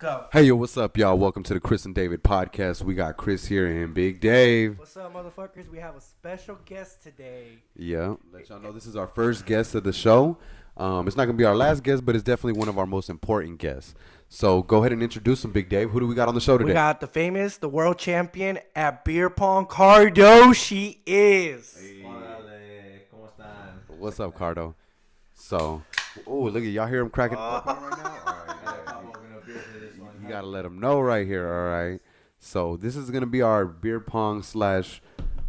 Go. Hey, yo, what's up, y'all? Welcome to the Chris and David podcast. We got Chris here and Big Dave. What's up, motherfuckers? We have a special guest today. Yeah, let y'all know this is our first guest of the show. It's not going to be our last guest, but it's definitely one of our most important guests. So go ahead and introduce him, Big Dave. Who do we got on the show today? We got the famous, the world champion at beer pong, Cardocious is. Hey. ¿Cómo están? What's up, Cardo? So, look at y'all hear him cracking up right now? All right, you got to let him know right here, all right? So this is going to be our beer pong slash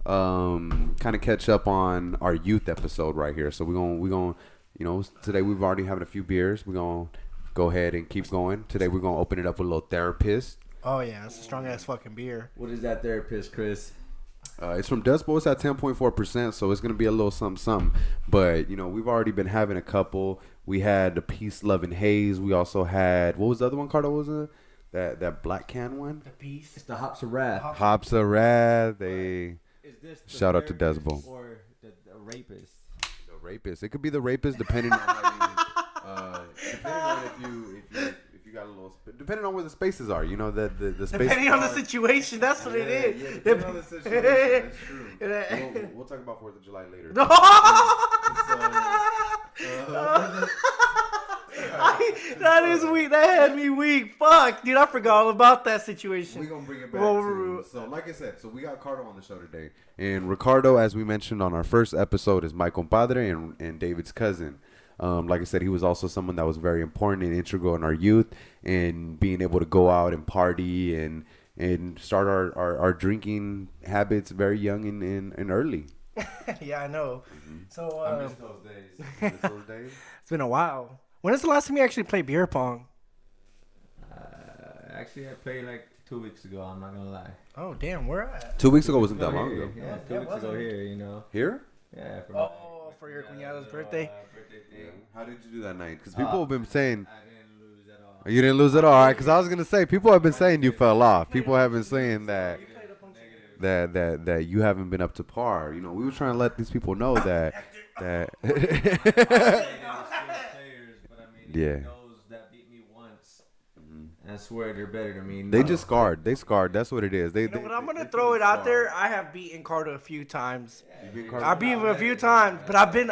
kind of catch up on our youth episode right here. So we're going to, today we've already having a few beers. We're going to go ahead and keep going. Today we're going to open it up with a little therapist. Oh, yeah. It's a strong-ass fucking beer. What is that therapist, Chris? It's from Dust Bowl. It's at 10.4%, so it's going to be a little something. But, we've already been having a couple. We had the Peace, Love, and Haze. We also had, what was the other one, Cardo? Was it? That black can one? The Peace. It's the Hops of Wrath. Hops of Wrath. They Is this the shout out to therapist Dust Bowl. Or the rapist? The rapist. It could be the rapist depending on how if you got a little depending on where the spaces are. The space. Depending on the situation, that's what it is. Yeah, depending on the situation. That's true. We'll talk about 4th of July later. That is weak. That had me weak. Fuck, dude, I forgot all about that situation. We're going to bring it back to. So, like I said, we got Cardo on the show today. And Ricardo, as we mentioned on our first episode, is my compadre and David's cousin. Like I said, he was also someone that was very important and integral in our youth and being able to go out and party and start our drinking habits very young and early. Yeah, I know. Mm-hmm. So, I miss those days. Those days? it's been a while. When is the last time you actually played beer pong? Actually, I played like 2 weeks ago. I'm not gonna lie. Oh, damn, where at? 2 weeks ago wasn't that long ago. Yeah, Yeah, 2 weeks ago wasn't. here. Here? Yeah. For your cuñada's birthday? Birthday Yeah. thing. How did you do that night? Because people have been saying I didn't lose at all. you didn't lose at all. All right, because I was gonna say people have been saying you fell off. People have been saying that you haven't been up to par. We were trying to let these people know that. Players, but I mean, Yeah. those that beat me once, I swear they're better than me. They just scarred. They scarred. That's what it is. But I'm gonna throw it out there. I have beaten Carter a few times. You beat Cardo? I beat him a few times, but I've been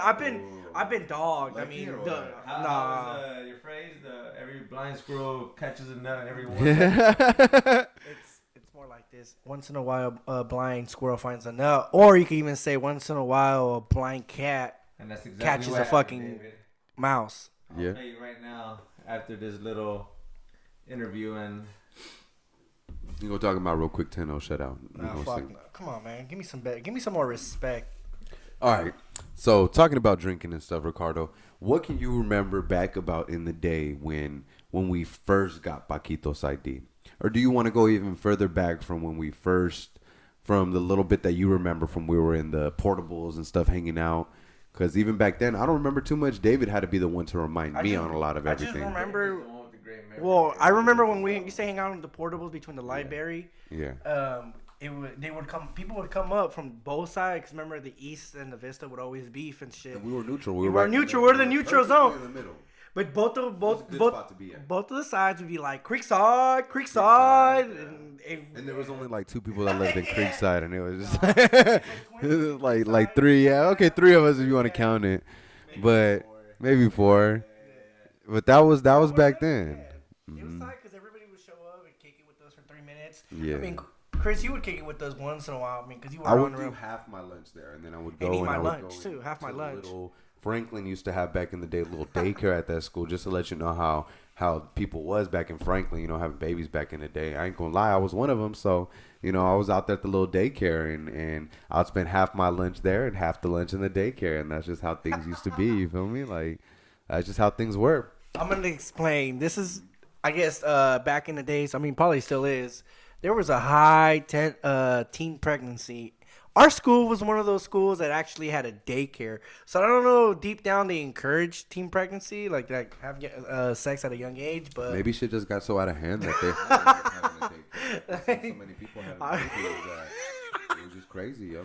dogged. Like I mean, here, or what? How nah. was your phrase? Every blind squirrel catches a nut every one. It's more like this. Once in a while, a blind squirrel finds a nut, or you can even say once in a while, a blind cat And that's exactly catches what a happened, fucking David. mouse. I'll Yeah. tell you right now, after this little interview, and You gonna talk about real quick 10-0 shutout. Nah, fuck no. Come on, man. Give me some more respect. All right. So talking about drinking and stuff, Ricardo, what can you remember back about in the day when we first got Paquito's ID? Or do you want to go even further back from from the little bit that you remember from we were in the portables and stuff hanging out? Because even back then, I don't remember too much. David had to be the one to remind me on a lot of everything. I just remember. Well, I remember when we used to hang out in the portables between the library. Yeah. People would come up from both sides. 'Cause remember, the East and the Vista would always beef and shit. And we were neutral. We were neutral. We're the neutral zone. In the middle. But both a good spot to be at. both of the sides would be like Creekside, And there was only like 2 people that lived in Creekside, and it was just like 3. Yeah, okay, 3 of us if you want to count it, but maybe 4. But that was back then. It was tight because everybody would show up and kick it with us for 3 minutes. Yeah. I mean, Chris, you would kick it with us once in a while. I mean, because you were I would on the do road. half my lunch there, and then I would go And eat and my I would lunch, go too, half my to lunch. little Franklin used to have back in the day a little daycare at that school, just to let you know how people was back in Franklin, having babies back in the day. I ain't gonna lie, I was one of them. So, I was out there at the little daycare, and I'd spend half my lunch there and half the lunch in the daycare, and that's just how things used to be. You feel me? Like, that's just how things were. I'm going to explain. This is, I guess, back in the days, I mean, probably still is. There was a high teen pregnancy. Our school was one of those schools that actually had a daycare. So I don't know, deep down they encourage teen pregnancy, like have sex at a young age. But maybe shit just got so out of hand that they having a daycare. So many people having daycares that it was just crazy, yo.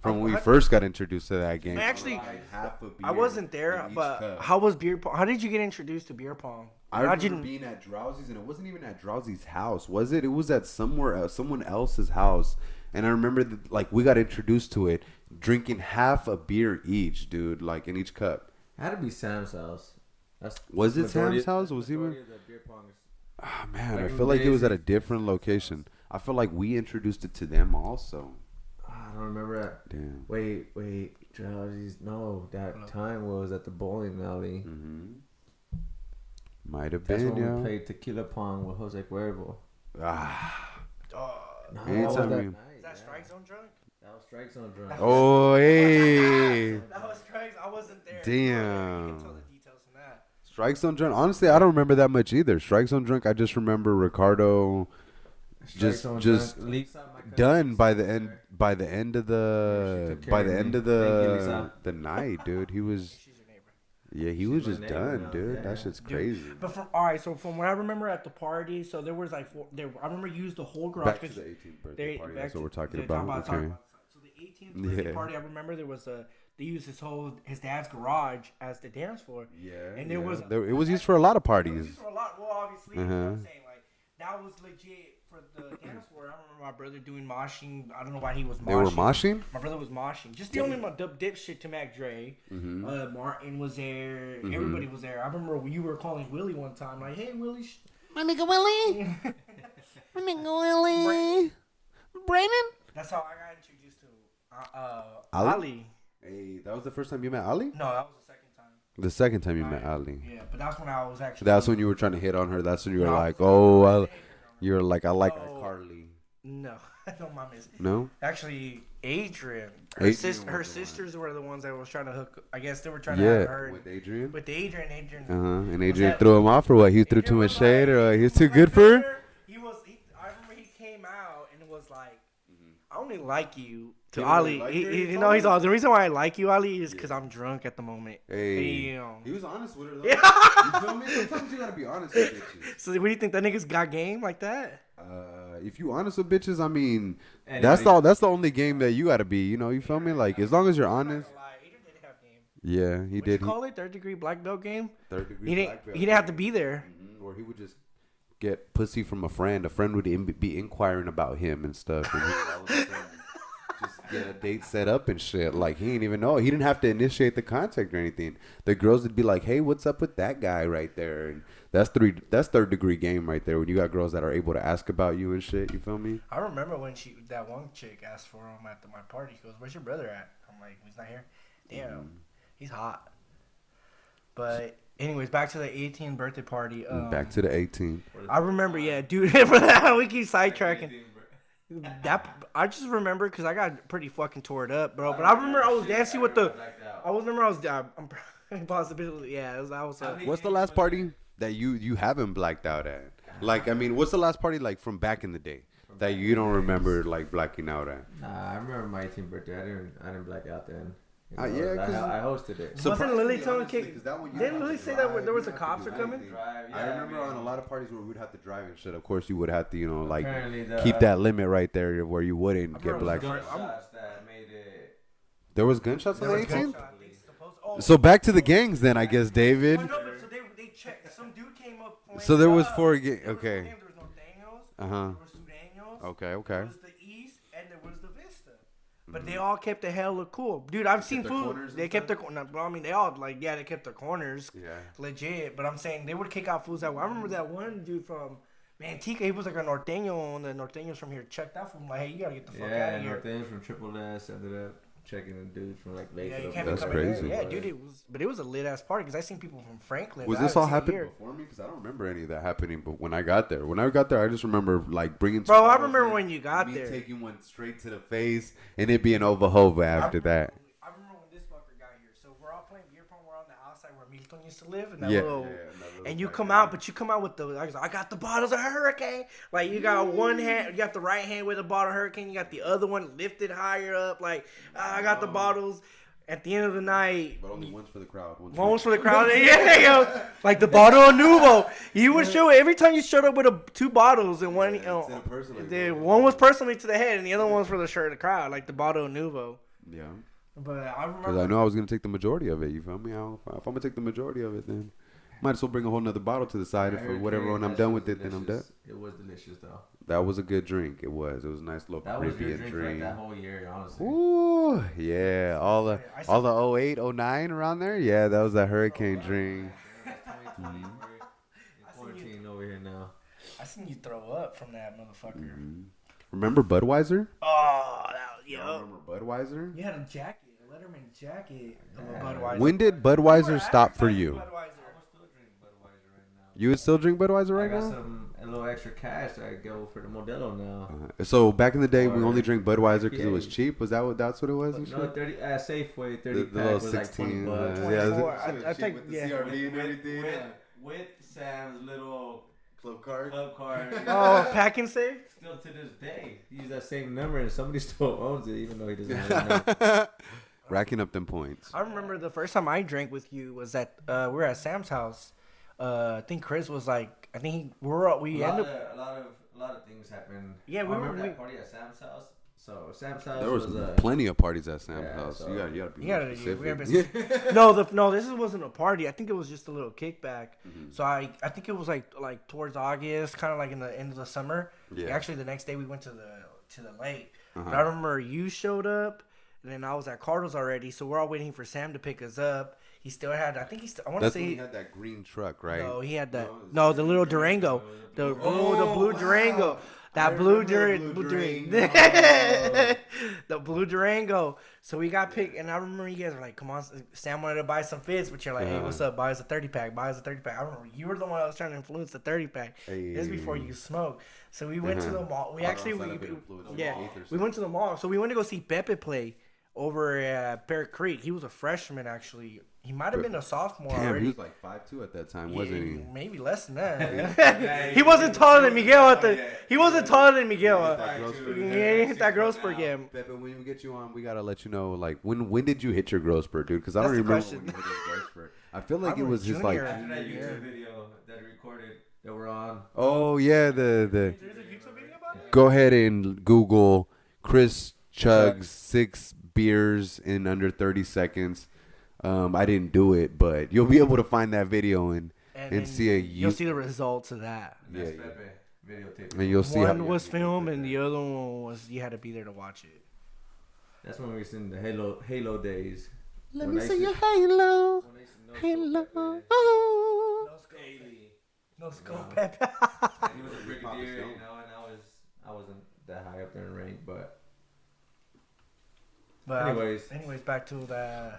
from when we first got introduced to that game. Actually, half a beer I wasn't there, in each but cup. how was beer pong? How did you get introduced to beer pong? I remember being at Drowsy's, and it wasn't even at Drowsy's house, was it? It was at someone else's house, and I remember that, like, we got introduced to it, drinking half a beer each, dude, like in each cup. Had to be Sam's house. Was it Sam's house? Was he? Oh man, I feel like it was at a different location. I feel like we introduced it to them also. I don't remember that. Damn. Wait, Drowsy's. No, that time was at the bowling alley. Mm-hmm. Might have That's been, when yeah. we played tequila pong with Jose Cuervo. No, Anytime we- Is that Strike Zone drunk? That was Strike Zone drunk. Oh, hey. That was Strike. I wasn't there. Damn. You can tell the details from that. Strike Zone Drunk. Honestly, I don't remember that much either. Strike Zone Drunk, I just remember Ricardo just done by the end of the night, dude. He was he was just done, dude. Yeah. That shit's crazy. But so from what I remember at the party, so there was like I remember you used the whole garage. Back to the 18th birthday party. That's what we're talking they're about. Okay. So the 18th birthday party, I remember there was they used his dad's garage as the dance floor. Yeah. And it was was used for a lot of It was parties. used for a lot. Well, obviously, you know what I'm saying, like that was legit for the dance floor. I remember my brother doing moshing. I don't know why he was moshing. They were moshing? My brother was moshing. Just the only dip shit to Mac Dre. Martin was there. Everybody was there. I remember you were calling Willie one time, like, "Hey, Willie." My nigga Willie. My nigga Willie. Brandon. That's how I got introduced to Ali? Ali. Hey, that was the first time you met Ali? No, that was the second time. The second time you met Ali. Yeah, but that's when I was actually. That's when you were trying to hit on her. That's when you were No, like, you were like, I like Carly. No, I don't mind this. No? Actually, Adrian. Adrian Her was the sisters were the ones that was trying to hook. I guess they were trying to have her. With Adrian? With Adrian. And Adrian threw him off or what? He threw too much shade or he was too good for her? I remember he came out and it was like, I only like you. To He Ali, really liked her? you know, he's all the reason why I like you, Ali, is because I'm drunk at the moment. Hey. You know. He was honest with her though. You feel me? Sometimes you gotta be honest with bitches. So what do you think, that niggas got game like that? If you honest with bitches, I mean, that's the only game that you gotta be. You know, you feel me? Like as long as you're honest. Adrian didn't have game. Yeah, he What'd did. you call it? Third degree black belt game? Third degree He black belt. didn't have to be there. Or he would just get pussy from a friend. A friend would be inquiring about him and stuff. And he would all of a sudden just get a date set up and shit. Like, he didn't even know. He didn't have to initiate the contact or anything. The girls would be like, hey, what's up with that guy right there? And that's third degree game right there. When you got girls that are able to ask about you and shit. You feel me? I remember when that one chick asked for him at my party. She goes, "Where's your brother at?" I'm like, "He's not here." Damn, he's hot. But anyways, back to the 18th birthday party. Back to the 18th. I remember, yeah, dude. For that, we keep sidetracking. That I just remember because I got pretty fucking tore up, bro. But I remember I was dancing with the. I'm possibility. Yeah, that was. What's the last party that you haven't blacked out at? Like, I mean, what's the last party like from back in the day that you don't remember like blacking out at? Nah, I remember my 18th birthday. I didn't black out then. Yeah, because I hosted it. Wasn't Lily telling honestly, kick? 'cause that one you Didn't have Lily to say drive, that there was you the have to cops do are coming? everything. Drive, I remember on a lot of parties where we'd have to drive and shit. Of course, you would have to, you know, like Apparently keep that limit right there where you wouldn't get black. Gunshots that made it. There was gunshots on the 18th? Oh, So back to the gangs then, I guess, David. no, but so they checked. Some dude came up. So there was up. 4 There was okay. There was Norteños. Uh-huh. There was Sureños. Okay, There okay. was the East and there was the Vista. But they all kept the hell of cool. Dude, I've seen their food. corners They and kept their corners. I mean, they all, like, yeah, they kept their corners. Yeah. Legit. But I'm saying they would kick out fools that I remember that one dude from Manteca. He was like a Norteño, and the Norteños from here checked out for him. Like, hey, you gotta get the fuck out of here. Norteños from Triple S ended up checking the dudes from like late. Yeah, you can't be That's coming crazy. here. Yeah, dude, it was a lit ass party because I seen people from Franklin. Was that this I all haven't seen happening here. before me? Because I don't remember any of that happening. But when I got there, I just remember like bringing. Bro, I bottles remember in, when you got me there. taking one straight to the face, and it being over hova after that. I remember when this fucker got here. So we're all playing beer pong. We're on the outside where Milton used to live, and that little. And you come out, but you come out with the. I got the bottles of Hurricane. Like you got one hand, you got the right hand with a bottle of Hurricane. You got the other one lifted higher up. Like I got the bottles. At the end of the night, But only one's for the crowd. one was for the crowd. Yeah, yo. Like the bottle of Nuvo. You would show it every time you showed up with two bottles and one. Personally, one was personally to the head, and the other one was for the shirt of the crowd, like the bottle of Nuvo. Yeah. But I Because remember. I know I was gonna take the majority of it. You feel me? If I'm gonna take the majority of it, then might as well bring a whole nother bottle to the side. If whatever when I'm done with it, then I'm done. It was delicious though. That was a good drink. It was. It was a nice little That was your Caribbean drink, drink. like that whole year, honestly. Ooh, yeah. All the 08, 09 around there. Yeah, that was that hurricane drink. Quarantine over here now. I seen you throw up from that motherfucker. Remember Budweiser? Oh, that was, Remember Budweiser? You had a jacket, a Letterman jacket of a Budweiser. When did Budweiser stop for you? You would still drink Budweiser right I got now? a little extra cash. I go for the Modelo now. So back in the day, we only drank Budweiser because it was cheap. Was that that's what it was? And No, shit? 30 Safeway 30 The pack little was like 16. 20 bucks. Yeah, I think, yeah. and everything. With Sam's little Club card. Oh, pack and save? Still to this day, he used that same number, and somebody still owns it, even though he doesn't have it now. Racking up them points. I remember the first time I drank with you was at we were at Sam's house. I think Chris was like, I think we ended up. A lot of things happened. Yeah, I we remember were. that party at Sam's house. So Sam's house There was was plenty of parties at Sam's yeah, house. so- You gotta be You more gotta, specific. we gotta no, this wasn't a party. I think it was just a little kickback. So I think it was like towards August, kind of like in the end of the summer. Yeah. Actually, the next day we went to the lake. But I remember you showed up, and then I was at Cardo's already. So we're all waiting for Sam to pick us up. He still had, I think I want to That's say when he had that green truck, right? No, he had that. No, the little Durango, the blue Durango, that blue Durango, the blue Durango. So we got picked, and I remember you guys were like, "Come on, Sam wanted to buy some fits," but you're like, "Hey, what's up? Buy us a 30-pack. Buy us a 30-pack." I remember you were the one that was trying to influence the 30-pack. This is before you smoked. So we went to the mall. We actually, we went to the mall. So we went to go see Pepe play over at Bear Creek. He was a freshman actually. He might have been a sophomore Damn, already. he was like 5'2" at that time, wasn't he? Maybe less than that. He wasn't taller than Miguel He wasn't taller than Miguel. Yeah, he hit that growth spurt game. Pepe, when we get you on, we gotta let you know, like, when did you hit your growth spurt, dude? Because I don't That's the remember question. when you hit your growth spurt. I feel like I it was just like, junior. After that YouTube video that I recorded that we're on. oh yeah, the There's a YouTube video about it? go ahead and Google Chris chugs 6 beers in under 30 seconds. I didn't do it, but you'll be able to find that video and see you'll see the results of that. yeah, That's Pepe videotape. and you'll see One how was filmed and the other one was you had to be there to watch it. That's when we was in the Halo days. Let When me I see used your to- halo, when I used to know halo. Pepe. Oh. No scope, Pepe. And he was a brigadier, you know, and I wasn't that high up there in rank, but But anyways, back to the.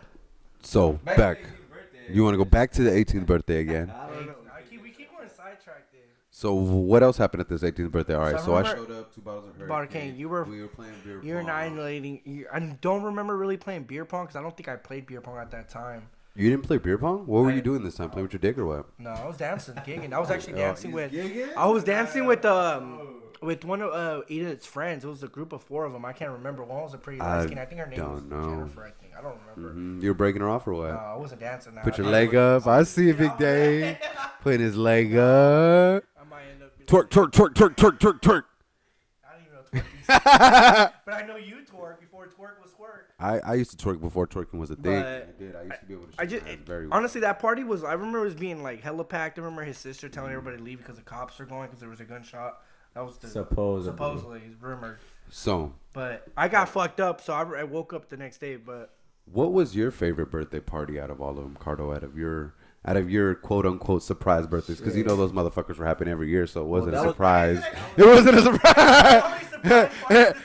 So back. back. to 18th birthday. You want to go back to the 18th birthday again? I don't know. We keep going sidetracked there. So what else happened at this 18th birthday? All right, So so I remember- showed up, 2 bottles of Hurricane, we were playing beer You're annihilating. I don't remember really playing beer pong because I don't think I played beer pong at that time. You didn't play beer pong? What were you doing this time? Playing with your dick or what? No, I was dancing, gigging. I was actually dancing he's with. gigging? I was dancing with one of Edith's friends. It was a group of 4 of them. I can't remember. One was a pretty light skin. I think her name was don't know. Jennifer. I think I don't remember. You were breaking her off or what? No, I wasn't dancing. Now. Put your leg up. I see a Big Dave putting his leg up. I might end up. Twerk, twerk, twerk, twerk, twerk, twerk, twerk. I don't even know twerk. But I know you twerk before twerk was twerk. I used to twerk before twerking was a thing. But I did. I used to be able to. I shake just hands very well. honestly, that party was. I remember it was being like hella packed. I remember his sister telling everybody to leave because the cops are going because there was a gunshot. That was the supposedly rumored. So, But I got fucked up, so I woke up the next day. But what was your favorite birthday party out of all of them, Cardo? Out of your quote unquote surprise birthdays, because you know those motherfuckers were happening every year, so it wasn't a surprise. It wasn't a surprise.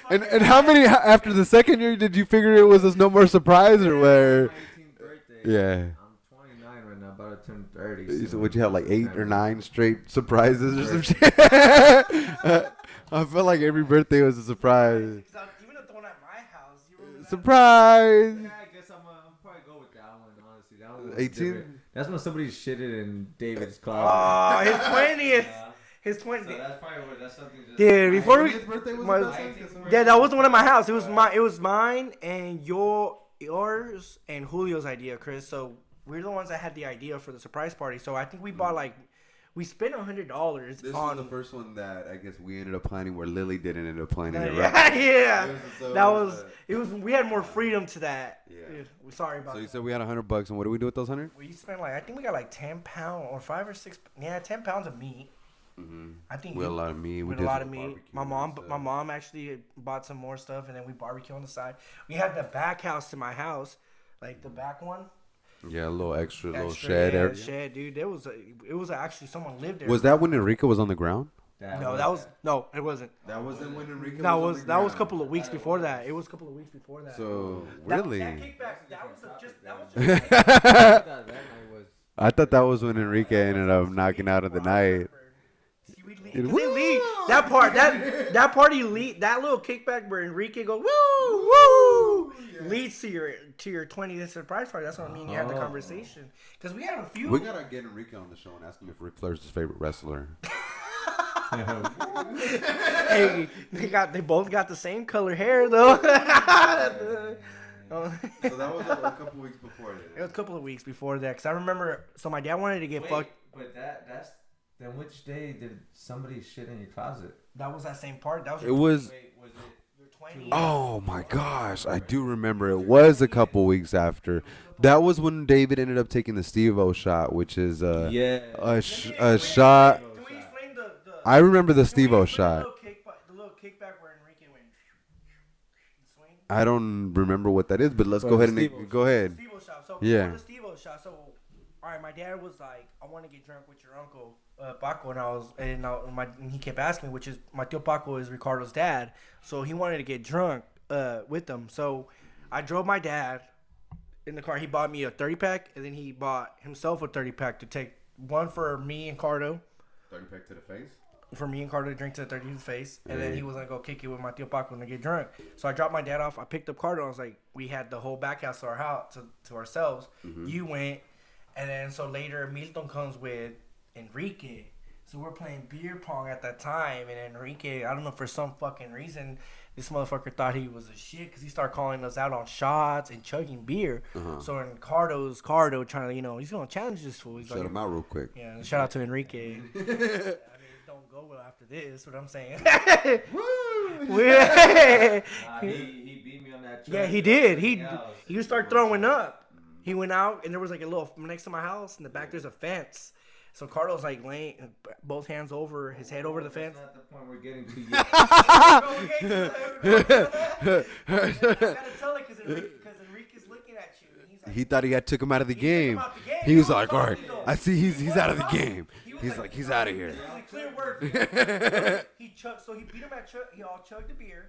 and how many after the second year did you figure it was no more surprise or where? 19th birthday. Yeah. I'm 29 right now, about to turn 30. So would you have like 8 or 9 straight surprises or some shit? I felt like every birthday was a surprise. even the one at my house, you remember that? Surprise. Yeah, I guess I'm probably go with that one, honestly. That one was 18? different. That's when somebody shitted in David's Oh, closet. his 20th. His So 20th. that's probably what, that's something just... Dude, before we, birthday was my- the best? yeah, that was the one at my house. It was mine and yours and Julio's idea, Chris. So we're the ones that had the idea for the surprise party. So I think we We spent $100 This on was the first one that I guess we ended up planning where Lily didn't end up planning it, yeah, right? yeah. So That was it. Was we had more freedom to that. Yeah. Dude, we're sorry about So you that. said we had $100, and what do we do with those 100? We spent like I think we got like 10 pounds or 5 or 6. Yeah, 10 pounds of meat. Mm-hmm. I think We had a lot of meat. We had did a lot some of meat. barbecue My and mom, stuff. my mom actually bought some more stuff, and then we barbecue on the side. We had the back house to my house, like the back one. Yeah, a little extra little Extra, shed yeah, area. shed, dude. It was actually someone lived there. Was that when Enrique was on the ground? No, it wasn't. That wasn't when Enrique That was a couple of weeks before that. It was a couple of weeks before that. So That- really, that kickback, that was just That night was. I thought that was when Enrique ended up knocking out of the night. That part he lead, that little kickback where Enrique go woo woo leads to your 20th surprise party. That's what I mean. You had the conversation because we had a few. We gotta get Enrique on the show and ask him if Ric Flair's his favorite wrestler. Hey, they both got the same color hair though. So that was a couple weeks before that. It was a couple of weeks before that because I remember. So my dad wanted to get fucked. But that's then which day did somebody shit in your closet? That was that same part. That was It was. Was it? your 20. Oh my gosh, I do remember. It was a couple weeks after. That was when David ended up taking the Steve-O shot, which is a shot. Can we explain the I remember the can we Steve-O explain shot. The little kickback where Enrique went swing. I don't remember what that is, but let's go ahead and go ahead. Steve-O shot. So Yeah. before the Steve-O shot, so all right, my dad was like, I want to get drunk with your uncle Paco, and he kept asking me, which is my tío Paco is Ricardo's dad, so he wanted to get drunk with them. So I drove my dad in the car. He bought me a 30-pack, and then he bought himself a 30-pack to take one for me and Cardo. 30-pack to the face. For me and Cardo to drink to the 30 to the face, and then he was gonna go kick it with my tío Paco and get drunk. So I dropped my dad off. I picked up Cardo. I was like, we had the whole back house to our house to ourselves. You went, and then so later Milton comes with Enrique. So we're playing beer pong at that time, and Enrique, I don't know, for some fucking reason, this motherfucker thought he was a shit because he started calling us out on shots and chugging beer. So in Cardo trying to, he's gonna challenge this fool. He's Shut like, him out real quick. yeah, shout out to Enrique. I mean, don't go well after this. What I'm saying. He beat me on that. Yeah, he did. He started throwing up. He went out, and there was like a little next to my house in the back. There's a fence. So Carlos like laying both hands over his head over the fence. That's not the point we're getting to I gotta tell it because Enrique's looking at you. And he's like, He thought he had took him out of the took game. him out the game. He was He like, was all right, talking, though. I see he's out of the game. He's like, he's out of here. This is a clear word. He chugged, so he beat him at chug. He all chugged the beer,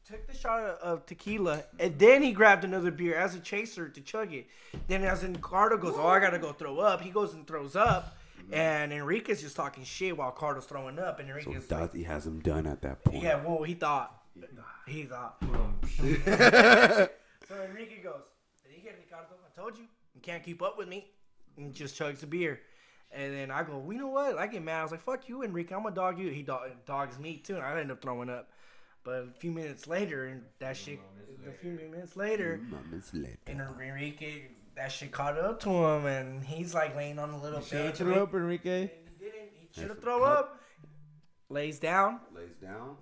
took the shot of tequila, and then he grabbed another beer as a chaser to chug it. Then as Ricardo goes, oh, I gotta go throw up. He goes and throws up, and Enrique's just talking shit while Cardo's throwing up. And So Enrique's like, he has him done at that point. yeah, well, he thought. So Enrique goes, Ricardo, I told you, you can't keep up with me. And just chugs the beer. And then I go, well, you know what? I get mad. I was like, fuck you, Enrique. I'm going to dog you. He dogs me, too. And I end up throwing up. But a few minutes later, and that shit, and Enrique, that shit caught up to him. And he's like laying on a little bench. threw up, Enrique. And he didn't. He should have thrown up. Lays down.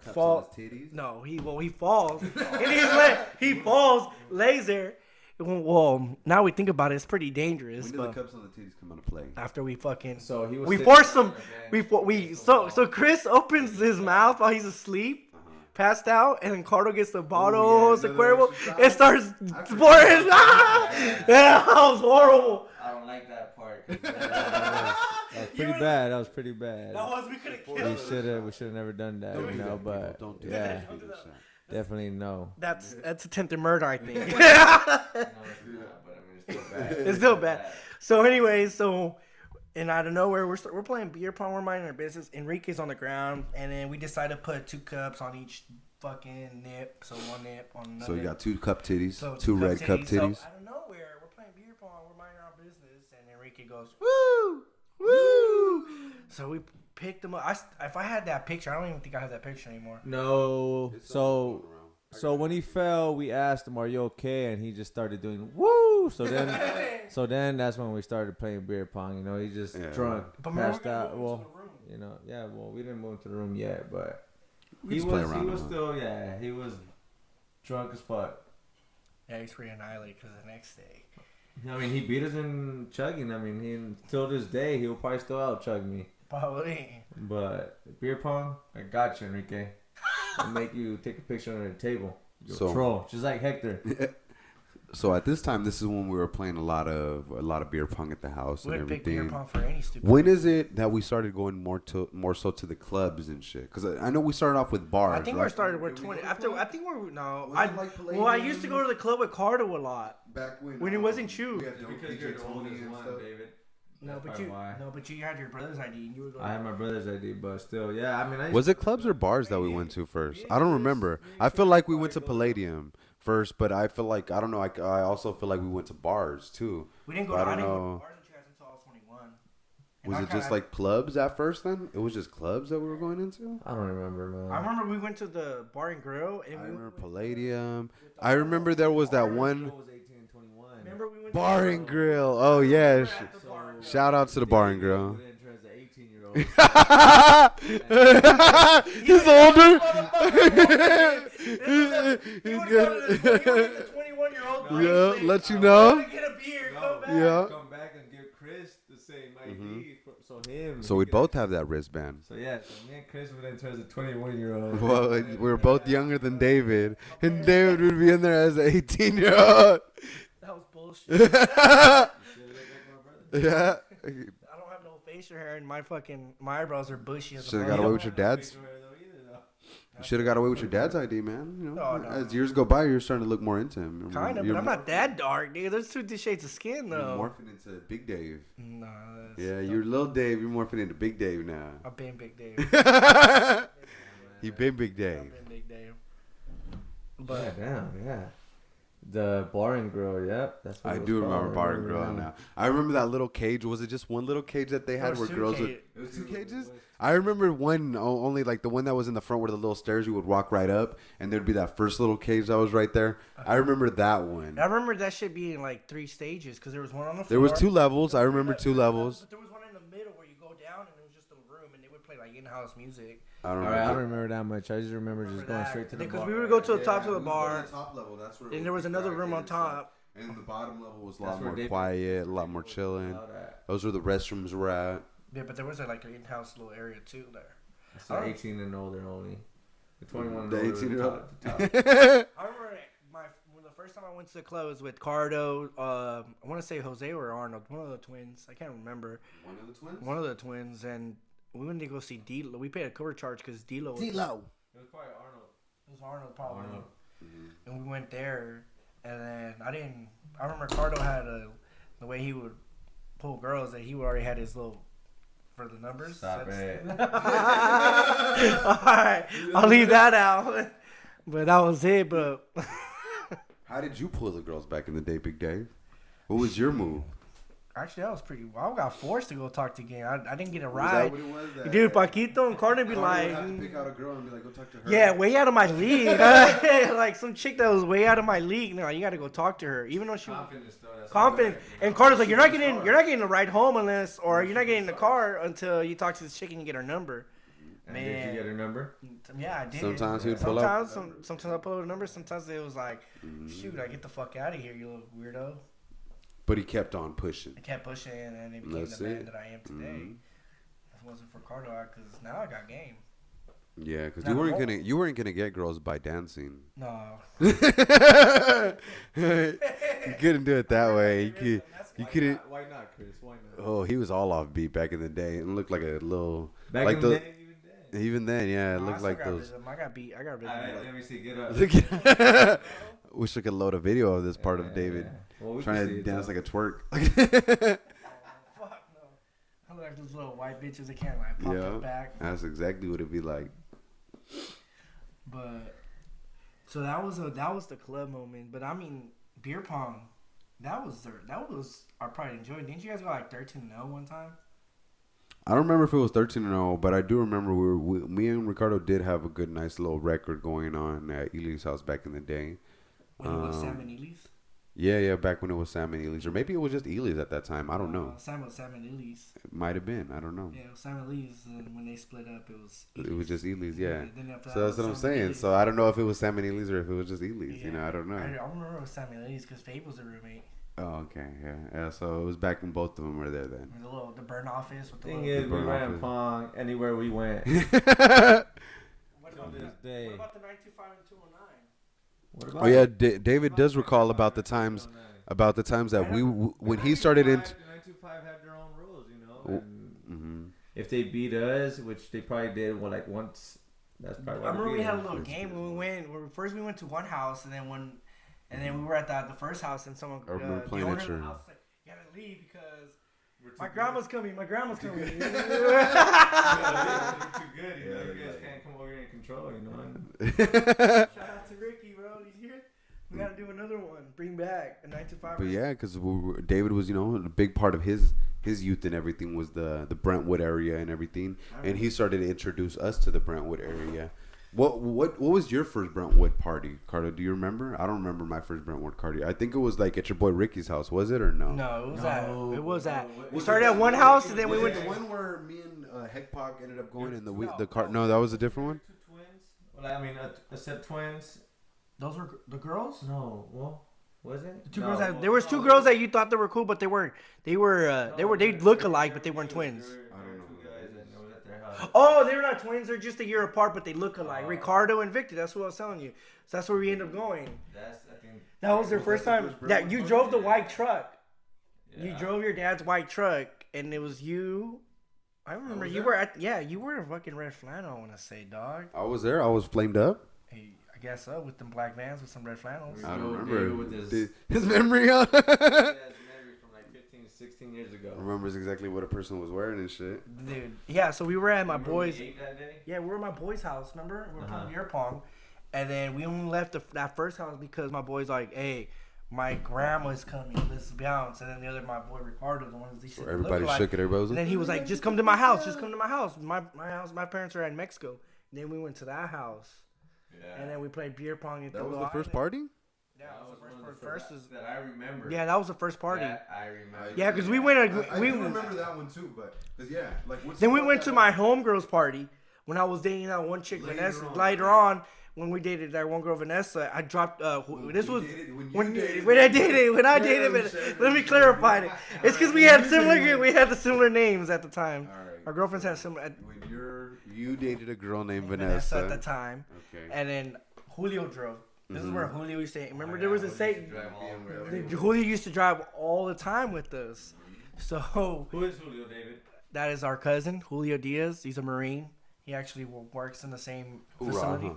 Cups Fall. on his titties. No, he falls. And he falls, lays there. Well, now we think about it, it's pretty dangerous. When did But the cups on the titties come into play? after we fucking, So he was. we sitting forced there, him. So Chris opens his mouth while he's asleep, passed out, and then Cardo gets the bottle, yeah, the Cuervo, another shot. and starts pouring. Yeah, that was horrible. I don't like that part. That was pretty bad. We could have killed. We should have never done that, but Don't do yeah, that. Don't do that shot. definitely no. That's attempted murder, I think. No, it's not, but I mean, it's still bad. It's still bad. So anyways, and out of nowhere, we're playing beer pong. We're minding our business. Enrique's on the ground, and then we decided to put 2 cups on each fucking nip. So 1 nip on another. So you got 2 cup titties, So 2 red cup titties. So out of nowhere, we're playing beer pong. We're minding our business, and Enrique goes, "Woo, woo!" So we picked him up. If I had that picture, I don't even think I have that picture anymore. No. So when he fell, we asked him, "Are you okay?" And he just started doing woo. woo. So then that's when we started playing beer pong. You know, he just drunk, passed out. Well, you know, well, we didn't move to the room yet, but he was drunk as fuck. Yeah, he's pretty annihilated because the next day. I mean, he beat us in chugging. I mean, till this day, he'll probably still out chug me. Probably. But beer pong, I got you, Enrique. I'll make you take a picture under the table. You're a troll, just like Hector. So at this time, this is when we were playing a lot of beer pong at the house and everything. Pick beer pong for any stupid. When is it that we stared going more so to the clubs and shit? Because I know we started off with bars. I think we started with 20. I think we're no. I used to go to the club with Cardo a lot. Back when it wasn't Chew. Because you're the oldest one, David. No, but you had your brother's ID. And you were going. I had my brother's ID, but still, yeah. I mean, was it clubs or bars that we went to first? I don't remember. I feel like we went to Palladium first, but I feel like I don't know. I also feel like we went to bars too. We didn't go. I didn't go to bars until I was 21. Was it just like clubs at first? Then it was just clubs that we were going into. I don't remember, man. I remember we went to the bar and grill. And I remember Palladium. I remember there was that one. Remember we went Bar and Grill. Oh yeah. Shout out to the Bar and Grill. He's older. Yeah, let you know. Yeah. Come back and give Chris the same ID. So we both have that wristband. So yeah, me and Chris would enter as a 21-year-old. Well, we were both younger than David, and David would be in there as an 18-year-old. That was bullshit. Yeah. I don't have no facial hair, and my eyebrows are bushy. Should have got away with your dad's. You should have got away with your dad's ID, man. You know, as years go by, you're starting to look more into him. Kind of, but I'm not that dark, dude. There's 2 shades of skin, though. You're morphing into Big Dave. Nah. Yeah, you're little Dave. You're morphing into Big Dave now. I've been Big Dave. He been Big Dave. I've been Big Dave. But yeah. The bar and grill, yep. That's what I do remember bar and grill now. I remember that little cage. Was it just one little cage that they had where girls would? It was 2 cages. I remember one only, like the one that was in the front where the little stairs you would walk right up, and there'd be that first little cage that was right there. I remember that one. I remember that shit being like 3 stages because there was one on the floor. There was 2 levels. I remember 2 levels. But there was one in the middle where you go down and it was just a room and they would play like in-house music. I don't remember that much. I just remember going straight to the bar. Because we would go to the top of the bar. The top level. That's where. And there was another room on top. And the bottom level was a lot more quiet, a lot more chilling. Those were the restrooms were at. Yeah, but there was like an in-house little area too there. It's 18 and older only. The 21 and the older. 18 and older. I remember the first time I went to the club was with Cardo. I want to say Jose or Arnold, one of the twins. I can't remember. One of the twins. One of the twins, and we went to go see D-Lo. We paid a cover charge because D-Lo. It was probably Arnold. It was Arnold probably. And we went there, and then I remember Cardo had the way he would pull girls that he already had his little. For the numbers. Stop it. All right, I'll leave that out. But that was it. But how did you pull the girls back in the day, Big Dave? What was your move? Actually, that was pretty. I got forced to go talk to Gang. I didn't get a ride. Was that what it was? Dude, Paquito and Carter be like, have to pick out a girl and be like, go talk to her. Yeah, way out of my league. Like some chick that was way out of my league. No, you got to go talk to her, even though she was confident. And Carter's like, you're not getting the ride home unless, or you're not getting in the car until you talk to this chick and you get her number. And man, did you get her number? Yeah, I did. Sometimes he would pull up. Sometimes I pull up a number. Sometimes it was like, shoot, I get the fuck out of here, you little weirdo. But he kept on pushing. I kept pushing, and it became the man that I am today. If it wasn't for Cardo, because now I got game. Yeah, because you weren't gonna get girls by dancing. No. You couldn't do it that way. You couldn't. Why not, Chris? Why not? Oh, he was all off beat back in the day and looked like a little. Back like in the day, even then, yeah, it looked like those. I got beat. Let me see. Get up. Wish I could load a video of this part of David. Yeah. Well, trying to dance like a twerk. Fuck no. I look like those little white bitches that can't like pop their back. That's exactly what it'd be like. But so that was the club moment. But I mean, beer pong, that was our pride and joy. Didn't you guys go like 13-0 one time? I don't remember if it was 13-0, but I do remember me and Ricardo did have a nice little record going on at Ely's house back in the day. When it was Sam and Ely's? Yeah, back when it was Sam and Ely's, or maybe it was just Ely's at that time. I don't know. Sam and Ely's. It might have been. I don't know. Yeah, it was Sam and Ely's, and when they split up, it was. It was just Ely's, yeah. Then after So that, that's what I'm Sam and saying. Ely's. So I don't know if it was Sam and Ely's or if it was just Ely's. You know, I don't know. I remember it was Sam and Ely's because Fabe was a roommate. Oh, okay, yeah. So it was back when both of them were there then. The burn office with the Thing little. is, we ran pong anywhere we went. What about this day. What about the 925 and 209? What about Oh yeah, David does recall about the times that when he started into. 925 had their own rules, you know. And if they beat us, which they probably did, once. That's probably. I remember we had a little game when we went. First we went to one house, and then we were at the first house, and someone the owner of the house was like, "You gotta leave because my grandma's coming. My grandma's coming." You're too good, you know. You guys can't come over here and control, you know. Shout out to Ricky, bro. He's here. We gotta do another one. Bring back a 925. But yeah, because David was, a big part of his youth and everything was the Brentwood area and everything, and he started to introduce us to the Brentwood area. What was your first Brentwood party, Carter? Do you remember? I don't remember my first Brentwood party. I think it was like at your boy Ricky's house. Was it or no? No, it was at. We started at one house and then we went to the one where me and Heckpock ended up going in the car. No, that was a different one. Two twins. Well, I mean, I said twins. Those were the girls? No, well, was it? The two girls there was two girls that you thought they were cool, but they weren't. They look alike, but they weren't twins. I don't know. Oh, they're not twins. They're just a year apart, but they look alike. Ricardo and Victor. That's what I was telling you. So that's where we end up going. That was their first time. That you drove the white truck. Yeah. You drove your dad's white truck, and it was you. I remember you were at. Yeah, you were a fucking red flannel. I want to say, dog. I was there. I was flamed up. Hey, I guess so, with them black vans with some red flannels. I don't remember with his memory on. From like 15, 16 years ago. Remembers exactly what a person was wearing and shit. Dude, yeah. So we were at my boys. That day? Yeah, we were at my boy's house. Remember, we were playing beer pong, and then we only left that first house because my boy's like, "Hey, my grandma's coming. Let's bounce." And then my boy Ricardo, the one that so everybody shook it. Everybody was. And then he was like, "Just come to my house. Just come to my house. My house. My parents are in Mexico." And then we went to that house. Yeah. And then we played beer pong. That was the first party? Yeah, that was the first party. That I remember. Yeah, that was the first party. That I remember. Yeah, because we went. I remember that one too, but yeah, like. Then we went to my homegirl's party when I was dating that one chick, Vanessa. Later on, when we dated that one girl, Vanessa, I dropped. This was when I dated. Let me clarify it. It's because we had the similar names at the time. All right. Our girlfriends had similar. When you dated a girl named Vanessa at the time. Okay. And then Julio drove. This is where Julio used to. Remember, there was a Satan. Julio used to drive all the time with us. So who is Julio, David? That is our cousin, Julio Diaz. He's a Marine. He actually works in the same facility.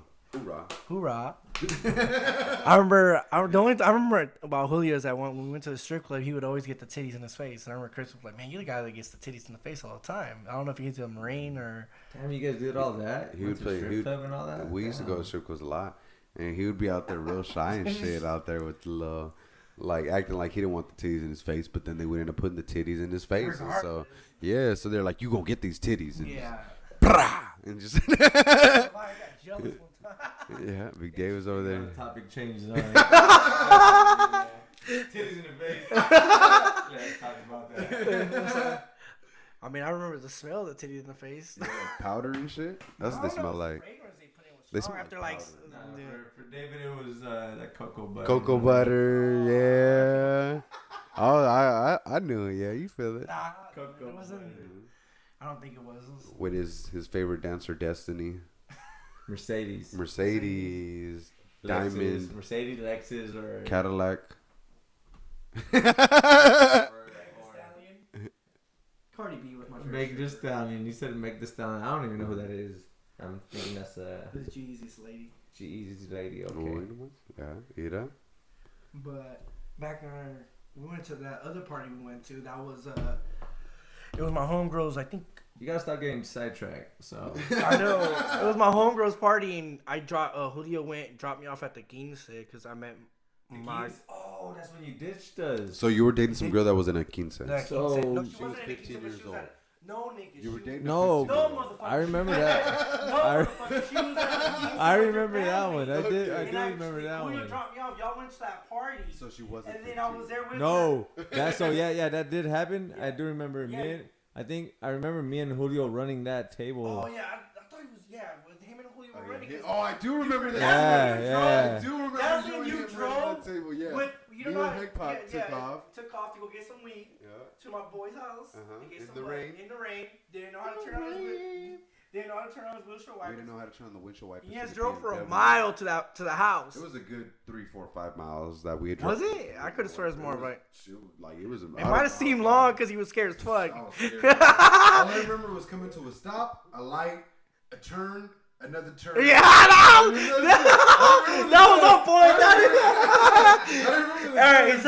Hoorah! I remember about Julio is that when we went to the strip club, he would always get the titties in his face. And I remember Chris was like, "Man, you're the guy that gets the titties in the face all the time." I don't know if he's a Marine or. Damn, you guys did all that. He would play strip club and all that. We used to go to strip clubs a lot. And he would be out there real shy and shit out there with the little, like acting like he didn't want the titties in his face, but then they would end up putting the titties in his face. And so, yeah, so they're like, "You gonna get these titties." And and just. I got jealous one time. Yeah, Big Dave was over there. The topic changes. Titties in the face. Let's talk about that. I mean, I remember the smell of the titties in the face. Yeah, powder and shit. That's what they smell like. They smell after like. For David, it was that cocoa butter. Cocoa butter, yeah. Oh, I knew it. Yeah, you feel it. Nah, it wasn't. I don't think it was. With his favorite dancer, Destiny. Mercedes. Diamond. Mercedes, Lexus, or Cadillac. Cardi B was my favorite. Meg Thee Stallion. You said Meg Thee Stallion. I don't even know who that is. I'm thinking that's the G-Eazy's lady. G-Eazy's lady, okay. Yeah, Ida. But back when we went to that other party we went to, that was it was my homegirls. I think you gotta stop getting sidetracked. So I know it was my homegirls party, and I dropped. Julio dropped me off at the Quince because I met my. Oh, that's when you ditched us. So you were dating some girl that was in a quince. No, she was 15 years old. No, nigga. You were dating No, a 15-year-old. No, motherfucker. I remember that. No, motherfucker. She was at I remember that one. I do And remember that Julio one. dropped me off. Y'all went to that party. So she wasn't. And then I was there with her. No, that's so yeah, that did happen. I do remember Yeah. I remember me and Julio running that table. Oh, yeah. I thought he was, with him and Julio were running. Oh, I do remember that. Yeah. I do remember That's you when and you him running drove that table. Yeah. With, you know Me what? and Hank Pop Took off to go get some weed. Yeah. To my boy's house. Uh-huh. And get In some the bud. rain. In the rain. Didn't know how to turn on his windshield We wipers. didn't know how to turn on the windshield wipers. He to has the drove for a BMW. mile to the house. It was a good 3, 4, 5 miles that we had drove. Was it? I could have sworn it was more, right? It was. It might have seemed long because he was scared as fuck. I was scared. All I remember was coming to a stop, a light, a turn, another turn. Yeah, no! That was on point. All right,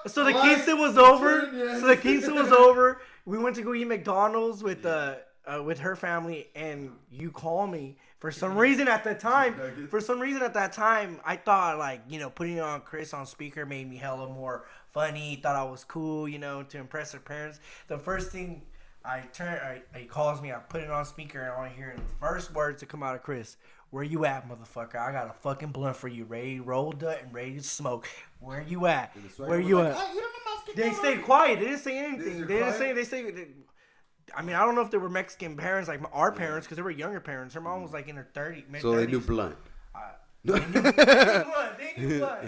so the Kingston was over. So the Kingston was over. We went to go eat McDonald's with her family, and you call me for some reason at that time. I thought putting on Chris on speaker made me hella more funny. Thought I was cool, to impress her parents. The first thing he calls me. I put it on speaker, and I want to hear the first words to come out of Chris. Where you at, motherfucker? I got a fucking blunt for you, ready rolled up and ready to smoke. Where you at? Where you at? They stayed quiet. They didn't say anything. They say. I mean, I don't know if they were Mexican parents like our parents because they were younger parents. Her mom was like in her 30s, mid-30s. So they knew blunt. They knew blunt.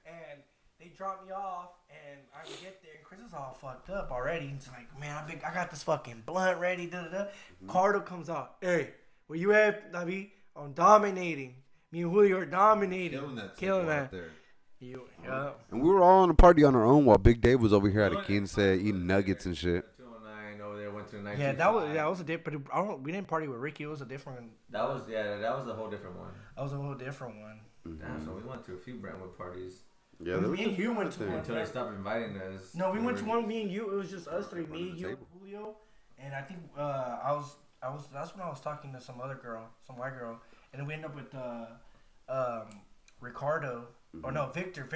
And they dropped me off, and I get there, and Chris is all fucked up already. He's like, man, I got this fucking blunt ready. Cardo comes out. Hey, where you at, Navi? I'm dominating. Me and Julio are dominating. Killing that. And we were all on a party on our own while Big Dave was over here at a Quince eating nuggets and shit. 209 over there went to the 925. Yeah, that was a different. But we didn't party with Ricky. It was a different one. That was a whole different one. That was a whole different one. Damn, so we went to a few Brentwood parties. Yeah, there was me and you went to one. Until they stopped inviting us. No, we went to one. Me and you. It was just us three. Me, you, Julio, and I think That's when I was talking to some other girl, some white girl, and then we ended up with Ricardo. Or no, Victor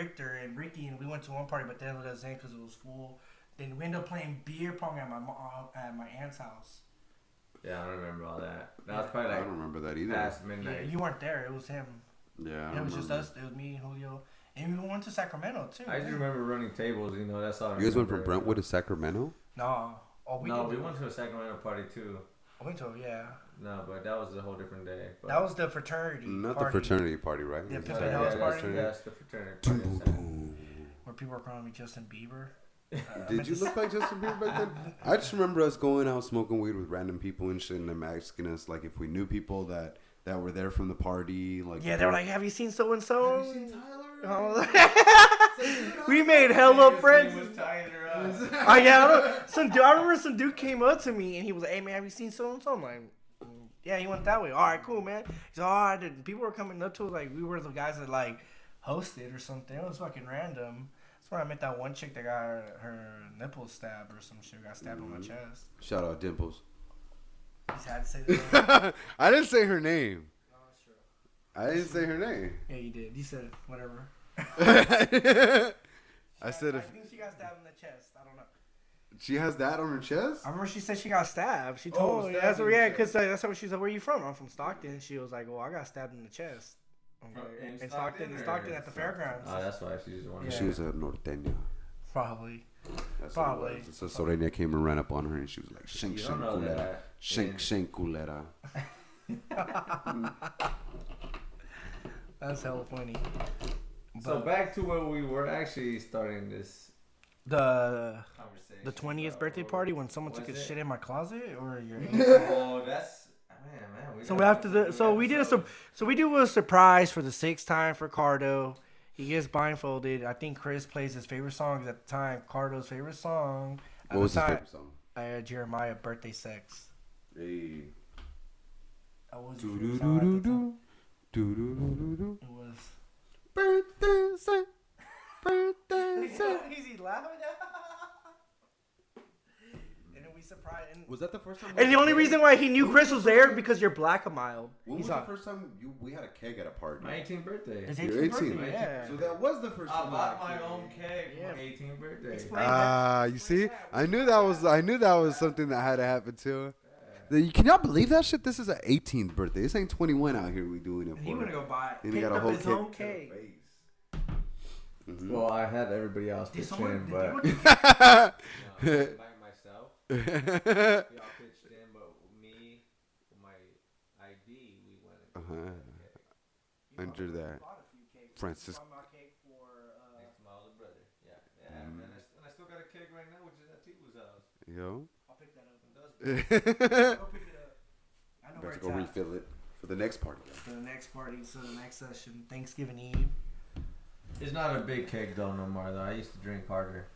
and Ricky, and we went to one party, but then let us in because it was full. Then we ended up playing beer pong at my aunt's house. Yeah, I don't remember all that. That was probably I don't remember that either. past midnight. Yeah, you weren't there. It was him. Yeah, It was just us. It was me and Julio, and we went to Sacramento too. I just remember running tables. That's all. You guys went from Brentwood to Sacramento? No. Oh, we went to a Sacramento party too. I went to No, but that was a whole different day. But that was the fraternity. Not party. the fraternity party, right? The Is Pippin that- House party. That's the fraternity party. Where people were calling me Justin Bieber. Did you look like Justin Bieber back then? I just remember us going out smoking weed with random people and shit, and them asking us like if we knew people that were there from the party. Like, Yeah, they were like, "Have you seen so and so?" Have you seen Tyler? We made hella friends. Was tying her up. I remember some dude came up to me and he was like, "Hey man, have you seen so and so?" I'm like, "Yeah, he went that way." All right, cool, man. He's like, "Oh, I did." People were coming up to us like we were the guys that like hosted or something. It was fucking random. That's when I met that one chick that got her nipples stabbed or some shit. Got stabbed on my chest. Shout out Dimples. Just had to say that. I didn't say her name. No, that's true. I didn't say her name. Yeah, you did. You said whatever. I said I if think she got stabbed in the chest. I don't know. she has that on her chest. I remember she said she got stabbed. She told me. That's what, yeah, because that's what she said. Where are you from? I'm from Stockton. She was like, well, I got stabbed in the chest. In Stockton at the fairgrounds. Oh, that's why she just wanted. Yeah. She was a norteña. Probably. That's Probably. What it was. So Sorenia came and ran up on her and she was like, "Shank, You shank, don't know culera, that. shank, shank, culera." That's hella funny. So back to where we were actually starting this The conversation. 20th birthday party when someone took a Was it? shit in my closet, or your. Oh, that's man. So after we do a surprise for the 6th time for Cardo. He gets blindfolded. I think Chris plays his favorite songs at the time. Cardo's favorite song. What was his favorite song? Jeremiah, Birthday Sex. Hey. That was his favorite song at the time. It was. Birthday sex. Birthday sex. Is he laughing? And then we surprised. Was that the first time? And the only reason why he knew Chris was there because you're black and mild. When was the first time we had a keg at a party? My 18th birthday. His Your 18th 18th. birthday, yeah. So that was the first time. I bought my own cake for Yeah. my 18th birthday. Explain that. You see, I knew that was something that had to happen too. Can y'all believe that shit? This is an 18th birthday. This ain't 21 out here. We doing it for. He wanna go buy. Then he Picked got a up whole his cake. own cake. Mm-hmm. Well, I had everybody else Did pitch someone? in, Did but people- by myself. We all pitched in, but me, my ID, we went and Under that, Francis. next to my older brother. Yeah. And I still got a cake right now, which is at Tibu's house. Yo. I'll pick that up. Better Go pick it up. I know where it's go at. refill it for the next party. For the next party, so the next session, Thanksgiving Eve. It's not a big cake though no more though. I used to drink harder.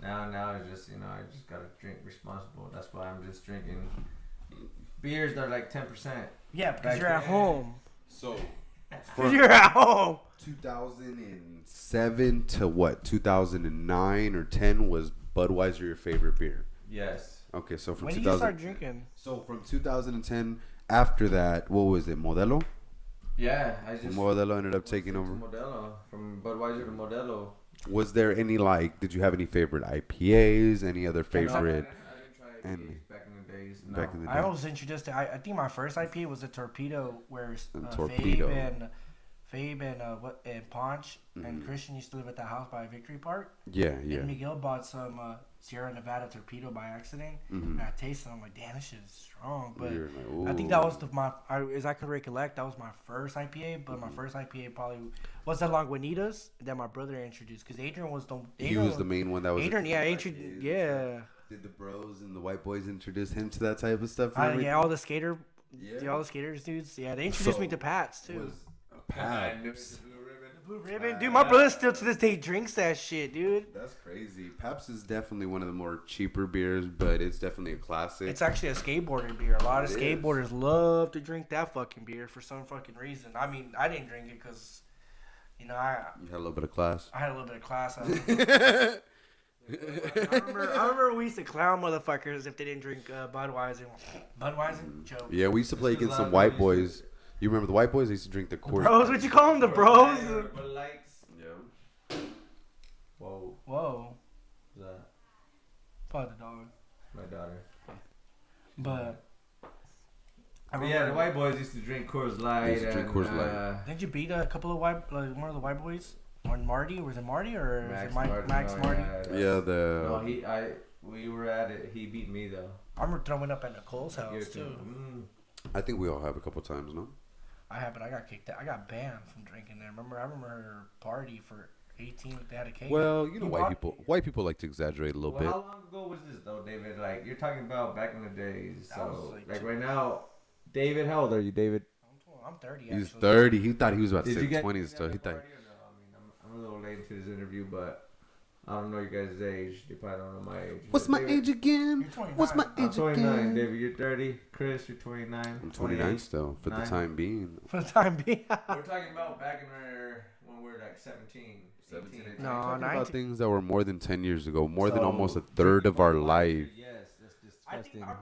Now it's just I just gotta drink responsible. That's why I'm just drinking beers that are like 10%. Yeah, because Back you're at then. home. So, Because you're at home. 2007 to what? 2009 or 10 was Budweiser your favorite beer? Yes. Okay, so from When did 2000. you start drinking? So from 2010, after that, what was it? Modelo. Yeah, I just Modelo ended up taking over. Modelo from Budweiser to Modelo. Was there any did you have any favorite IPAs? Any other favorite? I didn't try And- IPAs back in the days. No. Back in the I day. was introduced to. I think my first IPA was a Torpedo, where Torpedo. Fabe and Ponch and Christian used to live at that house by Victory Park. Yeah, And yeah. Miguel bought some Sierra Nevada Torpedo by accident, and I tasted it. I'm like, damn, this shit is strong. But You're like, I think ooh. that was as I can recollect, that was my first IPA. But my first IPA probably was the Lagunitas that my brother introduced, because Adrian was the He was the main one that was. Adrian, yeah, yeah. Did the bros and the white boys introduce him to that type of stuff? Yeah, all the skater, Yeah. all the skaters dudes. Yeah, they introduced me to Pats too. Was a pad. Blue Ribbon, dude. My brother still to this day drinks that shit, dude. That's crazy. Paps is definitely one of the more cheaper beers, but it's definitely a classic. It's actually a skateboarder beer. A lot of It is. skateboarders love to drink that fucking beer for some fucking reason. I mean, I didn't drink it because, You had a little bit of class. I had a little bit of class. I remember we used to clown motherfuckers if they didn't drink Budweiser. Budweiser? Joke. Yeah, we used to play against some white boys. You remember the white boys? They used to drink the Coors. Bros, what you call them? The bros? Yeah. Whoa. Whoa. What's that? Probably the dog. My daughter. But But yeah, the white boys used to drink Coors Light. Used to drink Coors Light. Didn't you beat a couple of one of the white boys? Or Marty? Was it Marty or Max was it Martin. Max No, Marty? No, we were at it. He beat me though. I remember throwing up at Nicole's Give house it to too. him. I think we all have a couple times, no? I have, but I got kicked out. I got banned from drinking there. I remember her party for 18. They had a cake. Well, you know, You white bought- people like to exaggerate a little Well, bit. how long ago was this though, David? Like you're talking about back in the days. That was So like like two- right now, David, how old are you, David? I'm 30. He's Actually. 30. He thought he was about to Did you say get 20s, so he that thought. party or no? I mean, I'm a little late into this interview, but I don't know you guys' age. You probably don't know my age. What's But my David- age again? You're 29. What's my I'm age 29. again? David, you're 30. Chris, you're 29. I'm 29 28. still, for the Nine. time being. For the time being. We're talking about back in when we were like 17. 18. No, Talking 19. about things that were more than 10 years ago, more than So, almost a third of our life. Yes, that's I disgusting. think we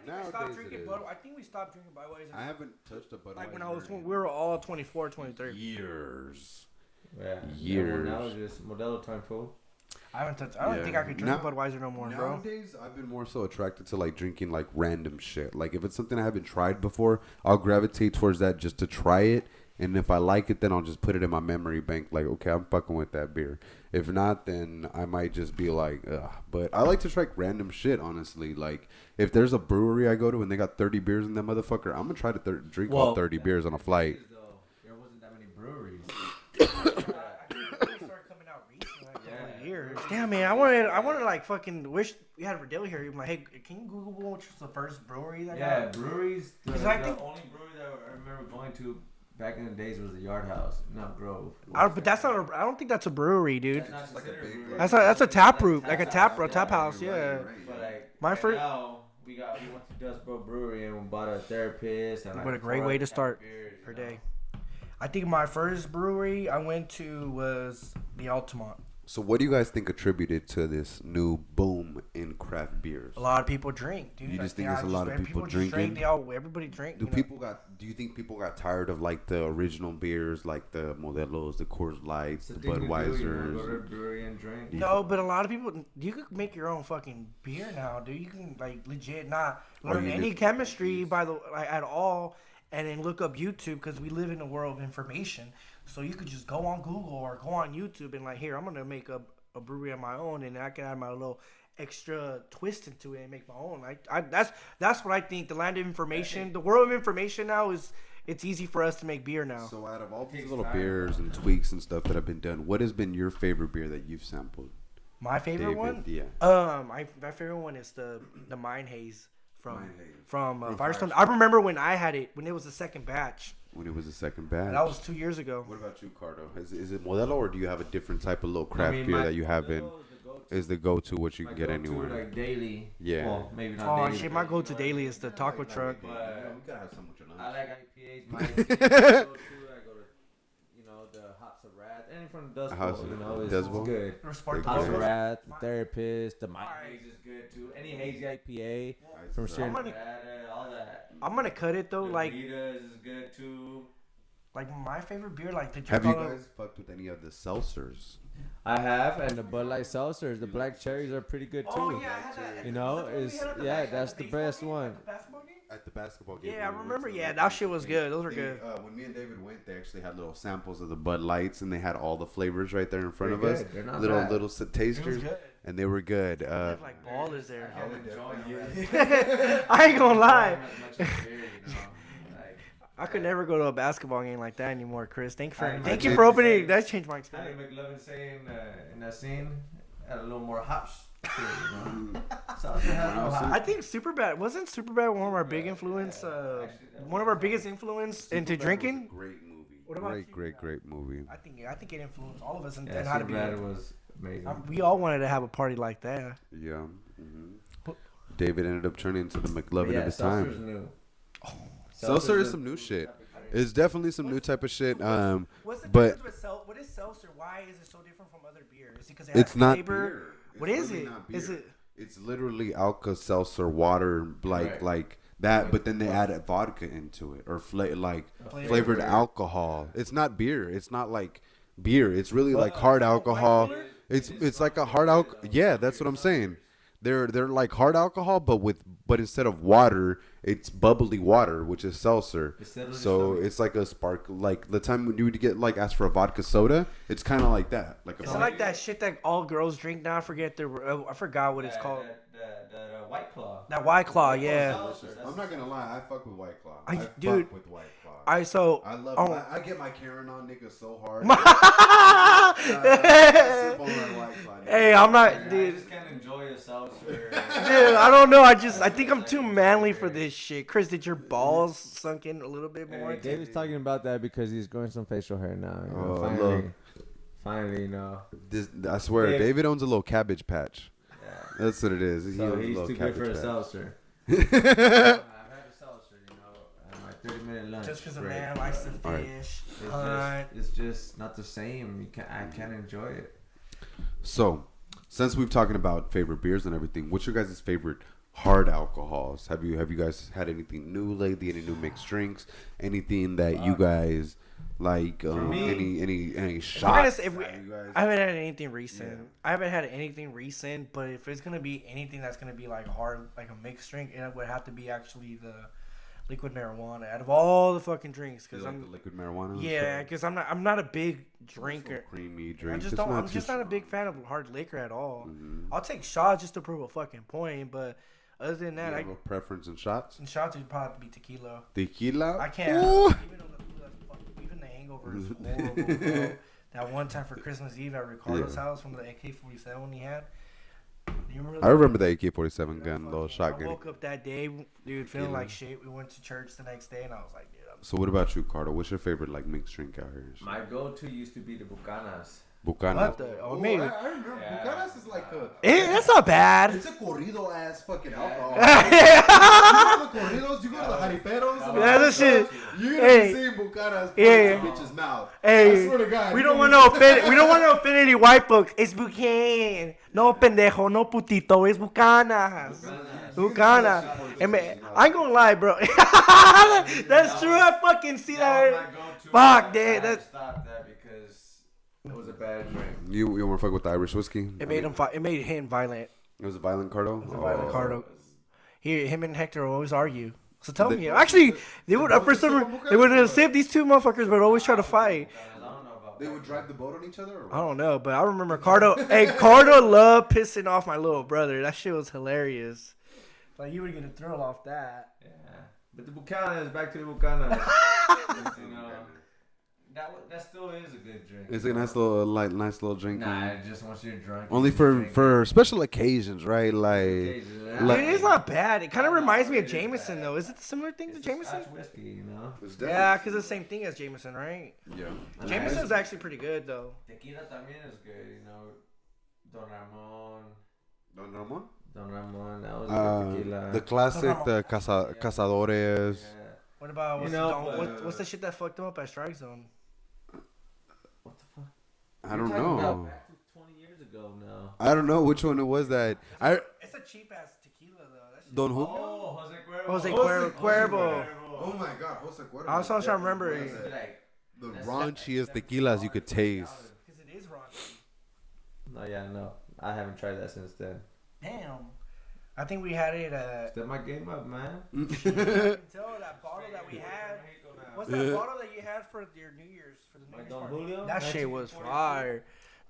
Nowadays stopped it drinking is. Budweiser. I think we stopped drinking Budweiser. I haven't touched a Budweiser Like when we were all 24, 23. years. Yeah. Years. Now it's just Modelo time, fool. I haven't touched. I don't Yeah. think I could drink Now- Budweiser no more, bro. Nowadays, I've been more so attracted to like drinking like random shit. Like if it's something I haven't tried before, I'll gravitate towards that just to try it. And if I like it, then I'll just put it in my memory bank. Like, okay, I'm fucking with that beer. If not, then I might just be like, ugh. But I like to try random shit, honestly. Like, if there's a brewery I go to and they got 30 beers in that motherfucker, I'm gonna try to drink all 30 beers on a flight. There wasn't that many breweries. I think they started coming out recently, like a couple of years. Damn, man, I wanted to like fucking wish we had Rodale here. I'm like, hey, can you Google which was the first brewery that Yeah, got? breweries. The, 'Cause the I think- only brewery that I remember going to back in the days was the Yard House, not Grove. But that's not. I don't think that's a brewery, dude. That's not like a considered big, brewery. That's a tap room, like a tap house, house. you're Yeah. right, But like My right first- now, we went to Dust Bowl Brewery and we bought a therapist. And like What a great 4 way to other start beers, her you know? day. I think my first brewery I went to was the Altamont. So what do you guys think attributed to this new boom in craft beers? A lot of people drink, dude. You just think yeah, there's a lot of people just drinking? drink. Everybody drink. Do you think people got tired of like the original beers, like the Modelos, the Coors Lights, the Budweisers? Go to a brewery and drink. No, but a lot of people, you could make your own fucking beer now, dude. You can like legit not learn any chemistry at all, and then look up YouTube because we live in a world of information. So you could just go on Google or go on YouTube and like, here, I'm gonna make a brewery on my own, and I can add my little extra twist into it and make my own. That's what I think. The land of information, the world of information now it's easy for us to make beer now. So out of all these little beers and tweaks and stuff that have been done, what has been your favorite beer that you've sampled? My favorite David, one, yeah. my favorite one is the Mine Haze from Firestone. I remember when I had it when it was the second batch. When it was the second batch. That was 2 years ago. What about you, Cardo? Is it Modelo, or do you have a different type of little craft beer that you have in? Is the go-to what you can get anywhere? Like daily. Yeah. Well, maybe not Oh daily. shit, my go-to daily is the taco truck. We gotta have some with your I lunch. like IPAs. My go-to, I go to, the Hops of Wrath. Anything from the Dust House Bowl, of it's Dust Bowl? good. Spark House of Okay. Wrath, the Therapist, the Mine Haze is good too. Any hazy IPA from Sierra Nevada, all that. I'm gonna cut it though, The like Ritas is good too. my favorite beer, like the Have you guys fucked with any of the seltzers? I have, and the Bud Light seltzers, the black cherries are pretty good too. Oh yeah, I had that. You know, that's the best one. At the basketball game. Yeah, I remember. Yeah, that shit was good. Those were good. When me and David went, they actually had little samples of the Bud Lights, and they had all the flavors right there in front of us. They're not Little bad. little tasters, good. and they were good. They have like ballers there. I I ain't gonna lie. As much as beer, like, I could never go to a basketball game like that anymore, Chris. Thank I you for opening. That changed my Andy experience. McLovin saying in that scene, add a little more hops. To it, Seltzer has no hops. I think Superbad wasn't Superbad one of our big influence. One of our biggest influence into drinking. Great movie. What about you? Great movie. I think it influenced all of us and Yeah, how to be. Superbad was amazing. We all wanted to have a party like that. Yeah. David ended up turning into the McLovin of his Seltzer's time. new. Seltzer is some new shit. It's definitely some new type of shit. What's the But difference with what is seltzer? Why is it so different from other beers? Is it because it it's has not flavor? beer. What It's is really it? not Is beer. it? It's literally Alka-Seltzer water, like that. But then they added vodka into it, or flavored alcohol. It's not beer. It's not like beer. It's really like hard alcohol. It's like a hard alcohol. Yeah, that's what I'm saying. They're like hard alcohol, but instead of water, it's bubbly water, which is seltzer. So it's like a spark. Like the time when you would get ask for a vodka soda, it's kind of like that. It's like that shit that all girls drink now. I forgot what it's called. That White Claw. That White Claw, yeah. I'm not gonna lie, I fuck with White Claw. Dude, fuck with White Claw. I get my Karen on niggas so hard. Hey, I'm not, You dude. just can't enjoy a seltzer. Dude, I don't know. I think I'm too manly for this shit. Chris, did your balls sunk in a little bit more? Hey, David's talking about that because he's growing some facial hair now. You know, Oh, finally, look. finally, you know. I swear, Yeah. David owns a little cabbage patch. Yeah. That's what it is. He So owns a he's little too good cabbage for a patch. seltzer. I've had a seltzer, you know, at my 30-minute lunch. Just because a break, man likes to All right. fish, hunt. It's just not the same. I can't enjoy it. So, since we've talking about favorite beers and everything, what's your guys' favorite hard alcohols? Have you guys had anything new lately? Any new mixed drinks? Anything that you guys like? me, any shots? I haven't had anything recent. Yeah. I haven't had anything recent, but if it's gonna be anything that's gonna be like hard, like a mixed drink, it would have to be actually the liquid marijuana out of all the fucking drinks. You Because like I'm the liquid marijuana? yeah, because I'm not a big drinker. Creamy drink. I'm just not a big fan of hard liquor at all. I'll take shots just to prove a fucking point, but other than that, You have a preference in shots? in shots would probably be tequila. Tequila? I can't. Ooh. Even the hangover is horrible, bro. That one time for Christmas Eve at Ricardo's house from the AK-47 he had. Do you remember that? I remember the AK-47 gun, little I shotgun. woke up that day, dude, feeling like shit. We went to church the next day, and I was like, dude, So what about you, Carter? What's your favorite mixed drink out here? My go-to used to be the Bucanas. Bucana. what the? Oh, maybe. I remember. Yeah. Bucanas is like a... That's not bad. It's a corrido ass fucking alcohol. You go to the corridos, you go to the jariperos. Yeah, that shit. You're Hey. gonna see Bucanas Yeah. bitch's mouth. Hey, I swear to God. we don't want to offend. We don't want to offend any white folks. It's Buchanan. No pendejo, no putito. It's Bucanas. Bucana. And man, I ain't gonna lie, bro. That's true. I fucking see that. Fuck, dude. That's. Stop that because it was a bad drink. You want to fuck with the Irish whiskey? It made him. It made him violent. It was a violent Cardo. It was a violent Cardo. Him and Hector always argue. So tell me, actually, they would for some they would sip. These two motherfuckers would always try to fight. They would drive the boat on each other? Or I don't know, but I remember Cardo. Hey, Cardo loved pissing off my little brother. That shit was hilarious. Like, he would get a thrill off that. Yeah. But the Buchanan is back to the Buchanan. You know, that still is a good drink. It's a nice little drink. Nah, just once you're drunk. Only for special occasions, right? Like, Dude, it's not bad. It kind of reminds me of Jameson, though. Is it a similar thing to Jameson? Scotch whiskey, you know. Yeah, because it's the same thing as Jameson, right? Yeah. Jameson's actually pretty good, though. Tequila también is good, you know. Don Ramon. Don Ramon, that was good tequila. The classic, the Cazadores. Yeah. What about what's the shit that fucked him up at Strike Zone? What the fuck? I don't know. Back to 20 years ago now. I don't know which one it was that. It's a cheap ass tequila though. Don Julio? Oh, Jose Cuervo. Oh my God, Jose Cuervo. I was trying to remember. The raunchiest tequilas you could taste. Because it is raunchy. No. I haven't tried that since then. Damn. I think we had it. Step my game up, man. You can tell that bottle that we had. What's that bottle that you had for your New Year's? For the New Year's Don party? Julio? That shit was fire.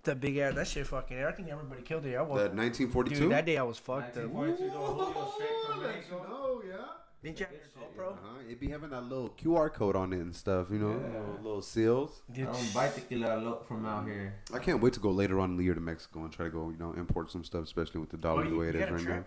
The big ass. That shit fucking. I think everybody killed it. I was. That 1942? Dude, that day I was fucked up. 1942 Don Julio straight from Mexico. Oh, yeah. Didn't you have your GoPro? It'd be having that little QR code on it and stuff, you know, little seals. I don't buy tequila from out here. I can't wait to go later on in the year to Mexico and try to go, import some stuff, especially with the dollar the way it is right now.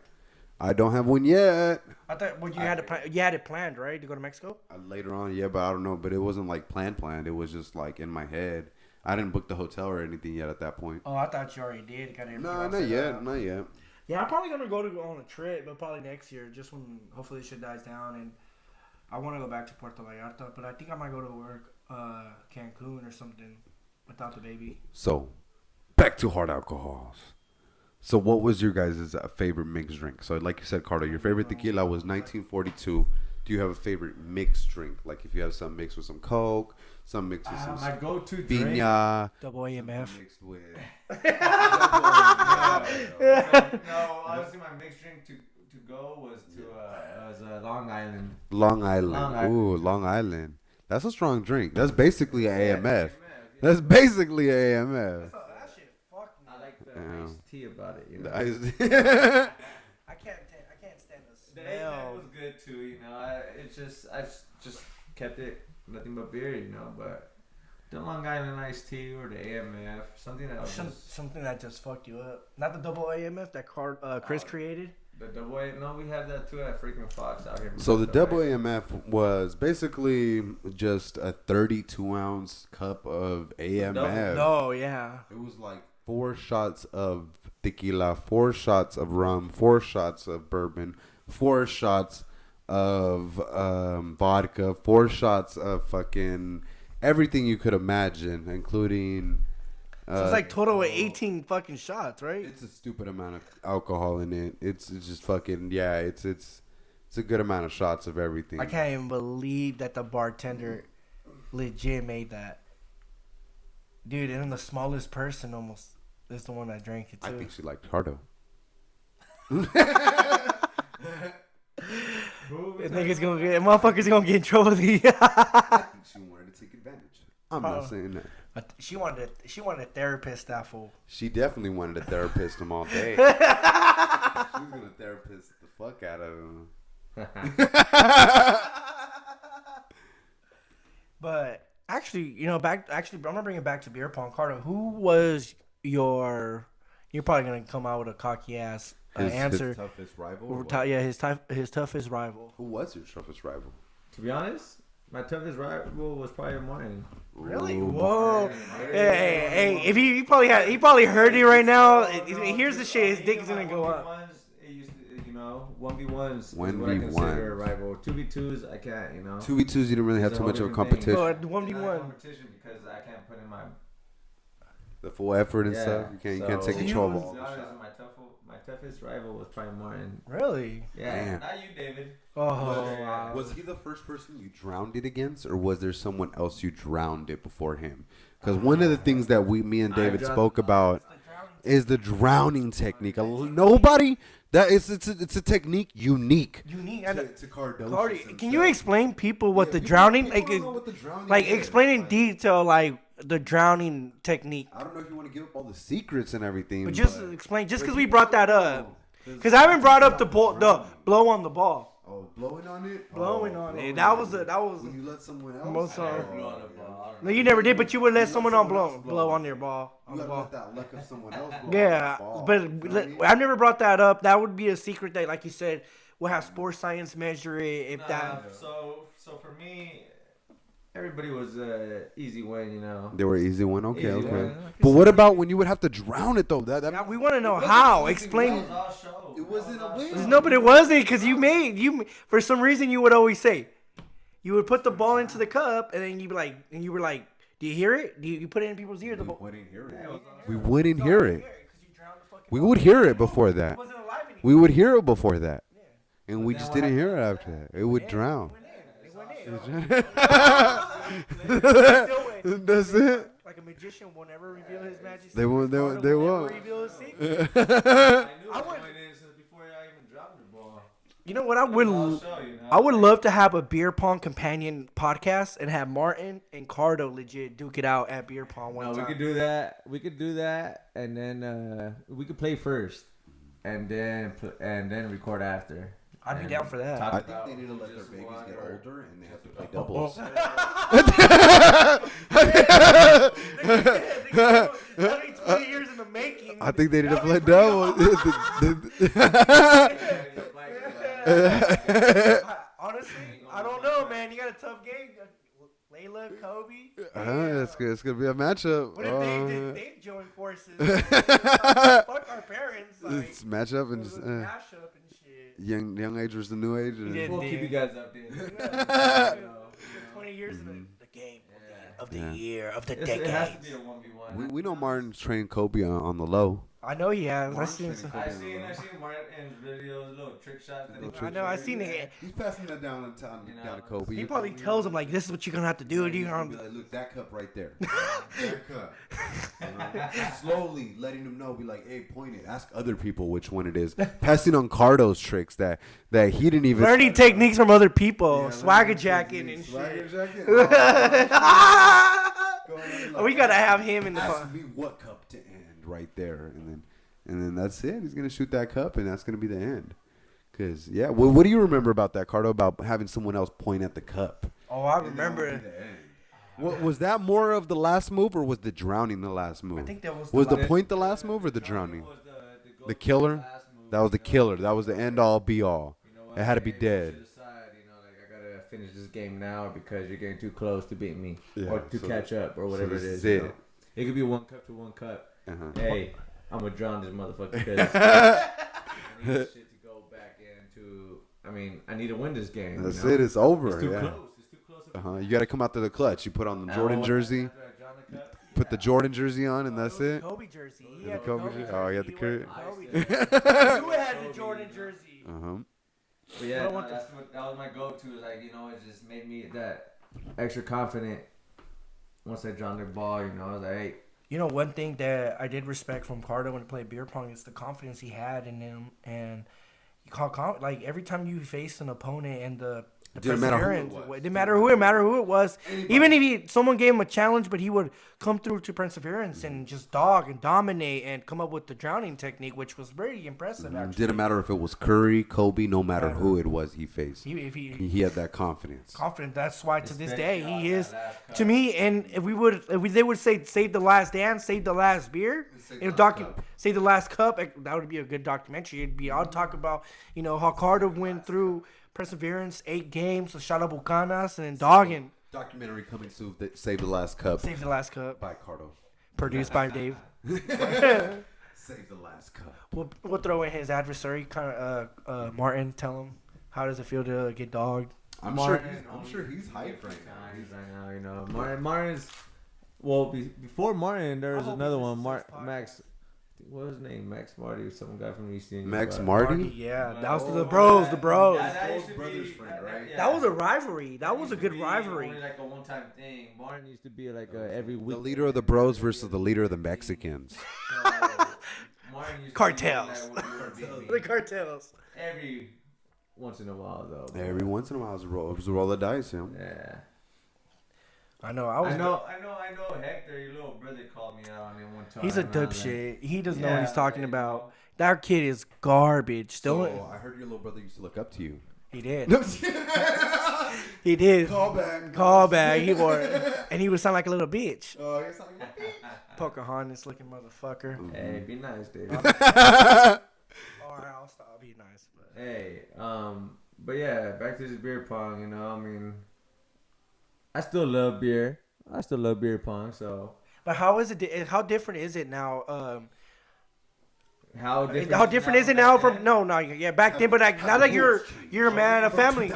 I don't have one yet. I thought you had it planned, right, to go to Mexico? Later on, yeah, but I don't know. But it wasn't like planned. It was just like in my head. I didn't book the hotel or anything yet at that point. Oh, I thought you already did. No, not yet. Yeah, I'm probably gonna go on a trip, but probably next year, just when hopefully shit dies down, and I want to go back to Puerto Vallarta. But I think I might go to work Cancun or something without the baby. So, back to hard alcohols. So, what was your guys' favorite mixed drink? So, like you said, Carter, your favorite tequila was 1942. Do you have a favorite mixed drink? Like if you have some mixed with some Coke, some mixed with some my go-to drink. piña. Double AMF. Mixed with. No, honestly, my mixed drink to go was Long Island. Long Island. Ooh, Long Island. That's a strong drink. That's basically an AMF. That's basically an AMF. That shit fucked me. I like the iced tea about it. You know? I can't stand the The smell. AMF was good too. You know, I just kept it nothing but beer. You know, but the Long Island iced tea or the AMF, something that Something that just fucked you up. Not the double AMF that Chris created. The double A, no, we had that too at freaking Fox out here. So the double AMF was basically just a 32-ounce cup of AMF. No, yeah. It was like 4 shots of tequila, 4 shots of rum, 4 shots of bourbon, 4 shots of vodka, 4 shots of fucking everything you could imagine, including. So it's like total of 18 fucking shots, right? It's a stupid amount of alcohol in it. It's just fucking it's a good amount of shots of everything. I can't even believe that the bartender legit made that. Dude, and then the smallest person almost is the one that drank it too. I think she liked Cardo. Motherfuckers gonna get in trouble. I think she wanted to take advantage. I'm not saying that. She wanted a therapist, that fool. She definitely wanted a therapist him all day. She was gonna therapist the fuck out of him. But actually, I'm gonna bring it back to beer pong. Carter, who was you're probably gonna come out with a cocky ass answer. His toughest rival? His toughest rival. Who was your toughest rival? To be honest, my toughest rival was probably mine. Really? Ooh. Whoa! Hey! If he probably heard it right now. Here's the shit. His dick is gonna go up. It used to, 1v1s is what I 1v1s. consider a rival. 2v2s, I can't. 2v2s, you didn't really have too much of a competition. But It's not a 1v1. competition because I can't put in my The full effort and Yeah, stuff. You can't take so- control of You- all the honest, shots. my toughest rival was probably Martin. Really? Yeah, Damn. not you, David. Oh, wow. Was he the first person you drowned it against, or was there someone else you drowned it before him? Because one of the things that me and David spoke about is the drowning technique. Nobody it's a technique unique unique. to Cardocious. Cardi, himself. can you explain people what Yeah, the people- drowning people like? don't know what the drowning Like is. explain in Like, detail like the drowning technique. I don't know if you want to give up all the secrets and everything, But just explain, just because we brought that up. Because Because I haven't brought up the blow on the ball. Oh, blowing on it. Blowing on it. blowing That on was it. that was. When you let someone else. Most I never of- blew on a ball. I don't No, know. you never did, but you would let let someone someone on else blow on your ball. You On the gotta ball. let that luck of someone else blow. Yeah, on the ball. but You know what I mean? I've never brought that up. That would be a secret that, like you said, we'll have sports science measure it. If that, So for me, everybody was easy win. You know. They were easy one. Okay, Easy okay. one. But what about when you would have to drown it though? That now, we want to know how. Explain. That was all show. It wasn't That was a all win. show. No, but it wasn't because you for some reason you would always say, you would put the ball into the cup and then you were like, do you hear it? Do you put it in people's ears? The ball. wouldn't hear Yeah, it was all We wouldn't hear it. 'cause you drowned the fucking We ball. would hear it before that. It wasn't alive anymore. We would hear it before that. And we then just what didn't hear it after that. It would drown. It went in. That's it. Like a magician will never reveal his magic. They won't- they secret. won't- they Carter will won't. never reveal his secret. I knew I it would- went in since before I even dropped the ball. You know what? I It was all would. show, you know? I would love to have a beer pong companion podcast and have Martin and Cardo legit duke it out at beer pong one No, we time. could do that. We could do that, and then we could play first, and then record after. I'd be And down for that. talk I think about they need to let their just babies one get or- older and they have to play doubles. That'd be 20 years in the making. I think they need to That'd play be pretty doubles. Honestly, I don't know, man. You got a tough game. Layla, Kobe. It's gonna be a matchup. What if they join forces? Fuck our parents. Like, It's matchup it and was just, a mashup and shit. young age versus the new age. And Yeah. We'll keep you guys updated. Yeah. 20 years of the game of the Yeah. year of the It has to decade. be a 1v1. we know Martin's trained Kobe on the low. I know he has. I Martin's seen training some. Kobe. I seen Martin's videos, little trick shots. That he I know. I seen it. He's passing that down down to Kobe. He probably tells him like, "This is what you're gonna have to do." He's You're gonna gonna be like, look, that cup right there. That cup. Slowly letting them know, be like, hey, point it. Ask other people which one it is. Passing on Cardo's tricks that he didn't even. learning techniques from other people, Yeah, swagger learning jacking and techniques. shit. Swagger jacking. We gotta have him in the. Ask me what cup to end right there, and then that's it. He's gonna shoot that cup, and that's gonna be the end. Cause yeah, what do you remember about that, Cardo? About having someone else point at the cup? Oh, I remember. What was that more of the last move, or was the drowning the last move? I think that was. Was the last- point the last move or the drowning? Was The killer? last move. That was the killer. That was the end all be all. You know what? It had to be Hey, dead. you should decide, you know, like I gotta finish this game now because you're getting too close to beat me Yeah, or to so- catch up or whatever this it is is. it. You know? It could be 1 cup to 1 cup. Uh-huh. Hey, I'm gonna drown this motherfucker because I need this shit to go back into. I mean, I need to win this game. That's you know? it. It's over. It's too yeah. close. It's too close. You got to come out to the clutch. You put on the Now, Jordan after jersey. I drown the cup, Put the Jordan jersey on, and Oh, that's it was it. the Kobe jersey. He The had the Kobe Kobe jersey? jersey. Oh, he had the went Kobe. with Kobe I jersey. still- You had the Kobe, Jordan you know? jersey. Uh-huh. But yeah, I no, want the- that was my go-to. Is like, you know, it just made me that extra confident once I drowned their ball. You know, I was like, hey, You know, one thing that I did respect from Carter when he played beer pong is the confidence he had in him, and you call like every time you faced an opponent and the Didn't matter who it perseverance, was. it didn't matter who it was. Even if someone gave him a challenge, but he would come through to perseverance and just dog and dominate and come up with the drowning technique, which was very impressive. Actually, Didn't matter if it was Curry, Kobe, no matter who it was he faced. If he He had that confidence. confident. That's why to this day Especially he on is that last cup. to me. And if they would say save the last dance, save the last beer, Save you know, the last cup. save the last cup. That would be a good documentary. It'd be I'll talk about how Carter went through perseverance, 8 games, so shot up Bucanas and then dogging Documentary coming soon. That Save the Last Cup save the last cup. by Cardo. Produced by Dave. Save the Last Cup. We'll throw in his adversary, kind of Martin. Tell him how does it feel to get dogged. I'm Martin sure he's hyped right now. He's right now, you know. Martin's Well, before Martin, there I was hope he another one. listens to this Max. What was his name? Max Marty or some guy from East Indian. Max but- Marty? Yeah, but- that was Oh, the bros. That used to brothers' be- friend, right? That was a rivalry. That was used a to good be rivalry. Only like a one-time thing. Martin used to be like every week. The leader of the bros versus the leader of the Mexicans. Martin used Cartels. To be like, would The cartels. every once in a while, though. bro. Every once in a while, it was a roll of dice, you know? Yeah. I know. I know. Hector, your little brother, called me out on it one time. He's a and I was dipshit. He doesn't know what he's Yeah, talking there you about. go. That kid is garbage. So, Don't. I heard your little brother used to look up to you. He did. He did. Call back. Call back. He wore, and he would sound like a little bitch. Oh, you're sounding like a bitch. Pocahontas looking motherfucker. Hey, be nice, David. All right, I'll stop. I'll be nice. But. Hey, but yeah, back to this beer pong. You know, I mean, I still love beer. I still love beer pong. So But how is it? How different is it now? how different is it now from yeah back then? But like, now that you're a man of family.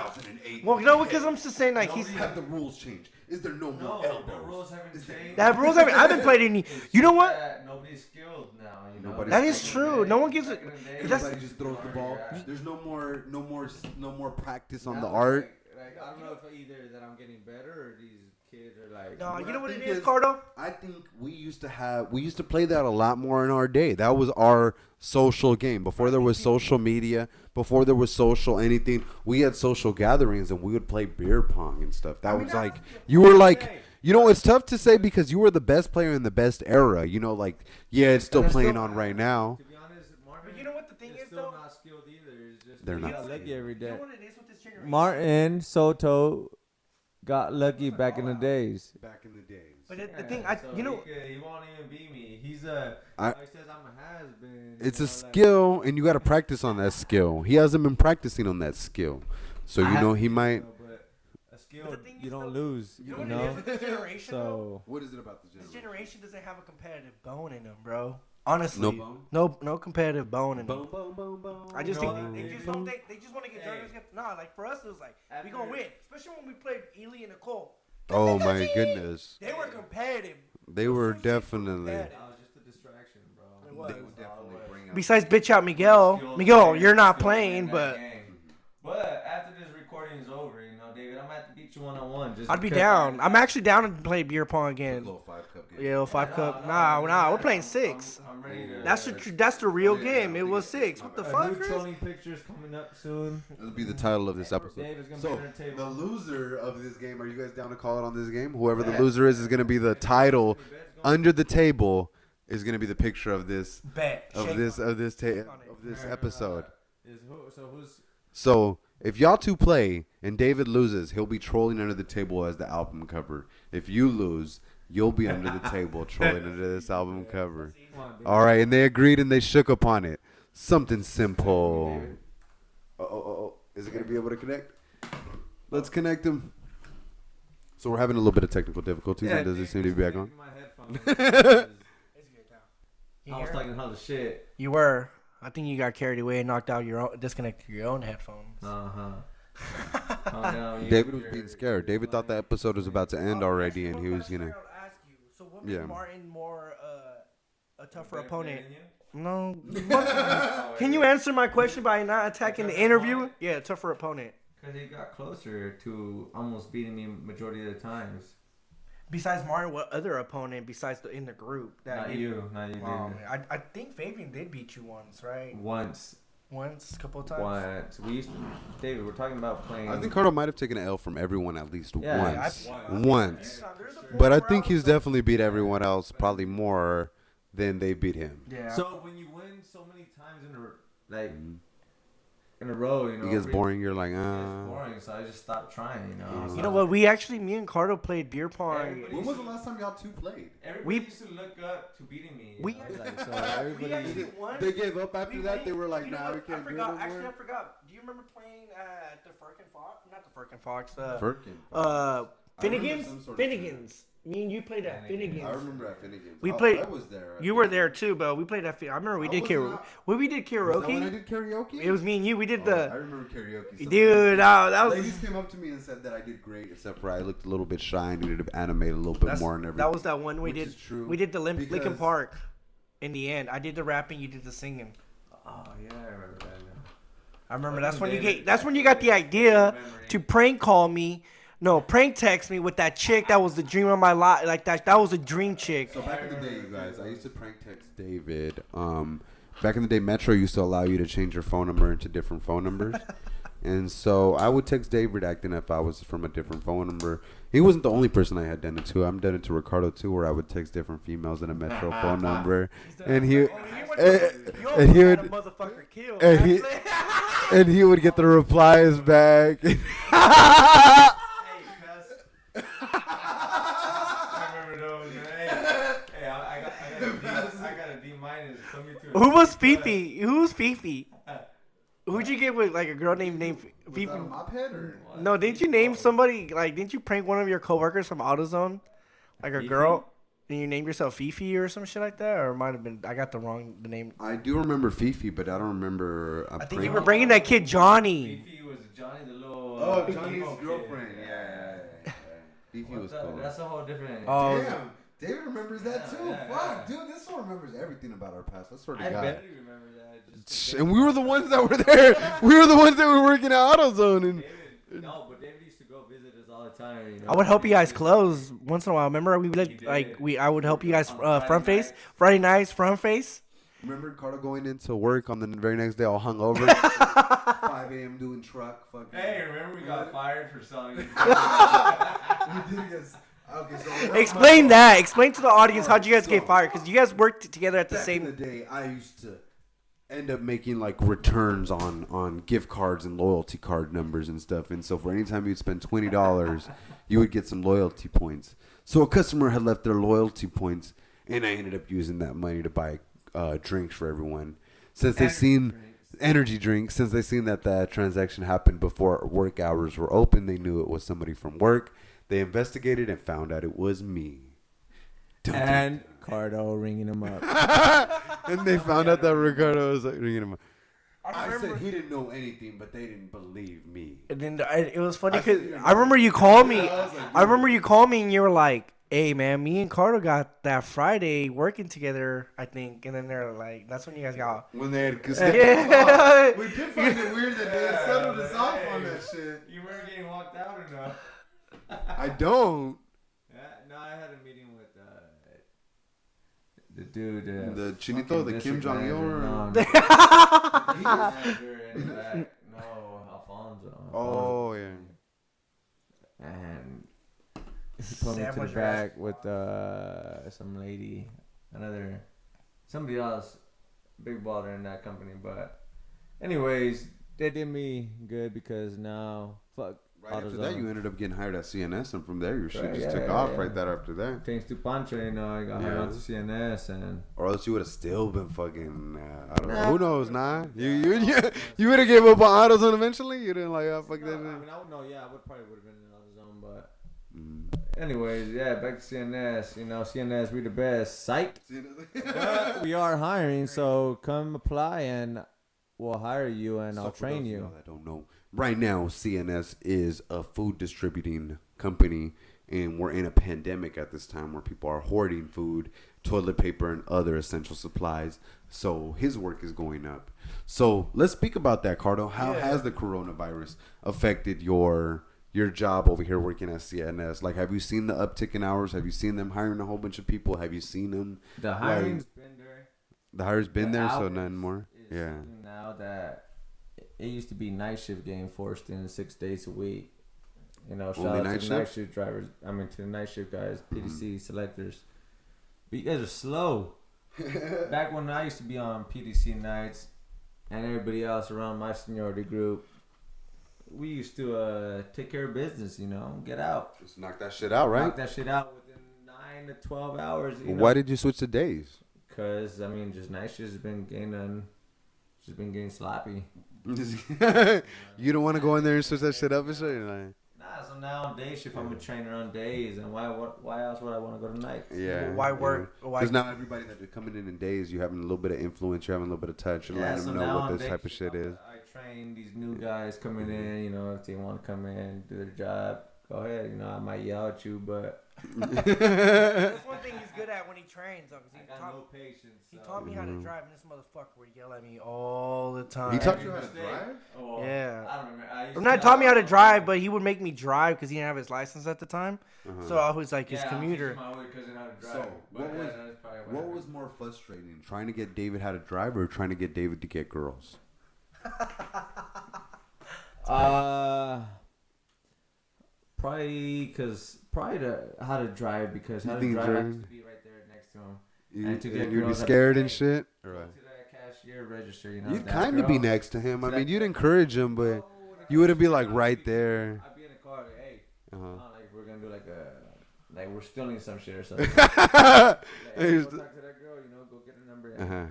Well, no, because I'm just saying like he's. Have the rules changed? Is there no No, more the elbows? rules haven't changed. That rules I haven't played any. You know what? Nobody's skilled now. You know? Nobody's That is true. No one gives Back it. in the day, That's- Everybody just throws the ball. Yeah. There's no more practice on Now the it's art. Like, I don't know if either that I'm getting better or these kids are like. No, you know what it think is, is- Cardo? I think we used to play that a lot more in our day. That was our social game. Before there was social media, before there was social anything, we had social gatherings and we would play beer pong and stuff. That was like, you were like, you know, it's tough to say because you were the best player in the best era. You know, like, yeah, it's still playing on right now. To be honest, Martin, But you know what the thing is, still though? not skilled either. It's just They're he not got lucky skilled. every You day. know what it is with this generation? Martin Soto got lucky back in the days. Back in the days. But the thing, he won't even beat me. He's a. I- he says I'm a has been. It's a skill, and you got to practice on that skill. He hasn't been practicing on that skill. So, you know, he might. But a skill, But the thing you is, don't though, lose. You know what it is with this generation, though? So What is it about this This generation? generation doesn't have a competitive bone in them, bro. Honestly, No bone? no competitive bone in them. Boom, boom, boom, boom. I just No, think they dude. just don't think they just want to get Hey. drunk. Nah, like for us it was like we gonna After- win, especially when we played Ely and Nicole. Oh, my goodness. They were competitive. They were So definitely. competitive. that was just a distraction, bro. It was. They would definitely bring out. Besides, bitch out Miguel. Miguel, you're not playing, but But after this recording is over, you know, David, I'm gonna have to beat you one-on-one. Just I'd be because- down. I'm actually down to play beer pong A again. little 5-cup game. Yeah, 5 cup. Nah, we're playing 6. I'm ready to. That's the real Yeah, game. I It think was it's- 6. What the a fuck, new Chris? trolling pictures coming up soon. That'll be the title of this episode. David's gonna So, be on the table. the loser of this game, are you guys down to call it on this game? Whoever the Yeah. loser is going to be the title. Under the table is going to be the picture of this Bet. of Shake this on it. of this of this episode. Who's So if y'all two play and David loses, he'll be trolling under the table as the album cover. If you lose, you'll be under the table trolling under this album cover. All right, and they agreed and they shook upon it. Something simple. Oh. Is it going to be able to connect? Let's connect him. So we're having a little bit of technical difficulties, and does it seem to be back on? It's good now. You I was hear? talking hella shit. You were. I think you got carried away and knocked out disconnected your own headphones. David was being scared. David thought the episode was about to end already, and he was gonna. gonna. Ask you. So what made Yeah. Martin more a tougher opponent? No. Can you answer my question by not attacking the interviewer? Yeah, tougher opponent. Because he got closer to almost beating me majority of the times. Besides Martin, what other opponent besides in the group? Not did- you, Oh, David. man. I think Fabian did beat you once, right? Once, Once, a couple of times. we used to, David, we're talking about playing. I think Cardo might have taken an L from everyone at least Yeah, once. I- Once. There's a point But I where think was he's definitely beat everyone else, probably more than they beat him. Yeah. So when you win so many times in a row, you know, It gets boring. You're like, It's boring, so I just stopped trying, you know. you know what? Me and Cardo played beer pong. Everybody- When was the last time y'all two played? Everybody We- used to look up to beating me. We- I was like, so We everybody. actually won. They gave up after We that. played- They were like, you know nah, what? we can't do it forgot. no Actually, I more. forgot. Do you remember playing at the Firkin Fox? Not the Firkin Fox. Firkin. Finnegan's. I remember some sort of Finnegan's. Me and you played at Finnegan's. I remember at Finnegan's. We played. I was there. You were there too, but we played at. I remember we did karaoke. When we did karaoke. Was that when I did karaoke? It was me and you. We did I remember karaoke. Dude, that was. Ladies came up to me and said that I did great, except for I looked a little bit shy and needed to animate a little bit more and everything. That was that one we Which did. is true, We did the Lincoln because- Park. In the end, I did the rapping. You did the singing. Oh yeah, I remember that now. I remember that's when you get. That's when you got the idea to prank call me. No, prank text me with that chick. That was the dream of my life. Like that. That was a dream chick. So back in the day, you guys, I used to prank text David. Back in the day, Metro used to allow you to change your phone number into different phone numbers. And so I would text David acting if I was from a different phone number. He wasn't the only person I had done it to. I'm done it to Ricardo too, where I would text different females in a Metro phone number, and he would motherfucker kill. and he would get the replies back. Hey, I remember those, man. Hey, I got a D minus. Who was Fifi? Who was Fifi? Who'd you get with like a girl named Fifi? Was that a mophead or? No, didn't you name somebody like? Didn't you prank one of your coworkers from AutoZone, like a Fifi? girl, and you named yourself Fifi or some shit like that, or it might have been I got the name. I do remember Fifi, but I don't remember. I think you were bringing that kid Johnny. Fifi was Johnny the little. Johnny's emo kid. girlfriend. Yeah. Fifi was cool. That's a whole different. Oh, Damn, David remembers that too. Yeah, Fuck, yeah. dude, this one remembers everything about our past. I swear to I God. barely remember that. And we were the ones that were there. We were the ones that were working at AutoZone. And No, but David used to go visit us all the time. You know? I would help you guys close once in a while. Remember we would I would help you guys front face Friday nights front face. remember Carter going into work on the very next day all hungover? 5 a.m. doing truck. Fucking. Hey, remember we got fired for selling. We did get. Okay, so Explain that. Explain to the audience how'd you guys get fired? Because you guys worked together at the back in the same. day, I used to end up making like returns on gift cards and loyalty card numbers and stuff. And so for any time you'd spend $20, you would get some loyalty points. So a customer had left their loyalty points, and I ended up using that money to buy drinks for everyone. Since they seen energy drinks, since they seen that that transaction happened before work hours were open, they knew it was somebody from work. They investigated and found out it was me. And Cardo ringing him up. And they found out that Ricardo was like, ringing him up. I remember- said he didn't know anything, but they didn't believe me. And then it was funny because I remember you called me. I remember you called me and you were like, "Hey man, me and Carter got that Friday working together, I think." And then they're like, "That's when you guys got." When they had Yeah. we did find it weird that they had settled us off on that shit. You weren't getting walked out or no? I don't. No, I had a meeting with the dude. The Chinito, the Kim Jong Il. No, manager in the back. No, Alfonso. Oh yeah. And he put me to the back with some lady, somebody else, big baller in that company. But anyways, they did me good because now, fuck. Right after that, you ended up getting hired at CNS, and from there, your shit Right, just yeah, took yeah, off yeah. right there after that. Thanks to Pancho, I got hired onto CNS, and Or else you would have still been fucking. I don't know. Who knows, nah? You would have gave up on AutoZone eventually. You didn't like, oh, fuck that. I would know. Yeah, I probably would have been in another zone, but anyways, yeah, back to CNS. CNS, we the best. Psych. But we are hiring, so come apply and we'll hire you and I'll train you. I don't know. Right now, CNS is a food distributing company, and we're in a pandemic at this time where people are hoarding food, toilet paper, and other essential supplies. So his work is going up. So let's speak about that, Cardo. How has the coronavirus affected your job over here working at CNS? Like, have you seen the uptick in hours? Have you seen them hiring a whole bunch of people? Have you seen them? The hiring's been there. The hire's been The there, so hours none more. is Yeah. Now that it used to be night shift getting forced in 6 days a week. Shout out night to the night shift? shift drivers. I mean, to the night shift guys, PDC selectors. But you guys are slow. Back when I used to be on PDC nights and everybody else around my seniority group, we used to take care of business, get out. Just knock that shit out, right? Knock that shit out within 9 to 12 hours. Why did you switch to days? Because, just night shift has been getting sloppy. You don't want to go in there and switch that shit up and shit? Like, Nah, some now on day shift, I'm a trainer on days, and why else would I want to go to nights? Yeah. Why work? Why? Because now everybody that are coming in days, you're having a little bit of influence, you're having a little bit of touch, you're letting them know what this type of shit is. I train these new guys coming in, you know, if they want to come in, do their job, go ahead. You know, I might yell at you, but That's one thing he's good at when he trains, though. Cause I got no patience. he taught me how to drive, and this motherfucker would yell at me all the time. He taught you how to drive? Oh, Yeah. I don't remember. Or not taught me how to drive, but he would make me drive because he didn't have his license at the time. So I was like his commuter. So what was more frustrating, trying to get David how to drive or trying to get David to get girls? Probably how to drive, because how to drive I have to be right there next to him. And to get You'd be girls, scared and shit? Go Right. to that cashier register, you know. You'd that kind of be girl. next to him. I To mean, that- you'd encourage him, but you wouldn't be like right there. I'd be in the car, like, hey, Uh-huh. like we're gonna do like we're stealing some shit or something. Uh-huh. Hey, go talk to that girl, you know, go get her number. Uh-huh.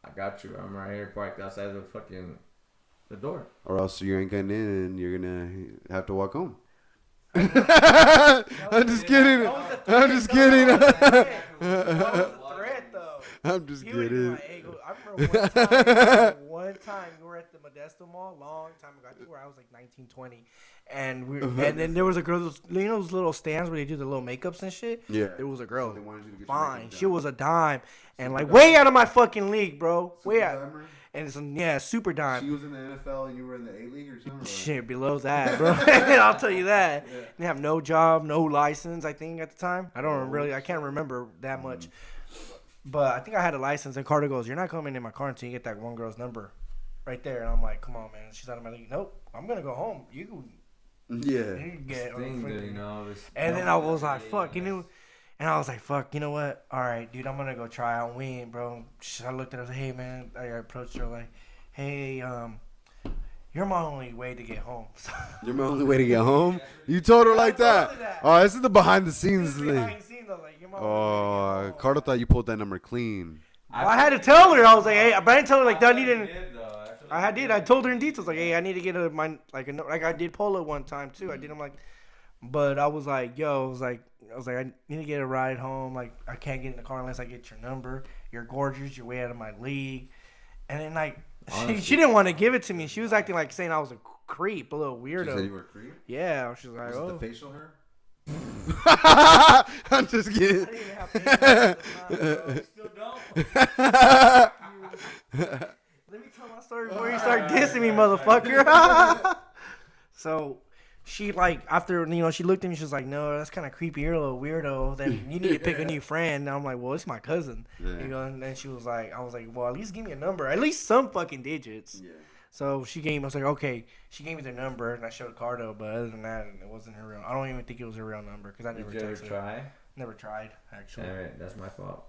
I got you. I'm right here parked outside the door. Or else you ain't getting in and you're gonna have to walk home. I'm just kidding. I'm just kidding. That was a threat, though. I'm just He would be kidding. like, hey, I remember one time we were at the Modesto Mall, long time ago. I think I was like 19, 20. And then there was a girl, you know those little stands where they do the little makeups and shit? Yeah. There was a girl. They wanted you to get your Fine. makeup She done. was a dime. And like way out of my fucking league, bro. Way out. Dimer? And it's super dime. She was in the NFL and you were in the A League or something? Shit, below that, bro. I'll tell you that. They have no job, no license, I think, at the time. I can't remember that much. But I think I had a license, and Carter goes, you're not coming in my car until you get that one girl's number right there. And I'm like, come on, man. She's out of my league. Nope, I'm going to go home. You Yeah. can get You know, And then I was like, fuck, you know. And I was like, fuck, you know what? All right, dude, I'm going to go try out. We ain't, bro. I looked at her, hey, man. I approached her like, hey, you're my only way to get home. You're my only way to get home? You told her like told her that? that. Oh, this is the behind the scenes thing. Behind the scenes, I was like, you're my only way to get home. Carter thought you pulled that number clean. Well, I had to tell her. I was like, hey, but I didn't tell her like that. I did. I told her in details like, hey, I need to get like I did Polo one time too. I did him like, but I was like, yo, I was like, I need to get a ride home. Like, I can't get in the car unless I get your number. You're gorgeous. You're way out of my league. And then like, she didn't want to give it to me. She was acting like saying I was a creep, a little weirdo. She said you were a creep? Yeah. She was like, Was it oh. the facial hair? I'm just kidding. I didn't even have facial at the time, bro. Still don't. Let me tell my story before you start dissing me, motherfucker. So she like after she looked at me, she was like, no, that's kind of creepy. You're a little weirdo. Then you need to pick a new friend. And I'm like, well, it's my cousin. Yeah. You know. And then she was like, I was like, well, at least give me a number, at least some fucking digits. Yeah. So she gave me. I was like, okay. She gave me their number, and I showed Cardo. But other than that, it wasn't her real. I don't even think it was her real number because I never Did you ever texted her. try? Never tried actually. All right, that's my fault.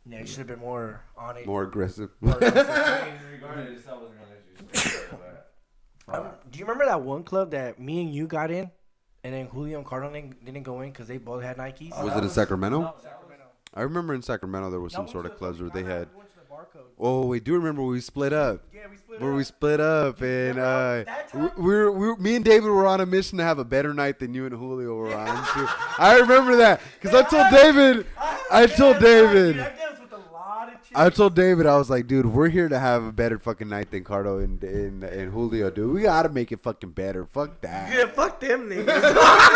Yeah, you should have been more on it. More aggressive. Regardless, I wasn't gonna let you say it, but Do you remember that one club that me and you got in, and then Julio and Cardo didn't go in because they both had Nikes? Was it in Sacramento? No, Sacramento. I remember in Sacramento there was some No, sort we of clubs where they had. We went to the Barcode. Oh, we do remember we split up. Yeah, we split Where up. we split up and that time? me and David were on a mission to have a better night than you and Julio were on. I remember that because I told David. I told David. I told David, I was like, dude, we're here to have a better fucking night than Cardo and Julio, dude. We gotta make it fucking better. Fuck that. Yeah, fuck them niggas.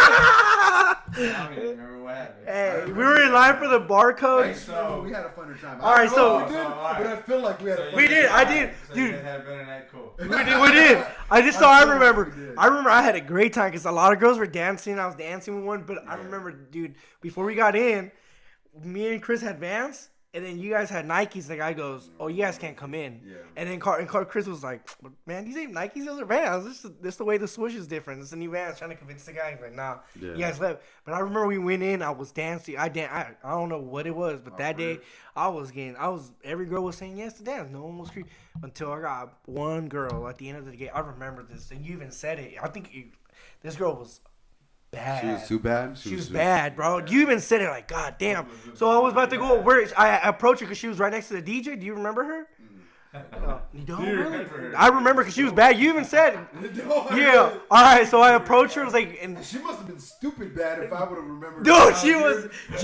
I don't even remember what happened. Hey, we were in line for the barcode. So we had a funner time. All right, so we did, but I feel like we had a we did. I did, So dude. you had a better night, cool. We did. I remember I had a great time because a lot of girls were dancing. I was dancing with one, but I remember, dude, before we got in, me and Chris had Vans, and then you guys had Nikes. The guy goes, "Oh, you guys can't come in." Yeah. And then Chris was like, "Man, these ain't Nikes. Those are Vans. This the way the swoosh is different. It's a new Vans." Trying to convince the guy. He's like, "Nah, Yeah. you guys left." But I remember we went in. I was dancing. I don't know what it was, but that day every girl was saying yes to dance. No one was creepy until I got one girl at the end of the game. I remember this, and you even said it. I think this girl was bad. She was too bad. She was bad, bro. You even said it like, God damn. So I was about to go. I approached her because she was right next to the DJ. Do you remember her? You don't really? I remember because she was bad. You even said, yeah. All right, so I approached her. I was like, and She must have been stupid bad if I would have remembered. dude, she was bad.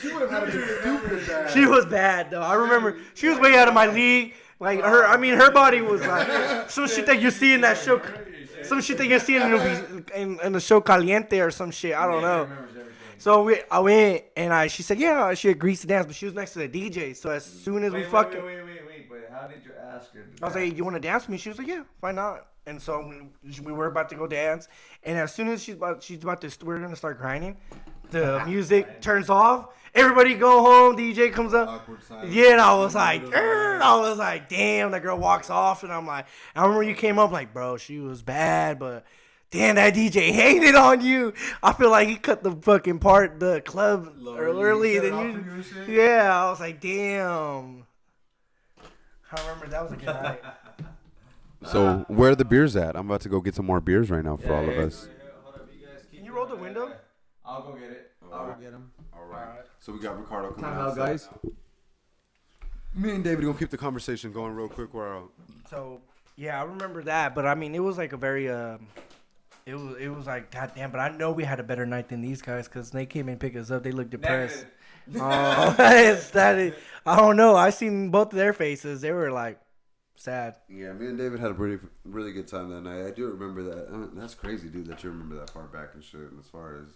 She would have had to be stupid bad. She was bad though. I remember she was way out of my league. Like her body was like some shit that you see in that show. Some shit that you see in the show Caliente or some shit. I don't know. So I went and she said, yeah, she agrees to dance, but she was next to the DJ. So as soon as we fucking. Wait. But how did you ask her? I was like, hey, you want to dance with me? She was like, yeah, why not? And so we were about to go dance. And as soon as we're going to start grinding, the music turns off. Everybody go home. DJ comes up. Awkward silence. Yeah, and I was like, damn, that girl walks off. And I'm like, I remember you came up like, bro, she was bad, but damn, that DJ hated on you. I feel like he cut the fucking the club early. Yeah, I was like, damn. I remember that was a good night. So where are the beers at? I'm about to go get some more beers right now for all of us. Hold up, you guys keep Can you roll the window? I'll go get it. I'll go get them. All right. So we got Ricardo coming Time out, out, guys. Me and David gonna keep the conversation going real quick. So yeah, I remember that, but I mean, it was like a very it was like goddamn. But I know we had a better night than these guys because they came and picked us up. They looked depressed. I don't know. I seen both of their faces. They were like sad. Yeah, me and David had a really good time that night. I do remember that. I mean, that's crazy, dude, that you remember that far back and shit. And as far as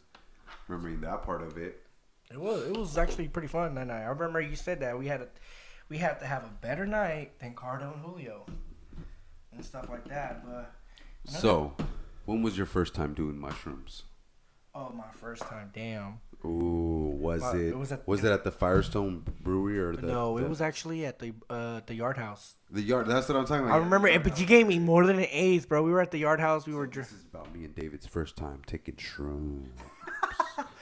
remembering that part of it, It was actually pretty fun that night. I remember you said that we had to have a better night than Cardo and Julio and stuff like that. But so when was your first time doing mushrooms? oh, my first time, damn. Ooh, was it at the Firestone Brewery or No, it was actually at the Yard House. the Yard? That's what I'm talking about. I remember it, but you gave me more than an eighth, bro. We were at the Yard House. We were This is about me and David's first time taking shrooms.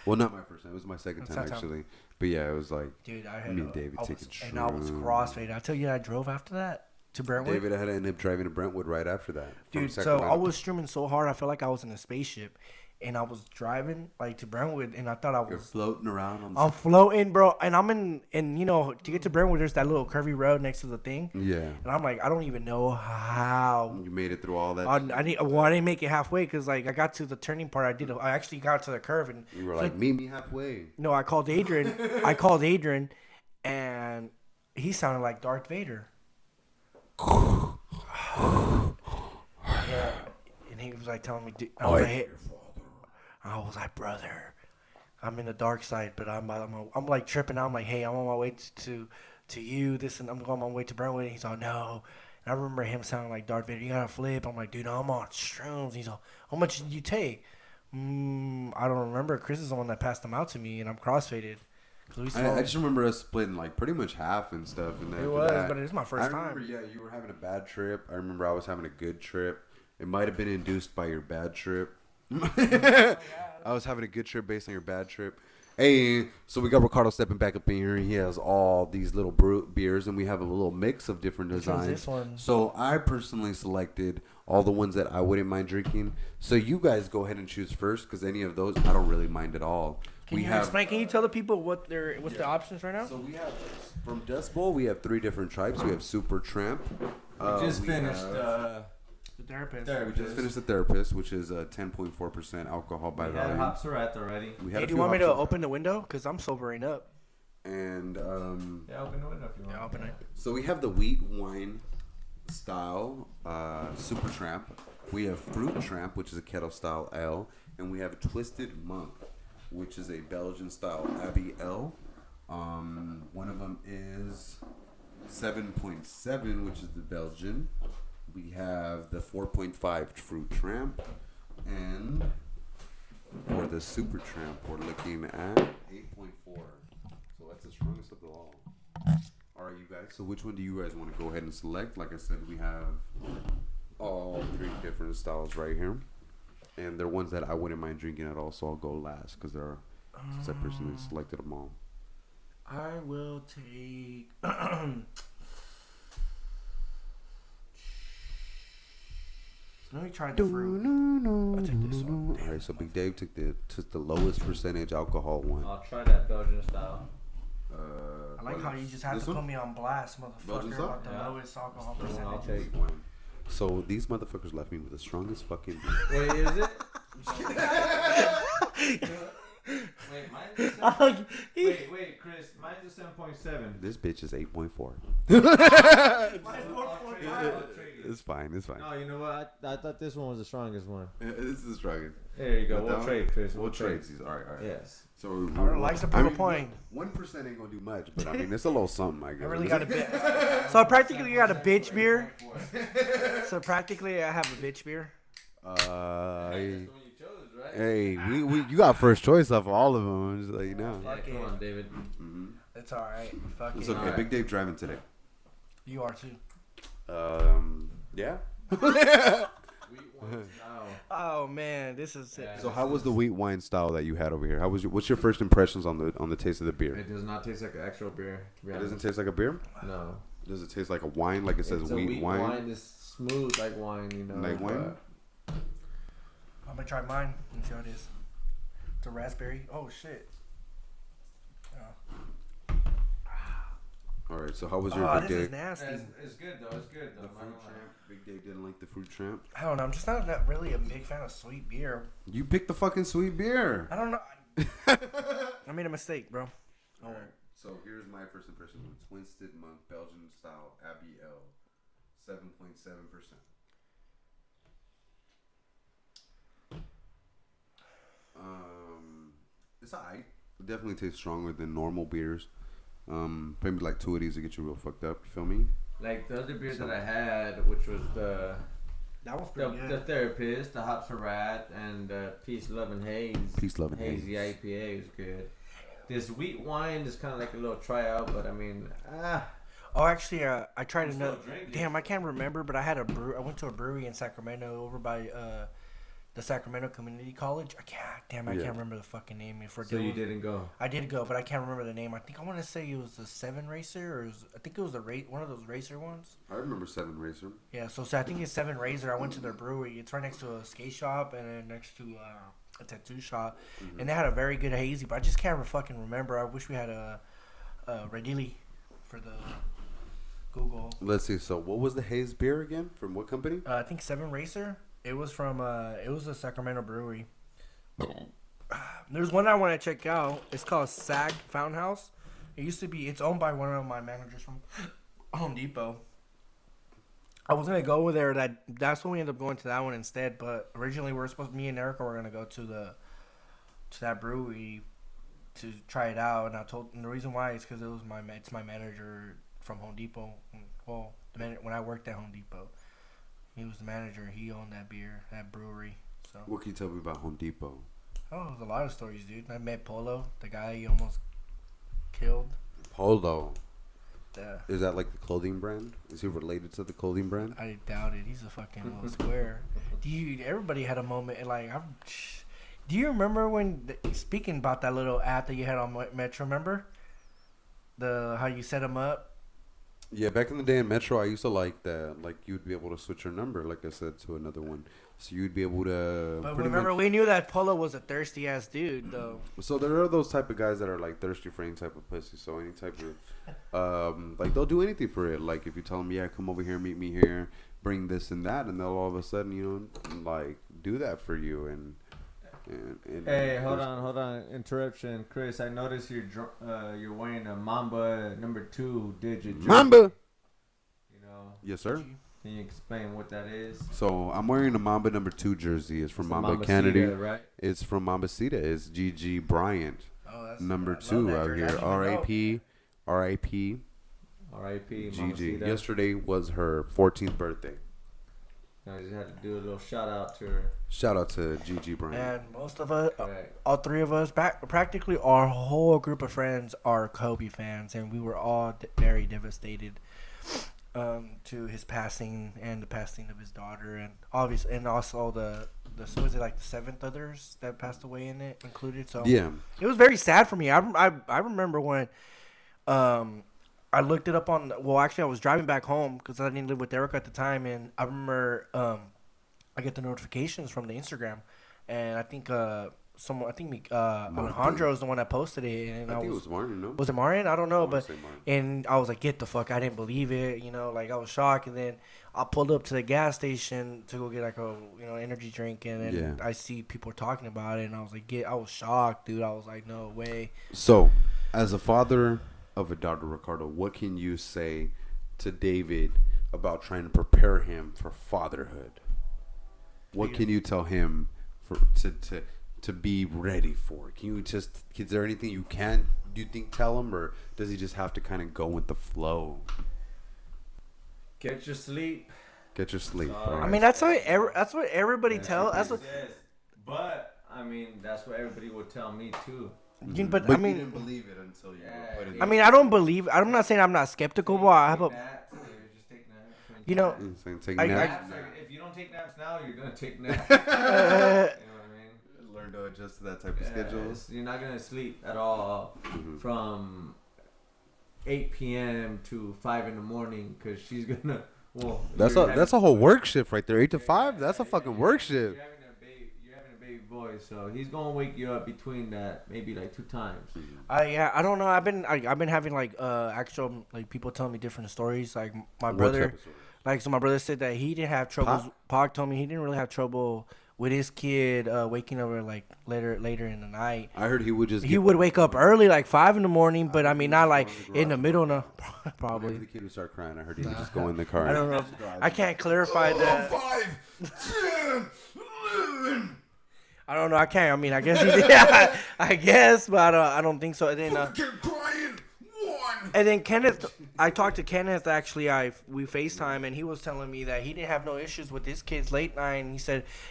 Well, not my first time. It was my second time actually. But yeah, it was like dude, I had me and David taking shrooms. and I was crossfaded. I tell you, I drove after that to Brentwood. David had to end up driving to Brentwood right after that. Dude, so I was streaming so hard, I felt like I was in a spaceship. And I was driving like to Brentwood, and I thought I was. You're floating around. I'm floating, bro, and I'm in, and you know, to get to Brentwood, there's that little curvy road next to the thing. Yeah. And I'm like, I don't even know how. You made it through all that. I didn't make it halfway because like I got to the turning part. I actually got to the curve, and You were like, meet me halfway. no, I called Adrian, and he sounded like Darth Vader. Yeah, and he was like telling me, I was like, hey. I was like, brother, I'm in the dark side, but I'm like tripping out. I'm like, hey, I'm on my way to you. I'm going on my way to Brentwood. And he's like, no. And I remember him sounding like Darth Vader. You gotta flip. I'm like, dude, I'm on shrooms. He's like, how much did you take? I don't remember. Chris is the one that passed them out to me, and I'm crossfaded. I just remember us splitting like pretty much half and stuff. And then It was, but it was my first I remember, time. yeah, you were having a bad trip. I remember I was having a good trip. It might have been induced by your bad trip. I was having a good trip based on your bad trip. Hey, so we got Ricardo stepping back up in here. He has all these little beers, and we have a little mix of different designs. This one? So I personally selected all the ones that I wouldn't mind drinking. So you guys go ahead and choose first, because any of those I don't really mind at all. Can you tell the people what's the options right now? So we have from Dust Bowl. We have 3 different types. We have Super Tramp. Just finished. The therapist. We just finished the Therapist, which is 10.4% alcohol by We had volume. Hopsarette already. We had Hey, a do you few want me to hops open the window? Because I'm sobering up. and Yeah, open the window if you want. Yeah, open it. so we have the wheat wine style Super Tramp. We have Fruit Tramp, which is a kettle style ale, and we have Twisted Monk, which is a Belgian style Abbey Ale. One of them is 7.7, which is the Belgian. We have the 4.5 Fruit Tramp, and for the Super Tramp, we're looking at 8.4. So that's the strongest of them all. All right, you guys. So which one do you guys want to go ahead and select? Like I said, we have all 3 different styles right here, and they're ones that I wouldn't mind drinking at all. So I'll go last because since I personally selected them all. I will take. Let me try the fruit. I'll take this one. All right, so Big Dave took the lowest percentage alcohol one. I'll try that Belgian style. I like how you just have This to one? put me on blast, Belgian motherfucker, style? about the Yeah. lowest alcohol I'll percentage. take. So these motherfuckers left me with the strongest fucking Wait, is it? Wait, mine's a 7. Wait, Chris. Mine's a 7.7. This bitch is 8.4. It's fine. No, you know what? I thought this one was the strongest one. This is the strongest. There you go. But We'll that trade, one- Chris. We'll trade these. All right. Yes. So I likes to prove a point. 1% ain't gonna do much, but I mean it's a little something. I guess. I really got a bit. So practically, you got a bitch beer. So practically, I have a bitch beer. Hey, we you got first choice off of all of them. I'm just like, you know. Yeah, come on, David. It's all right. Fuck It's it. okay. Alright. Big Dave driving today. You are too. Yeah. Oh man, this is it. So how was the wheat wine style that you had over here? What's your first impressions on the taste of the beer? It does not taste like an actual beer. To be It honest. doesn't taste like a beer. No. Does it taste like a wine? Like it says It's a wheat wine. Wine is smooth like wine, you know. Like wine? I'm gonna try mine and see how it is. It's a raspberry. Oh shit. All right. So how was your Oh, Big this is Dave? nasty. It's good though. It's good though. The fruit tramp. Big Dave didn't like the fruit tramp. I don't know. I'm just not really a big fan of sweet beer. You picked the fucking sweet beer. I don't know. I made a mistake, bro. All right. So here's my first impression. Twisted Monk Belgian style Abbey L, 7.7%. It's alright. It definitely tastes stronger than normal beers. Maybe like 2 of these to get you real fucked up. You feel me? Like the other beers that I had, which was That was pretty the good. Therapist, the Hops for Rat, and Peace, Love, and Haze. Peace, Love, and Hazy Haze. IPA was good. This wheat wine is kind of like a little tryout, but I mean, Oh, actually, I tried I'm another. still drinking. Damn, I can't remember, but I went to a brewery in Sacramento over by the Sacramento Community College. I can't remember the fucking name. so you didn't go. I did go, but I can't remember the name. I think I want to say it was the 7 Racer, or I think it was one of those racer ones. I remember 7 Racer. Yeah, so I think it's 7 Razor. I went to their brewery. It's right next to a skate shop and then next to a tattoo shop, and they had a very good hazy. But I just can't fucking remember. I wish we had a Redili for the Google. Let's see. So what was the Haze beer again? From what company? I think 7 Racer. It was from it was a Sacramento brewery. There's one I want to check out. It's called Sag Fountain House. It's owned by one of my managers from Home Depot. I was gonna go over there. That's when we ended up going to that one instead. But originally me and Erica were gonna go to that brewery to try it out. And the reason why is because it's my manager from Home Depot. Well, when I worked at Home Depot. He was the manager. He owned that brewery. So. What can you tell me about Home Depot? Oh, there's a lot of stories, dude. I met Polo, the guy you almost killed. Polo. Yeah. Is that like the clothing brand? Is he related to the clothing brand? I doubt it. He's a fucking little square. Dude, everybody had a moment. Like, do you remember speaking about that little app that you had on Metro, remember? How you set him up? Yeah, back in the day in Metro, I used to like that. Like, you'd be able to switch your number, like I said, to another one. So you'd be able to... But pretty remember, much- we knew that Polo was a thirsty-ass dude, though. So there are those type of guys that are, like, thirsty for any type of pussy. So any type of... like, they'll do anything for it. Like, if you tell them, yeah, come over here, meet me here, bring this and that, and they'll all of a sudden, you know, like, do that for you. And Hey, hold on. Interruption, Chris. I noticed you're wearing a Mamba number 2 digit. Jersey. Mamba! You know, Yes, sir. can you explain what that is? So I'm wearing a Mamba number 2 jersey. It's from It's a Mamba Mamba Kennedy. Cita, right? It's from Mamba Cita. It's Gigi Bryant. Oh, that's Number I love 2 that out jersey. here. I didn't even know. R.I.P. R.I.P. R.I.P. Mama Gigi. Cita. Yesterday was her 14th birthday. I just had to do a little shout out to her. Shout out to Gigi Bryant. And most of us, Right. all three of us, practically our whole group of friends are Kobe fans, and we were all very devastated to his passing and the passing of his daughter, and also the so was it like the 7th others that passed away in it included. So Yeah. it was very sad for me. I remember when I looked it up on. Well, actually, I was driving back home because I didn't live with Erica at the time, and I remember I get the notifications from the Instagram, and I think someone. I think Alejandro is the one that posted it, and I think it was Martin. No, was it Marian? I don't know, but say Martin. and I was like, get the fuck! I didn't believe it. Like I was shocked, and then I pulled up to the gas station to go get like a energy drink, and then I see people talking about it, and I was like, I was shocked, dude. I was like, no way. So, as a father of a daughter, Ricardo, what can you say to David about trying to prepare him for fatherhood? What can you tell him to be ready for? Is there anything you think tell him, or does he just have to kind of go with the flow? Get your sleep. Get your sleep. I mean, that's what everybody tells. But I mean, that's what everybody would tell me too. But I mean, you didn't believe it until you put it. I mean, I don't believe. I'm not saying I'm not skeptical, but I have a. Take naps. Take naps. If you don't take naps now, you're gonna take naps. You know what I mean? Learn to adjust to that type of schedule. You're not gonna sleep at all from 8 p.m. to 5 in the morning because she's gonna. Well, that's a whole work shift right there. 8 to 5. That's a fucking work shift. You're having a baby boy, so he's gonna wake you up between that maybe like 2 times. I don't know. I've been having like actual like people telling me different stories. Like my brother, so my brother said that he didn't have trouble. Pac told me he didn't really have trouble with his kid waking up like later in the night. I heard he would wake up early, like 5 in the morning, but I mean not like in the middle of probably. Whenever the kid would start crying, I heard he would just go in the car. I don't know. I can't clarify that. 5, 10, 11. I don't know. I can't. I mean, I guess he did. I guess, but I don't think so. And then, crying. 1. And then Kenneth, I talked to Kenneth actually. We FaceTime, and he was telling me that he didn't have no issues with his kids late night. And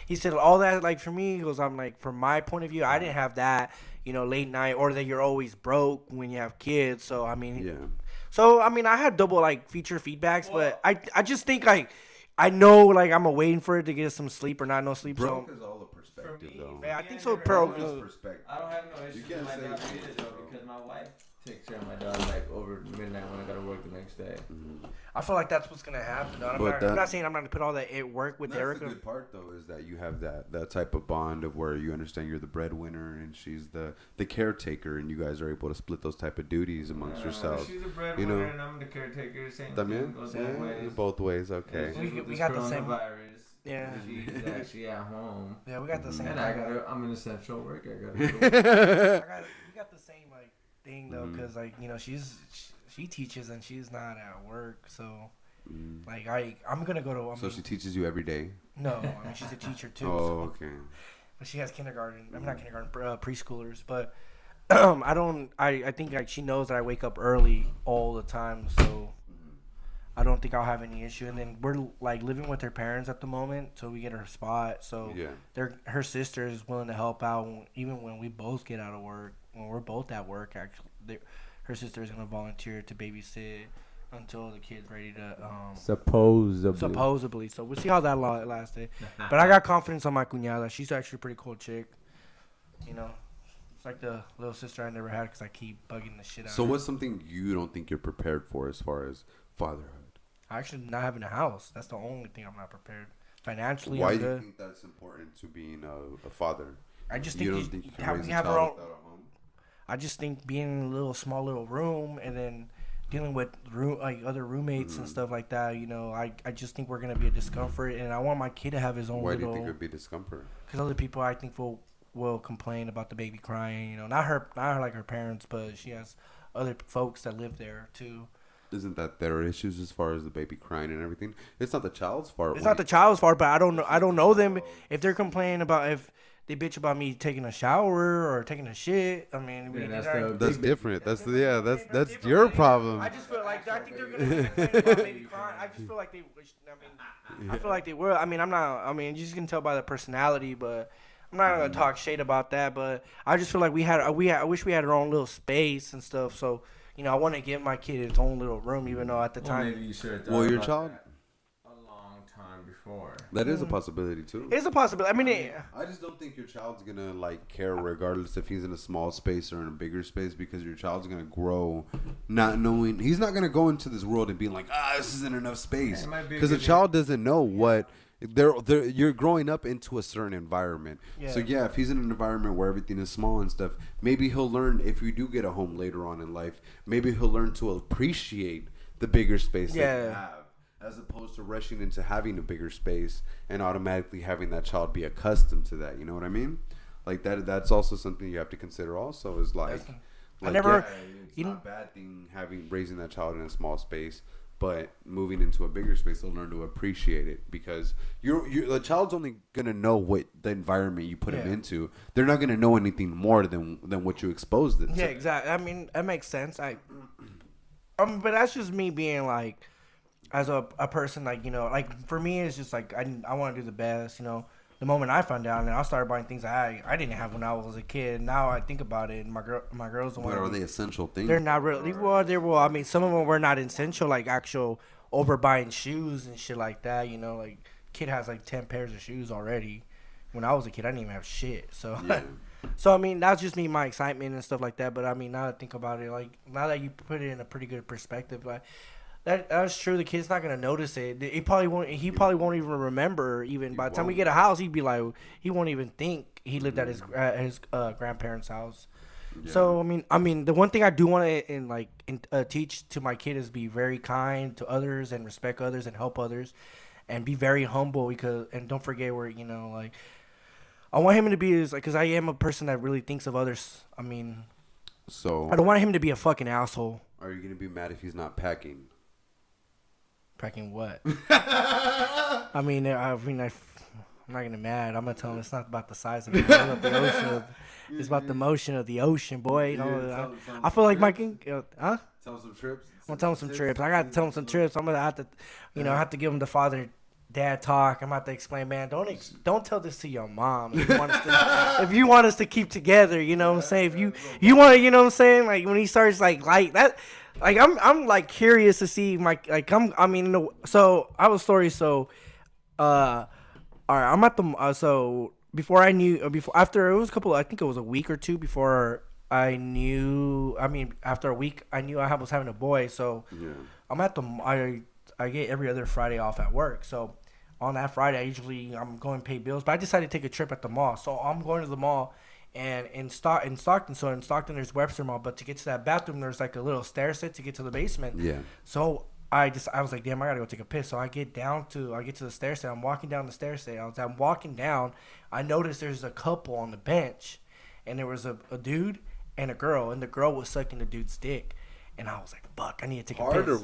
he said all that like for me. He goes, I'm like from my point of view, I didn't have that, late night or that you're always broke when you have kids. So I mean, yeah. So I mean, I had double like feature feedbacks, but I just think like I know like I'm waiting for it to get some sleep or not no sleep. Broke so is all a perspective though. Yeah, I think so. Pro. Perspective. I don't have no issues with my dog either though because my wife takes care of my dog like over midnight when I gotta work the next day. I feel like that's what's gonna happen. I'm not saying I'm not gonna put all that at work with Erica. The good part though is that you have that type of bond of where you understand you're the breadwinner and she's the caretaker, and you guys are able to split those type of duties amongst yourselves. She's a breadwinner and I'm the caretaker. Same thing goes both ways. Both ways, okay. We got the same virus. Yeah. She's actually at home. Yeah, we got the same. And I'm an essential worker. We got the same like thing though, because like she teaches and she's not at work, so like I'm gonna go to. She teaches you every day. No, I mean she's a teacher too. Oh, okay. But she has kindergarten. I'm not kindergarten, preschoolers, but I think like she knows that I wake up early all the time, so. I don't think I'll have any issue. And then we're like living with her parents at the moment, so we get her spot. So her sister is willing to help out even when we both get out of work. When we're both at work, actually, her sister is gonna volunteer to babysit until the kid's ready to. Supposedly. So we'll see how that lasted. But I got confidence on my cuñada. She's actually a pretty cool chick. It's like the little sister I never had because I keep bugging the shit out. So what's something you don't think you're prepared for as far as fatherhood? Actually, not having a house. That's the only thing I'm not prepared. Financially, why do you think that's important to being a father? I just think we have our own. I just think being in a small little room and then dealing with other roommates and stuff like that. I just think we're gonna be a discomfort, and I want my kid to have his own. Why do you think it would be discomfort? Because other people, I think, will complain about the baby crying. Not her like her parents, but she has other folks that live there too. Isn't that their issues as far as the baby crying and everything? It's not the child's fault. It's not the child's fault, but I don't know them. If they're complaining about if they bitch about me taking a shower or taking a shit, I mean, that's different. That's your problem. I just feel like I think they're gonna complain about baby crying. I just feel like they wish. I feel like they will. I mean, I'm not. I mean, you just can tell by the personality, but. I'm not gonna talk shade about that, but I just feel like I wish we had our own little space and stuff. So I want to give my kid his own little room, even though at the time. Maybe you should. Your child. A long time before. That is a possibility too. It's a possibility. I mean, I just don't think your child's gonna care regardless if he's in a small space or in a bigger space, because your child's gonna grow not knowing. He's not gonna go into this world and be like, this isn't enough space, because the child doesn't know what You're growing up into a certain environment. Yeah. So yeah, if he's in an environment where everything is small and stuff, maybe he'll learn. If you do get a home later on in life, maybe he'll learn to appreciate the bigger space that you have, as opposed to rushing into having a bigger space and automatically having that child be accustomed to that. You know what I mean? Like that's also something you have to consider. Also, is like it's not a bad thing raising that child in a small space. But moving into a bigger space, they'll learn to appreciate it, because the child's only gonna know what the environment you put them into. They're not gonna know anything more than what you exposed them to. Yeah, exactly. I mean, that makes sense. But that's just me being like, as a person, like, you know, like for me, it's just like I want to do the best. You know, the moment I found out, and I started buying things I didn't have when I was a kid. Now I think about it, and my girls the one. But are they essential things? They're not really. Well, I mean, some of them were not essential, like actual overbuying shoes and shit like that. You know, like kid has like 10 pairs of shoes already. When I was a kid, I didn't even have shit. So, so I mean, that's just me, my excitement and stuff like that. But I mean, now that I think about it, like now that you put it in a pretty good perspective, like. That's true. The kid's not gonna notice it. He probably won't even remember. Even by the time we get a house, he'd be like, he won't even think he lived at his grandparents' house. Yeah. So I mean, the one thing I do want to teach to my kid is be very kind to others and respect others and help others, and be very humble, and don't forget where, you know, like I want him to be because I am a person that really thinks of others. I mean, so I don't want him to be a fucking asshole. Are you gonna be mad if he's not packing? Packing what? I'm not gonna mad. I'm gonna tell him it's not about the size of the ocean. It's about the motion of the ocean, boy. You know, I feel like my king. Tell him some trips. I'm gonna tell him some trips. I gotta tell him some trips. I'm gonna have to, have to give him the father-dad talk. I'm about to explain, man. Don't tell this to your mom. If you want us to keep together, you know what I'm saying. If you want to, you know what I'm saying. Like when he starts like that. Like I'm like curious to see so I have a story. So, all right, I'm at the so after it was I think it was a week or two before I knew. I mean, after a week, I knew I was having a boy. So I'm at I get every other Friday off at work. So on that Friday, I'm going to pay bills. But I decided to take a trip at the mall. So I'm going to the mall. And in Stockton, there's Webster Mall, but to get to that bathroom, there's like a little stair set to get to the basement. Yeah. So I was like, damn, I gotta go take a piss. So I get to the stair set. I'm walking down the stair set. I'm walking down. I noticed there's a couple on the bench, and there was a dude and a girl, and the girl was sucking the dude's dick. And I was like, fuck, I need to take a piss.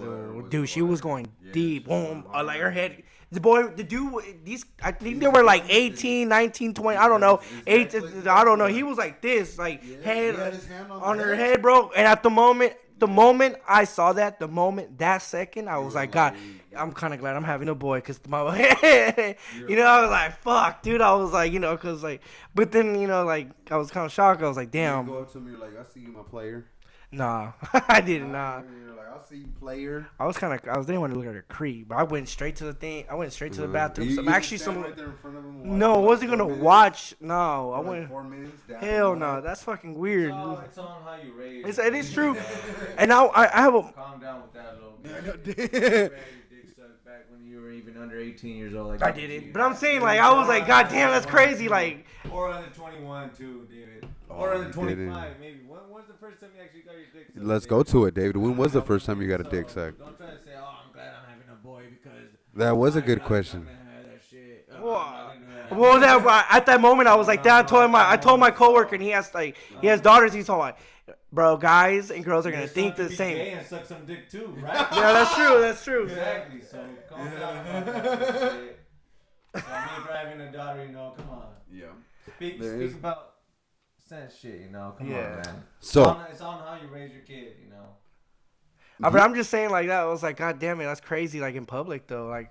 Dude, she was going deep. Boom. Like her head. The dude, I think they were like 18, 19, 20. I don't know. I don't know. He was like this, like head on her head, bro. And at the moment I saw that, that second, I was like, God, I'm kind of glad I'm having a boy, because I was like, fuck, dude. I was like, because like, but then, like, I was kind of shocked. I was like, damn. You go up to me, you're like, I see you, my player. Nah, I didn't. Nah. You're like, I'll see you, player. I didn't want to look at her creep, but I went straight to the thing. I went straight to the bathroom. You right there in front of him. No, I wasn't gonna watch. No, I went. 4 minutes down. Hell no, that's fucking weird. It's on how you raise. It is true. And I have a. Calm down with that a little bit. Back when you were even under 18 years old. Like I did it, but I'm saying, like, I was like, God damn, that's crazy. Like, or under 21 too, David. Or under 25, maybe. When was the first time you actually got your dick sucked? Let's go to it, David. When was the first time you got a dick sucked? Don't try to say, oh, I'm glad I'm having a boy because. That was a good question. Well, at that moment, I was like, that. I told my coworker, and he has daughters. He told me, bro, guys and girls are gonna think the same. Gay and suck some dick too, right? Yeah, that's true. That's true. Exactly. So calm down about that shit. So me for having a daughter, come on. Yeah. Speak about sense shit, come on, man. So it's on how you raise your kid, But I'm just saying, like, that. I was like, God damn it, that's crazy. Like in public though, like.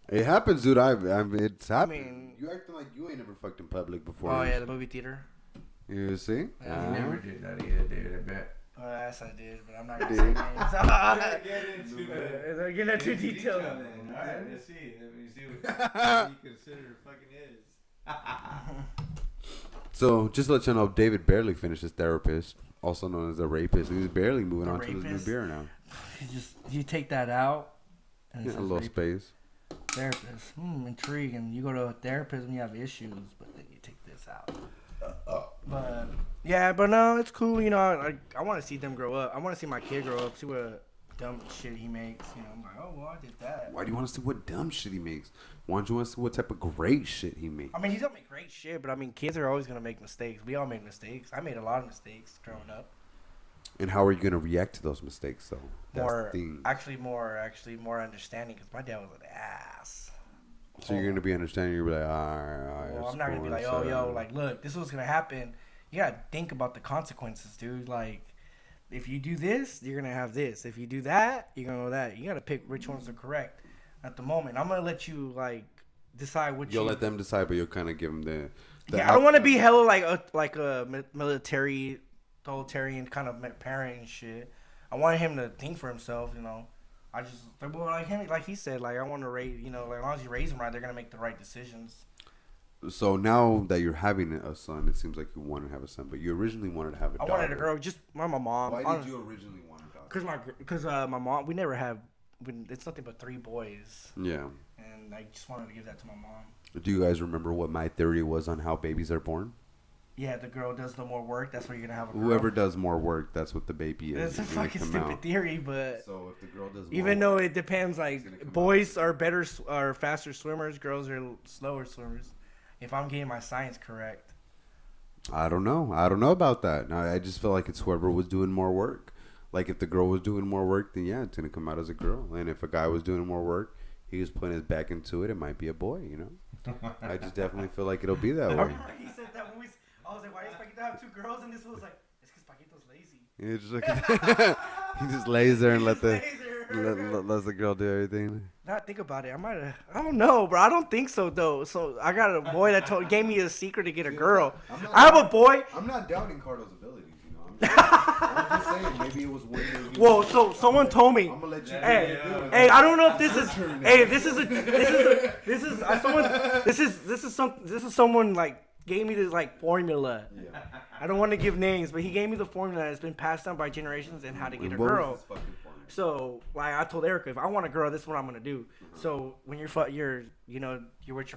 It happens, dude. It's happening. I mean, you acting like you ain't never fucked in public before. Oh yeah, the movie theater. You see? Yeah, you never did that either, David. I bet. Oh, yes, I did, but I'm not gonna say names. Get into too detailed. All right, let's see. Let me see what you consider fucking is. So, just to let you know, David barely finished his therapist, also known as a rapist. He's barely moving on to his new beer now. You take that out. And a little space. Therapist. Intriguing. You go to a therapist when you have issues, but then you take this out. But yeah, but no, it's cool. You know, I want to see them grow up. I want to see my kid grow up. See what dumb shit he makes. You know, I'm like, oh well, I did that. Why do you want to see what dumb shit he makes? Why don't you want to see what type of great shit he makes? I mean, he's gonna make great shit, but I mean, kids are always gonna make mistakes. We all make mistakes. I made a lot of mistakes growing up. And how are you gonna react to those mistakes, though? That's More, the thing. more understanding because my dad was an ass. So you're gonna be understanding. You're like, all right. Well, I'm not gonna be like, oh, yo, like, look, this is what's gonna happen. You gotta think about the consequences, dude. Like, if you do this, you're gonna have this. If you do that, you're gonna know that. You gotta pick which ones are correct at the moment. I'm gonna let you like decide what You'll let them decide, but you'll kind of give them the yeah, I don't want to be hella like a military, totalitarian kind of parent and shit. I want him to think for himself, you know. I just like him, like he said, like I want to raise, you know, like as long as you raise them right, they're gonna make the right decisions. So now that you're having a son, it seems like you want to have a son, but you originally wanted to have a daughter. I wanted a girl, just my mom. Why did you originally want a daughter? Because my mom, we never have. It's nothing but 3 boys. Yeah. And I just wanted to give that to my mom. Do you guys remember what my theory was on how babies are born? Yeah, the girl does the more work. That's where you're gonna have a girl. Whoever does more work, that's what the baby is. It's a fucking stupid theory, but so if the girl does more even though work, it depends, like boys are faster swimmers, girls are slower swimmers. If I'm getting my science correct, I don't know about that. I just feel like it's whoever was doing more work. Like if the girl was doing more work, then yeah, it's gonna come out as a girl. And if a guy was doing more work, he was putting his back into it. It might be a boy, you know. I just definitely feel like it'll be that way. He said that when I was like, why does Paquito have 2 girls? And this was like, it's because Paquito's lazy. He just lays there and lets the girl do everything. Now think about it. I don't know, bro. I don't think so though. So I got a boy that gave me a secret to get a girl. I have a boy. I'm not doubting Cardo's abilities, you know. I'm just saying maybe it was one year. Whoa, so someone told me. I'm gonna let you. Hey, I don't know if this is. Hey, this is someone like gave me this like formula. Yeah. I don't want to give names, but he gave me the formula that's been passed down by generations and how to get a girl. So like I told Erica, if I want a girl, this is what I'm gonna do. So when you're with your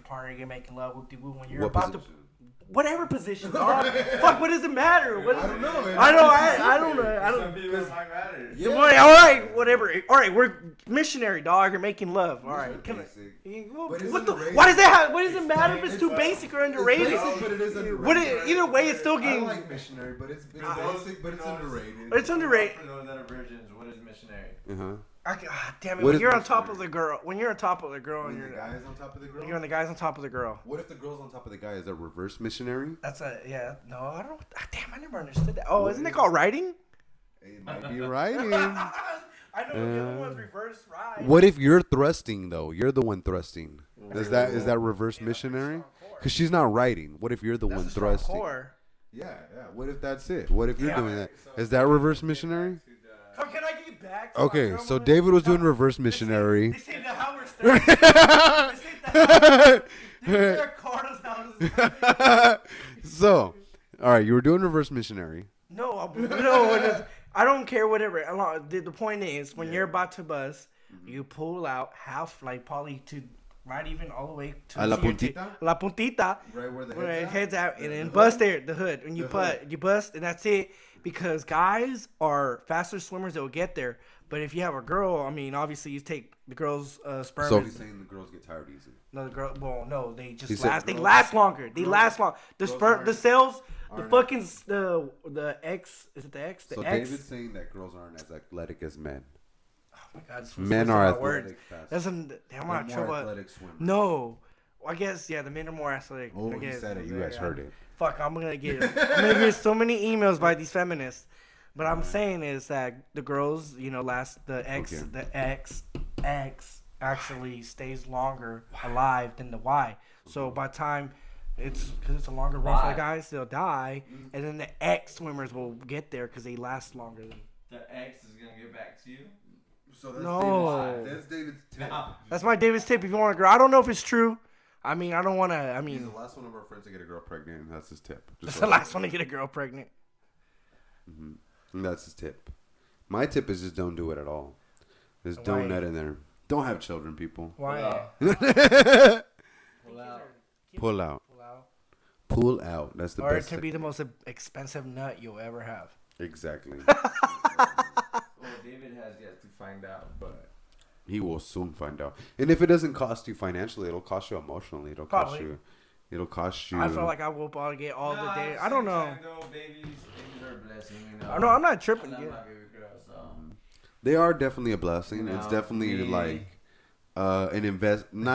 partner, you're making love, when you're about to. Whatever position, dog. Fuck, what does it matter? I don't know. Man. I don't know. Some people might matter. Yeah. All right, whatever. All right, we're missionary, dog. You're making love. All right, why does that have? What does it matter if it's too basic or underrated? It's basic, but it is underrated. Either way, it's still I getting. don't like missionary, but it's basic, but it's underrated. It's underrated. For those that are virgins, what is missionary? Damn it! When you're on top of the girl, and you're the guy is on top of the girl. You're on the guy's on top of the girl. What if the girl's on top of the guy? Is that reverse missionary? No, I don't. Damn, I never understood that. Oh, isn't it called writing? It might be writing. I know the other one's reverse ride. What if you're thrusting though? You're the one thrusting. Is that reverse missionary? Because she's not writing. What if you're the one thrusting? Core. Yeah. What if that's it? What if you're doing that? Is that reverse missionary? Can I get back to Okay, so David was doing reverse missionary. They say the Howard Stern. They say the Cardos now. So, all right, you were doing reverse missionary. No, I don't care whatever. The point is, when you're about to bust, you pull out half, like probably to right even all the way to la puntita. La puntita. Right where the head's out, and then bust there, the hood. When you bust, and that's it. Because guys are faster swimmers that will get there. But if you have a girl, I mean, obviously you take the girl's sperm. So he's saying the girls get tired easy. No, no, they just last. They last longer. They last long. The sperm, the cells, the fucking the X. Is it the X? So X? David's saying that girls aren't as athletic as men. Oh my God, men are athletic. That's I'm not trouble. No, I guess the men are more athletic. Oh, he said it. You guys heard it. Fuck, I'm gonna get so many emails by these feminists. But I'm saying is that the girls, the X actually stays longer alive than the Y. So by the time because it's a longer run for the guys, they'll die, and then the X swimmers will get there because they last longer. The X is gonna get back to you. So that's David's tip. That's my David's tip. If you want a girl, I don't know if it's true. I mean, I don't want to. He's the last one of our friends to get a girl pregnant, and that's his tip. That's the last one to get a girl pregnant. And that's his tip. My tip is just don't do it at all. Just don't nut in there. Don't have children, people. Why? Pull out. Pull out. Pull out. Pull out. That's the Or it best. can be the most expensive nut you'll ever have. Exactly. Well, David has yet to find out, but He will soon find out. And if it doesn't cost you financially, it'll cost you emotionally. It'll cost Probably. you. It'll cost you. I feel like I will probably get all the day. I don't know. Babies are a blessing, you know. I know I'm not tripping. I'm Yeah. not baby girl, so. They are definitely a blessing. No, It's definitely me. like not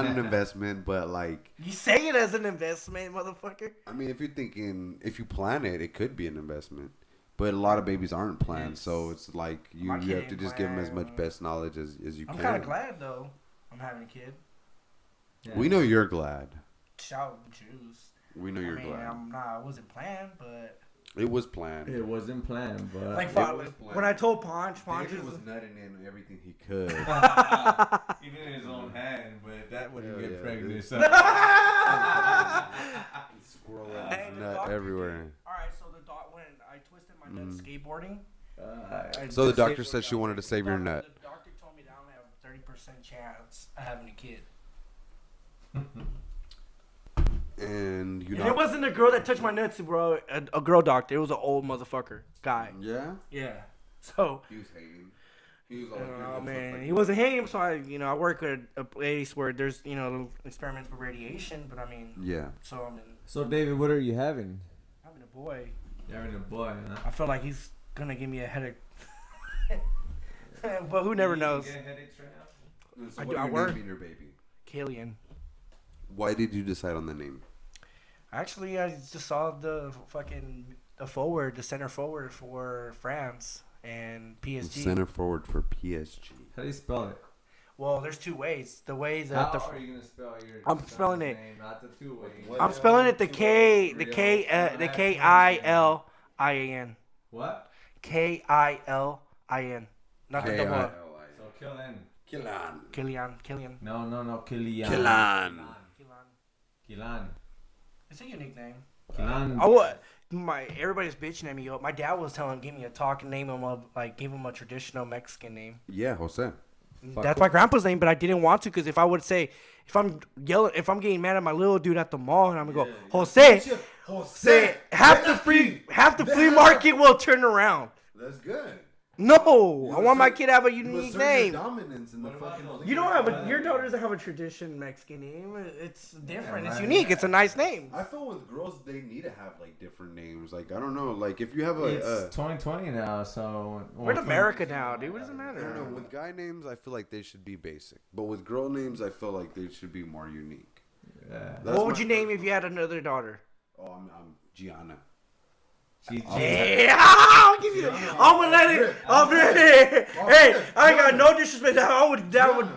an investment, but like, You say it as an investment, motherfucker. I mean, if you're thinking, if you plan it, it could be an investment. But a lot of babies aren't planned, so it's like you My have kid to ain't just give them as planned. much best knowledge as you I'm can. kind of glad though. I'm having a kid. Yeah. We know you're glad. Shout juice. We know I you're mean, glad. I wasn't planned, but It was planned. It wasn't planned, but like it was planned. when I told Ponch David was nutting in everything he could. even in his own hand, but that Hell wouldn't get yeah, pregnant. dude. So. Squirrel Hey, and the nut doctor everywhere. did- All right, so when I twisted my nut skateboarding. So the skateboard doctor said she wanted to save your nut. The doctor told me that I only have a 30% chance of having a kid. And you And know. it wasn't a girl that touched my nuts, bro. A girl doctor. It was an old motherfucker guy. Yeah? Yeah. So, He was hating. He was oh man, he wasn't him. So I work at a place where there's experiments with radiation. But I mean, Yeah. so I mean, So David, what are you having? having a boy, You're having a boy, huh? I feel like he's gonna give me a headache. But who never knows? Get headaches right now? So I what do- are I you work. naming your baby? Killian. Why did you decide on the name? Actually, I just saw the center forward for France and PSG. Center forward for PSG. How do you spell it? Well, there's two ways. The way How that are you gonna spell your? I'm spelling it. Name, not the two ways. What? I'm spelling it the K-I-L-I-A-N. What? K-I-L-I-N. Not the double. K-I-L-I. So Killian. Killan. Killian. No, Killian. Killan. Killan. It's a unique name. Killan. Everybody's bitching at me. My dad was give me a talk and give him a traditional Mexican name. Yeah, Jose. That's my grandpa's name, but I didn't want to because if I'm getting mad at my little dude at the mall and I'm gonna go, Jose, half the flea market will turn around. That's good. No, I want my kid to have a unique name. Dominance in the fucking. You don't have your daughter doesn't have a tradition Mexican name. It's different. It's right. unique. It's a nice name. I feel with girls they need to have like different names. Like I don't know. Like if you have It's a. 2020 now, so We're in America now, dude. What does it I don't matter? know. With guy names, I feel like they should be basic, but with girl names, I feel like they should be more unique. Yeah. That's What would my- you name if you had another daughter? Oh, I'm Gianna. Yeah, I'll give you. I'm gonna let it. Hey, I ain't got no disrespect. That would.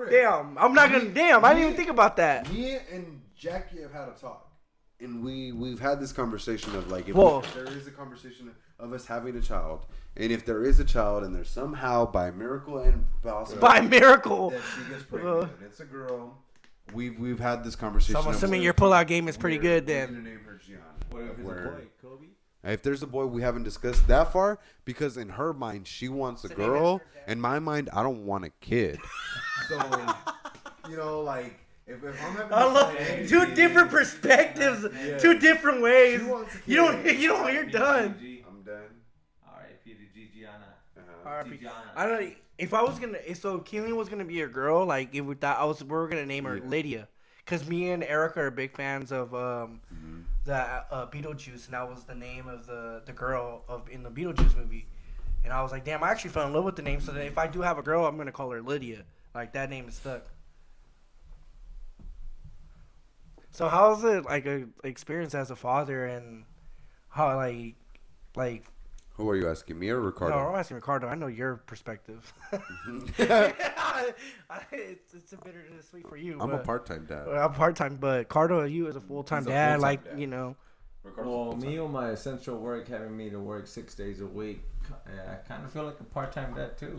Damn, I'm not gonna. Damn, I didn't even think about that. Me and Jackie have had a talk, and we've had this conversation of like if there is a conversation of us having a child, and if there is a child, and there's somehow by miracle and possible By miracle. that she gets pregnant, and it's a girl. We've had this conversation. So I'm of assuming where your pullout game is pretty we're good then. gonna name her Gianna. What if it's a Where- boy? Kobe? If there's a boy, we haven't discussed that far because in her mind she wants a girl. In my mind, I don't want a kid. So, like if I'm having I love two different perspectives, two different ways. She wants a kid. You don't. You're done. I'm done. R.I.P. to Gianna. R.I.P. I don't know if I was gonna. So Keely was gonna be a girl. Like if we thought we were gonna name her Lydia, cause me and Erica are big fans of the Beetlejuice, and that was the name of the girl in the Beetlejuice movie. And I was like, damn, I actually fell in love with the name. So that if I do have a girl, I'm gonna call her Lydia. Like that name is stuck. So how's it like a experience as a father, and how like Who are you asking, me or Ricardo? No, I'm asking Ricardo. I know your perspective. It's a bitter and sweet for you. I'm a but- part-time dad. I'm part-time, but Ricardo, you as a full-time He's a dad, full-time dad. Ricardo's Well, full-time. me on my essential work, having me to work 6 days a week, I kind of feel like a part-time dad too.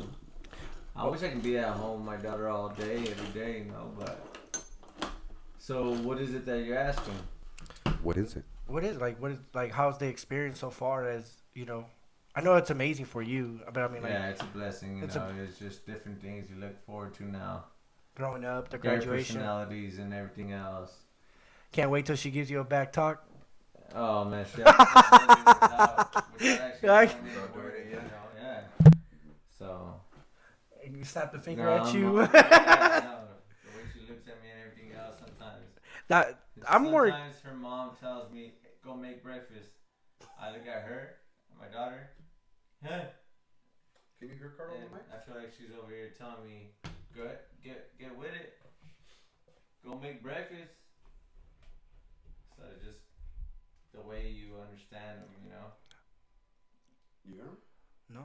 I wish I could be at home with my daughter all day, every day, but. So, what is it that you're asking? What is it? What is how's the experience so far? As I know it's amazing for you, but I mean, Yeah, it's a blessing. it's It's just different things you look forward to now. Growing up, the Their graduation. personalities and everything else. Can't wait till she gives you a back talk. Oh man, shit. Yeah. So. And you snap the finger No, at you. no, the way she looks at me and everything else sometimes. Sometimes her mom tells me, go make breakfast. I look at her, my daughter. Huh? Can you hear Carl on the mic? I feel like she's over here telling me, go get with it. Go make breakfast. So it's just the way you understand them, you know. You hear him? No.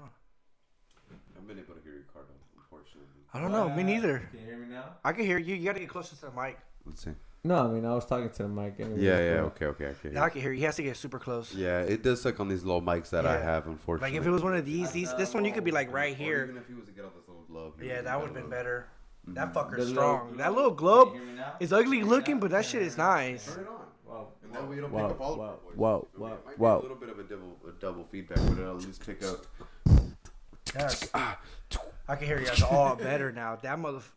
I've been able to hear you, Carl, unfortunately. I don't know. Me neither. Can you hear me now? I can hear you. You got to get closer to the mic. Let's see. No, I mean I was talking to the mic anyway. Yeah, okay. Now I can hear you. He has to get super close. Yeah, it does suck on these little mics that I Yeah. have, unfortunately. Like if it was one of this one you could be like right Or here. even if he was to get out this little glove. Yeah, that would have been better. That The fucker's little strong. globe. That little Can globe you hear me now? is ugly looking, but that shit is nice. Turn it on. Whoa. And that way you don't Whoa, pick up all of whoa, our voices. whoa, It whoa, might whoa. be a little bit of a double feedback, but it'll at least pick up. Yes. I can hear you guys all better now.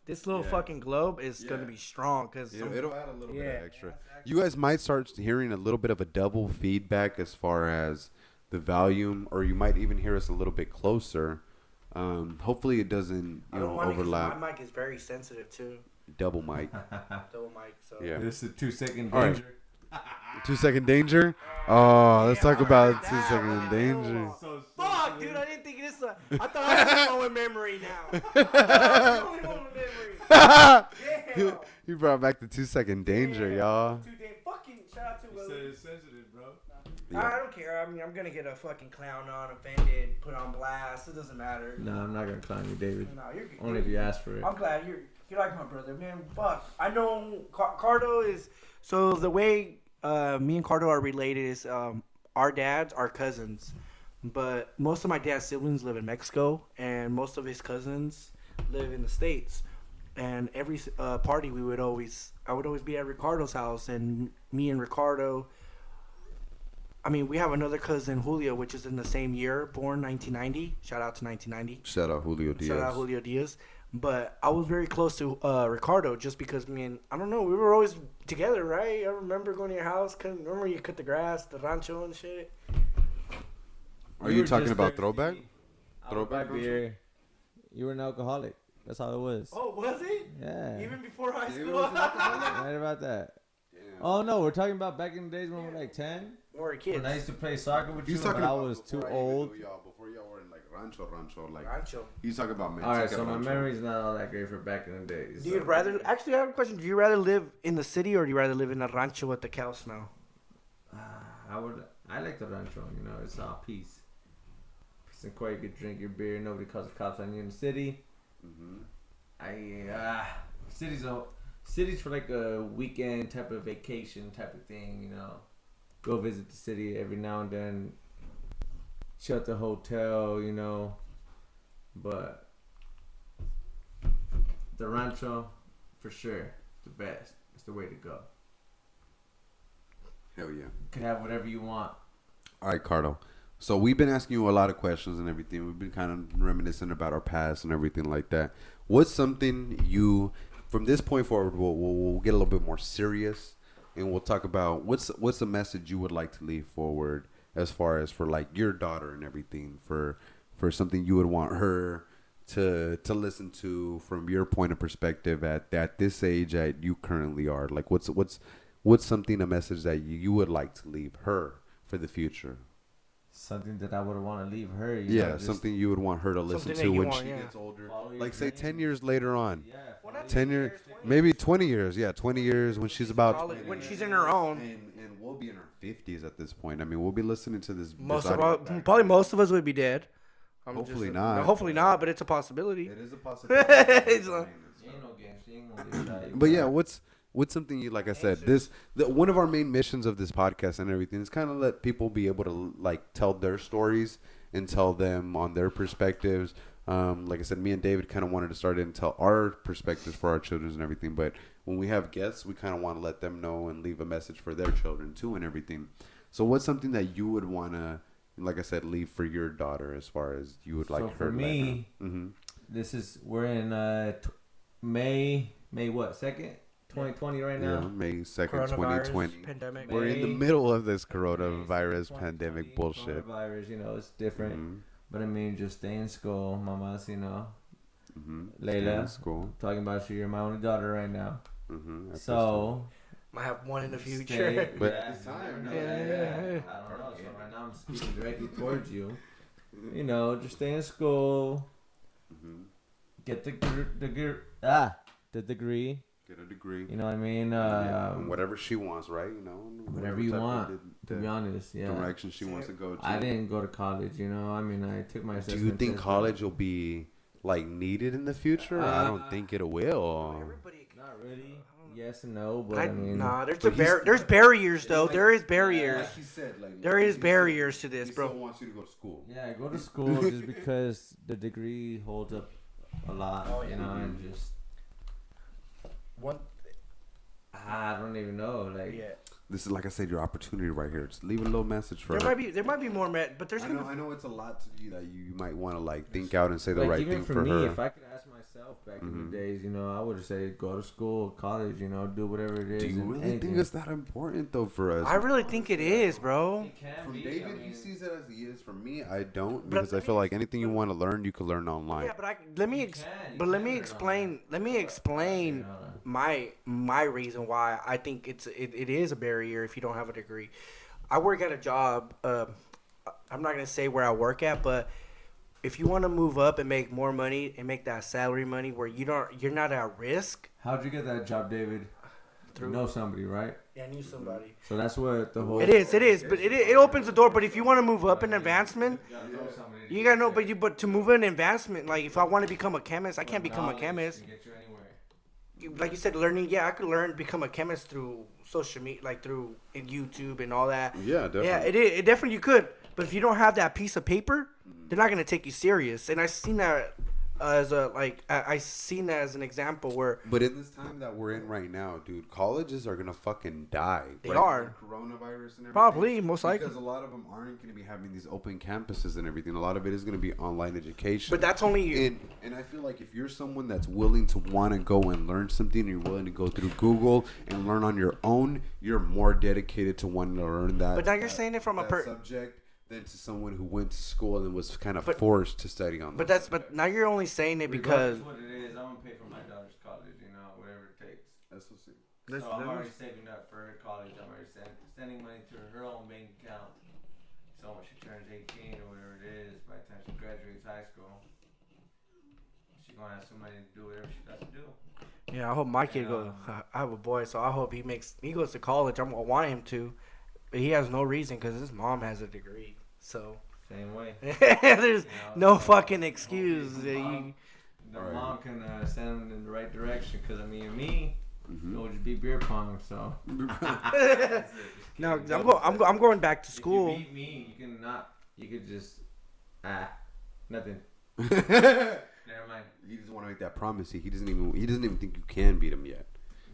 This little fucking globe is gonna be strong because It'll add a little bit Yeah. of extra. You guys might start hearing a little bit of a double feedback as far as the volume, or you might even hear us a little bit closer. Hopefully it doesn't, I don't want it 'cause overlap. my mic is very sensitive too. Double mic. Double mic. So Yeah. This is a 2-second All right. danger. 2-second danger. Oh, let's talk about that 2-second one. danger. Fuck, dude! I didn't think this. I thought I was the only one with memory now. I thought I was the only one with memory. Damn. You brought back the 2-second danger, y'all. Dude, fucking shout out to Willie. It's sensitive, bro. I don't care. I mean, I'm gonna get a fucking clown on, offended, put on blast. It doesn't matter. No, I'm not gonna clown you, David. No, you're good. Only if you ask for it. I'm glad you're like my brother, man. Fuck, I know Cardo is. So the way me and Cardo are related is our dads are cousins, but most of my dad's siblings live in Mexico, and most of his cousins live in the States. And every party I would always be at Ricardo's house, and me and Ricardo. I mean, we have another cousin, Julio, which is in the same year, born 1990. Shout out to 1990. Shout out Julio Diaz. Shout out Julio Diaz. But I was very close to Ricardo just because, I don't know, we were always together, right? I remember going to your house. Remember you cut the grass, the rancho and shit? Are you talking about throwback? Throwback beer. You were an alcoholic. That's all it was. Oh, was it? Yeah. Even before high David school? was an alcoholic? Right about that. Damn. Oh no, we're talking about back in the days when we were like 10. We were kids. When I used to play soccer with you, He's but talking I about was too before I old. even knew y'all, before y'all were in like rancho, like Rancho. he's talking about All right, Mexican so my rancho. memory's not all that great for back in the days. Do you rather, actually, I have a question. Do you rather live in the city or do you rather live in a rancho with the cow smell? I like the rancho. You know, it's all peace. Peace and quiet. You could drink your beer. Nobody calls the cops on you in the city. Mm-hmm. City's for like a weekend type of vacation type of thing. You know, go visit the city every now and then. Shut the hotel. You know, but the rancho, for sure, the best. It's the way to go. Hell yeah. You can have whatever you want. All right, Cardo. So we've been asking you a lot of questions and everything. We've been kind of reminiscing about our past and everything like that. What's something you, from this point forward, we'll get a little bit more serious, and we'll talk about what's a message you would like to leave forward as far as for like your daughter and everything, for something you would want her to listen to from your point of perspective at this age that you currently are. Like what's something, a message that you would like to leave her for the future? Something that I would want to leave her. Yeah, know, just something you would want her to listen Something to that you when want, she yeah. gets older. follow your Like say dreams. 10 years later on. Yeah. Well, not 10 years, maybe 20 years. Yeah, 20 years when she's about Probably when she's in her own. and we'll be in our 50s at this point. I mean, we'll be listening to this. Most this of audio us, back. probably most of us would be dead. Hopefully not. Hopefully not, but it's a possibility. It is a possibility. It's She ain't no game. She ain't gonna get shot. But yeah, what's something you, like I said, one of our main missions of this podcast and everything is kind of let people be able to like tell their stories and tell them on their perspectives. Like I said, me and David kind of wanted to start and tell our perspectives for our children and everything. But when we have guests, we kind of want to let them know and leave a message for their children too and everything. So what's something that you would want to, like I said, leave for your daughter as far as you would like So her for to me, let her? we're in May May what? 2nd, 2020 right now. Yeah, May 2nd, Coronavirus 2020. pandemic. We're in the May- middle of this May coronavirus 2nd, pandemic 2020, bullshit. Coronavirus, you know, it's different. Mm-hmm. But I mean, just stay in school, mamas, you know. Mm-hmm. Layla, School. talking about you, you're my only daughter right now. Mm-hmm. So, Might have one in the stay- future. But yeah, at this time, you yeah, never know. yeah. I don't know. So right now I'm speaking directly towards you. You know, just stay in school, Mm-hmm. get the degree. Get a degree. You know what I mean? And whatever she wants, right? You know, Whatever you type of want. To be honest, yeah. direction she wants to go to. I didn't go to college. You know, I mean, I took my Do assessment. you think test, college will be like needed in the future? I don't think it will. Everybody. Not really. Yes and no, but I mean, Nah, there's But he's- there's barriers though. like- There is barriers. Like he said, like There is he barriers to still- this, he bro. still wants you to go to school. yeah, go to school just because the degree holds up a lot. Oh, yeah. You know, and just One. I don't even know. Like, Yeah. This is, like I said, your opportunity right here. Just leave a little message for There her. might be more, but there's gonna. I know it's a lot to you that you might want to like think out and say the like right even thing for for me, her. if I could ask myself back in the days, you know, I would say go to school, college, you know, do whatever it is. Do you and really anything. think it's that important though for us? I really think it is, bro. It can From be, David, I mean, he sees it as he is. For me, I don't But because I feel like anything you want to learn, you can learn online. Yeah, but let me explain. Let me explain my reason why I think it is a barrier if you don't have a degree. I work at a job. I'm not gonna say where I work at, but if you want to move up and make more money and make that salary money where you're not at risk. How'd you get that job, David? You know somebody, right? Yeah, I knew somebody. So that's what the whole. It is, but it opens the door. But if you want to move up in advancement, you gotta know. But to move in advancement, like if I want to become a chemist, I can't become a chemist. Get you anywhere. Like you said, learning. Yeah, I could become a chemist through social media, like through YouTube and all that. Yeah, definitely. Yeah, it definitely you could. But if you don't have that piece of paper, they're not gonna take you serious. And I seen that as I seen that as an example where But in this time that we're in right now, dude, colleges are gonna fucking die. They right? are. Coronavirus and everything. Probably, most likely. Because a lot of them aren't gonna be having these open campuses and everything. A lot of it is gonna be online education. But that's only And I feel like if you're someone that's willing to want to go and learn something, and you're willing to go through Google and learn on your own, you're more dedicated to wanting to learn that. But now you're saying it from a subject than to someone who went to school and was kind of But- forced to study on. but now you're only saying it because Regardless what it is, I'm gonna pay for my daughter's college. You know, whatever it takes. That's what's it. So I'm already saving up for her college. I'm already sending money to her own bank account. So when she turns 18 or whatever it is, by the time she graduates high school, she's gonna have some money to do whatever she got to do. yeah, I hope my kid goes. I have a boy, so I hope he goes to college. I want him to, but he has no reason because his mom has a degree. So Same way. there's no fucking excuse. The mom can send him in the right direction. Because I mean, me, it would just be beer pong. So No, I'm going back to school. If you beat me, you can not. You could just nothing. Never mind. He doesn't want to make that promise. He doesn't even think you can beat him yet.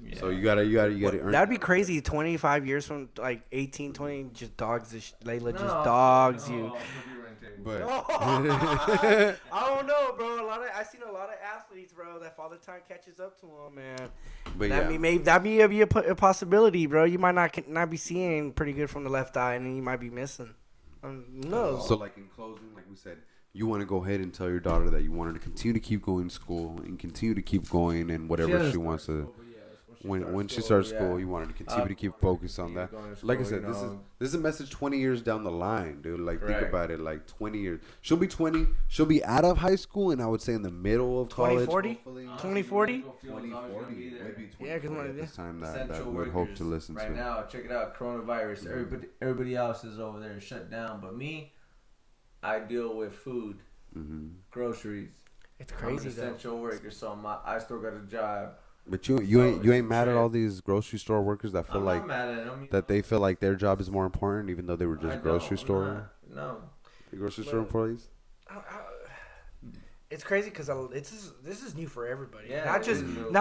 Yeah. So you gotta earn. That'd be crazy. 25 years from like 18, 20, just dogs. Layla just dogs you. But I don't know, bro. I seen a lot of athletes, bro. That father time catches up to them, man. But that yeah. that may be a possibility, bro. You might not be seeing pretty good from the left eye, and then you might be missing. No. So like in closing, like we said, you want to go ahead and tell your daughter that you want her to continue to keep going to school and continue to keep going and whatever she wants to. When she starts school, you want her to continue to keep focused on that. Like I said, this is a message 20 years down the line, dude. Like think about it, like 20 years. She'll be 20. She'll be out of high school, and I would say in the middle of college. 2040? 2040? 2040. Maybe 2040 Yeah, because at this time that Essential we'd hope to workers listen right to. now. Check it out, coronavirus. Everybody else is over there shut down, but me, I deal with food, groceries. It's I'm crazy, an though. essential worker, so I still got a job. But you ain't mad at all these grocery store workers that feel I'm like not mad at them. that they feel like their job is more important, even though they were just grocery store No. the grocery store employees. It's crazy because this is new for everybody. Yeah, not it just is new.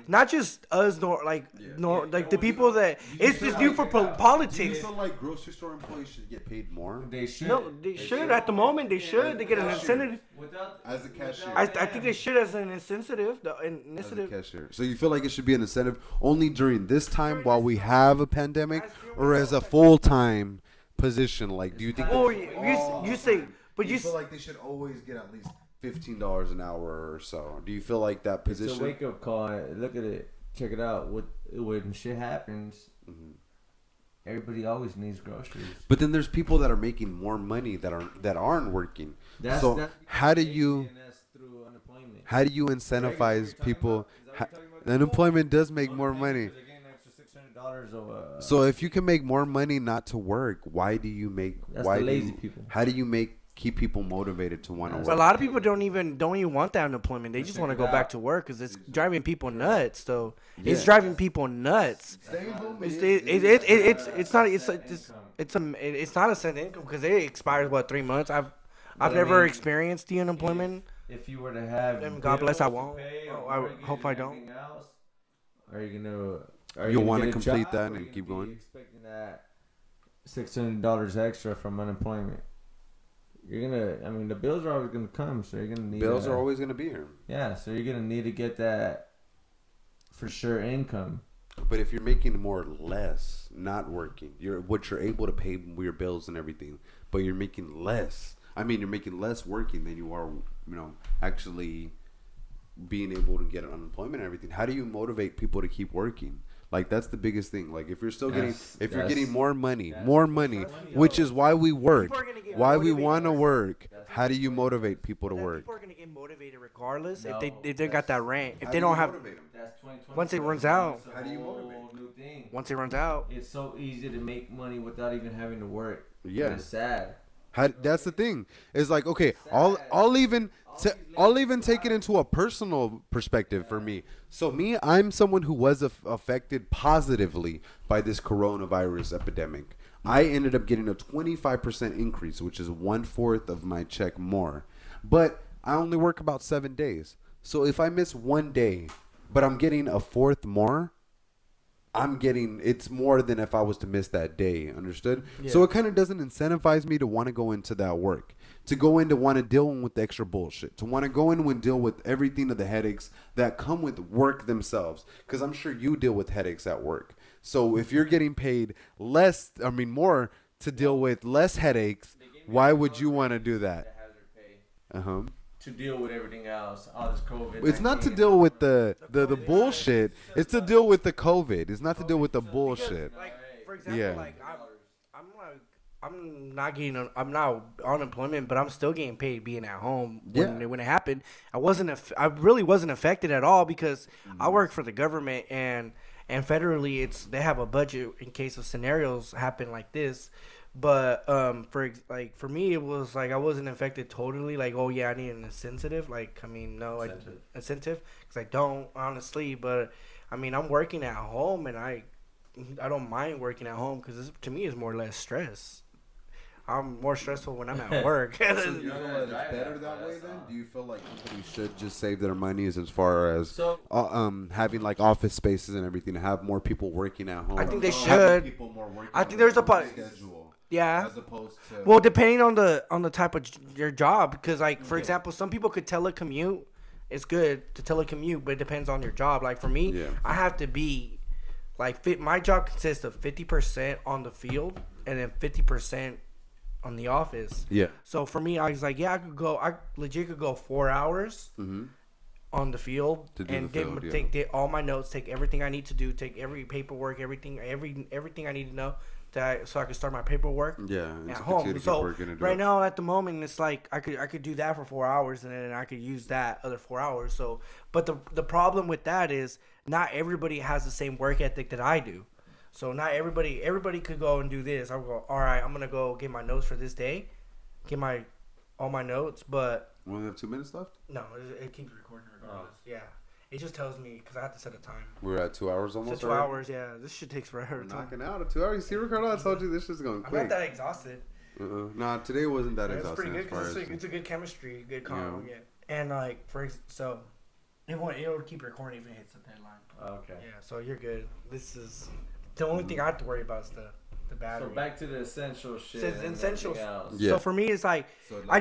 not just us the people that it's just new for Do you politics. feel like grocery store employees should get paid more? They should. No, they should at the moment. They should. They get an incentive. Without As a cashier. I think they should as an incentive. The As a incentive. cashier. So you feel like it should be an incentive only during this time while we have a pandemic, or as a full-time position? Like, do you think? Or you say, but you feel like they should always get at least $15 an hour or so? Do you feel like that It's position? a wake up call. Look at it. Check it out. When shit happens, everybody always needs groceries. But then there's people that are making more money that aren't working. That's how do you and that's through unemployment. incentivize people? Unemployment does make more money. They're getting an extra $600 So if you can make more money not to work, why do you make? That's why the do lazy you, people. How do you keep people motivated to want to But work? a lot of people don't even want that unemployment. They just want to go back to work because it's driving people nuts. Though it's driving people nuts. It's not a set income because it expires 3 months. I've never experienced the unemployment. If you were to have, And God bless, I bills to won't. pay or Oh, I mortgage hope and I don't. everything else, are you gonna? You'll gonna wanna get a complete job, that or and you gonna keep be going? Expecting that $600 extra from unemployment. You're gonna. I mean, the bills are always gonna come, so you're gonna need. Bills are always going to be here. Yeah, so you're gonna need to get that for sure income. But if you're making more or less, not working, you're able to pay your bills and everything, but you're making less. I mean, you're making less working than you are, actually being able to get unemployment and everything. How do you motivate people to keep working? Like, that's the biggest thing. Like, if you're still you're getting more money, which is why we work, People are gonna get why we motivated. want to work. How do you motivate people to work? People are gonna get motivated regardless No, if they got that rent. If How they do you don't have motivate 'em? That's 2020. Once it runs out. It's a How do you whole motivate? New thing. once it runs out. It's so easy to make money without even having to work. Yeah. It's sad. That's the thing. It's like, okay, I'll even take it into a personal perspective for me. So I'm someone who was affected positively by this coronavirus epidemic. I ended up getting a 25% increase, which is 1/4 of my check more. But I only work about 7 days. So if I miss 1 day, but I'm getting a fourth more, it's more than if I was to miss that day. Understood? Yeah. So it kind of doesn't incentivize me to want to go into that work, to go in to want to deal with the extra bullshit, to want to go in and deal with everything of the headaches that come with work themselves. Because I'm sure you deal with headaches at work. So if you're getting paid more to deal with less headaches, why would you want to do that? To deal with everything else, all this COVID. It's not to deal with the bullshit. It's to deal with the COVID. It's not to deal with the bullshit. Like, for example, Yeah. like I'm not unemployment, but I'm still getting paid being at home when it happened. I really wasn't affected at all because I work for the government and federally they have a budget in case of scenarios happen like this. But for me, it was like I wasn't affected totally. Like, oh yeah, I need an incentive. Like, I mean, no, incentive because I don't honestly. But I mean, I'm working at home and I don't mind working at home because to me it's more or less stress. I'm more stressful when I'm at work. So you feel like it's better that way then? Do you feel like companies should just save their money as far as having like office spaces and everything to have more people working at home? I think they Having should. people more working I think on there's their a own schedule. Yeah. As opposed to Well, depending on the type of your job, because like for example, some people could telecommute. It's good to telecommute, but it depends on your job. Like for me, I have to be like my job consists of 50% on the field and then 50% on the office. Yeah. So for me, I was like, I legit could go 4 hours on the field and take all my notes, take everything I need to do, take every paperwork, everything I need to know. So I could start my paperwork at home. So right now at the moment it's like I could do that for 4 hours and then I could use that other 4 hours. So but the problem with that is not everybody has the same work ethic that I do. So not everybody could go and do this. I'll go, all right, I'm gonna go get my notes for this day, get all my notes, but we only have 2 minutes left? No, it keeps recording regardless. Yeah. It just tells me because I have to set a time. We're at 2 hours almost. So 2 hours, yeah. This shit takes forever. Knocking out at 2 hours. You see, Ricardo, I told you this shit's going quick. I'm not that exhausted. Nah, today wasn't that It's exhausting. pretty good as far because as it's a good chemistry, good And like so, it'll keep recording if it hits the deadline. Okay. Yeah, so you're good. This is the only thing I have to worry about is the battery. So back to the essential shit. Since and essentials. everything else. Yeah. So for me, it's like So, I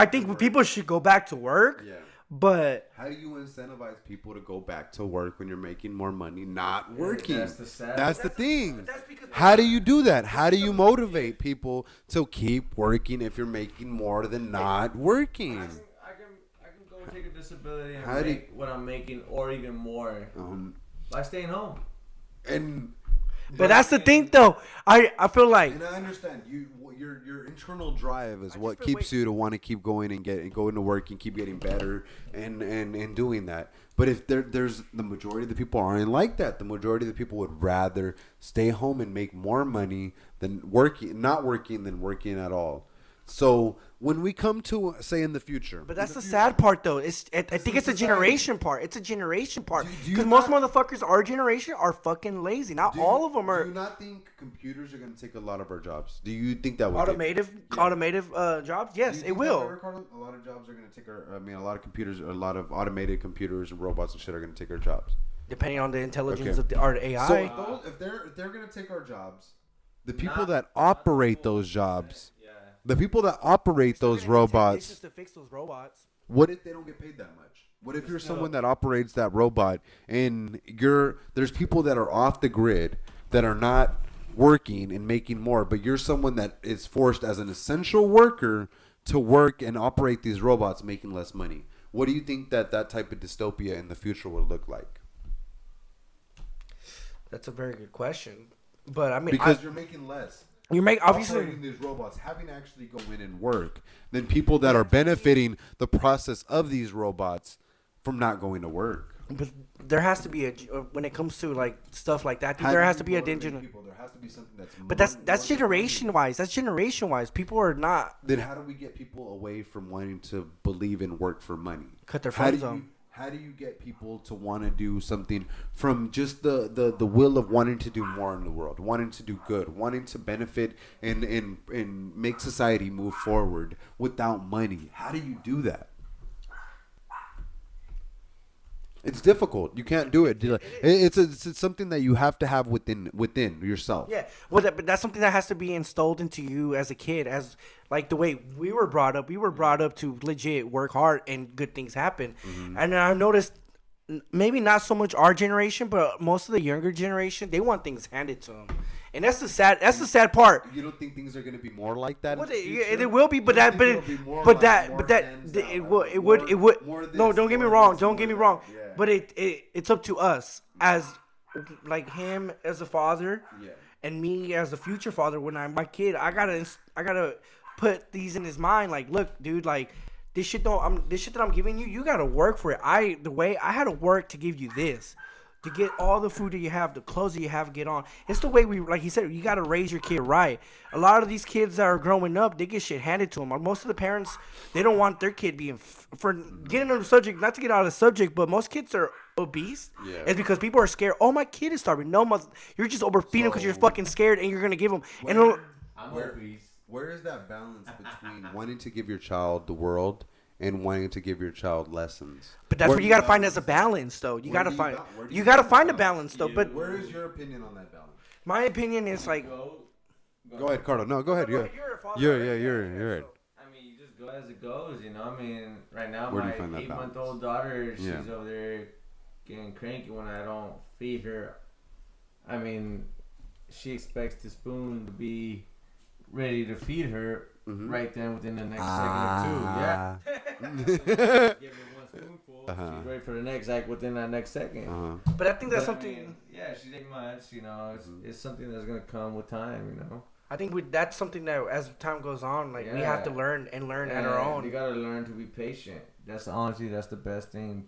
think people should go back to work. Yeah. But How do you incentivize people to go back to work when you're making more money, not working? That's the sad. That's the thing. that's because How do you do that? How do you motivate people to keep working if you're making more than not working? I can go take a disability and How do make what I'm making or even more by staying home. And But that's the thing, though. I feel like and I understand your internal drive is I what just been keeps you to want to keep going and go into work and keep getting better and doing that. But if there's the majority of the people aren't like that. The majority of the people would rather stay home and make more money than not working than working at all. So when we come to say in the future, But that's the sad part, though. I think it's a generation part. It's a generation part. Do you Because most not- motherfuckers our generation are fucking lazy. Not all of them Do are you not think computers are going to take a lot of our jobs? Do you think that would automotive jobs. Yes, it will. A lot of jobs are going to take our. I mean, a lot of computers, a lot of automated computers and robots and shit are going to take our jobs. Depending on the intelligence Okay. of our AI. So if they're going to take our jobs, the people that operate those jobs, the people that operate those robots, Just to fix those robots. what if they don't get paid that much? What if you're someone that operates that robot and there's people that are off the grid that are not working and making more, but you're someone that is forced as an essential worker to work and operate these robots making less money? What do you think that type of dystopia in the future would look like? That's a very good question. But I mean, Because you're making less. you make obviously. Operating these robots, having to actually go in and work, than people that are benefiting the process of these robots from not going to work. But there has to be when it comes to like stuff like that. How There do has you to be a motivate digital. people? There has to be something that's. But that's generation wise. That's generation wise. People are not Then how do we get people away from wanting to believe in work for money? cut their How do phones you on. how do you get people to want to do something from just the will of wanting to do more in the world, wanting to do good, wanting to benefit and make society move forward without money? How do you do that? It's difficult. You can't do it. It's something that you have to have within yourself. Yeah, well, but that's something that has to be installed into you as a kid, as like the way we were brought up. We were brought up to legit work hard and good things happen. And I noticed maybe not so much our generation, but most of the younger generation, they want things handed to them, and that's the sad part. You don't think things are going to be more like that? Well, in the future? it will be, but You that, think but it'll it, be more but like that, more but that, hands it out, would, like it would, it would. more No, this, don't get me more wrong. this, Don't more get me that. wrong. Yeah. But it's up to us as like him as a father, Yeah. and me as a future father. When I'm my kid, I gotta put these in his mind. Like, look, dude, like this shit that I'm giving you, you gotta work for it. I had to work to give you this. To get all the food that you have, the clothes that you have, get on. It's the way like he said, you got to raise your kid right. A lot of these kids that are growing up, they get shit handed to them. Most of the parents, they don't want their kid being, for getting on the subject, not to get out of the subject, but most kids are obese. Yeah. It's because people are scared. Oh, my kid is starving. No, you're just overfeeding him because you're fucking scared and you're going to give him. And I'm Where- obese. Where is that balance between wanting to give your child the world and wanting to give your child lessons? but that's Where what do you got to balance find as a that? balance, though. You Where got to do find, where do you got to find a balance? balance, though. But Where is your opinion on that balance? my opinion is like, Go ahead, Cardo. No, go ahead. You're You're a father, you're right? yeah, you're Yeah, right. I mean, you just go as it goes, you know. I mean, right now Where do my you find that 8-month-old daughter, she's Yeah. over there getting cranky when I don't feed her. I mean, she expects the spoon to be ready to feed her right then within the next second or two. Yeah. Give me one spoonful. She's ready for the next, like within that next second. but I think that's But, something. I mean, yeah, she's 8 months. You know, it's something that's gonna come with time. You know. I think that's something that as time goes on, like we have to Yeah. learn at our You own. gotta learn to be patient. That's honestly, that's the best thing.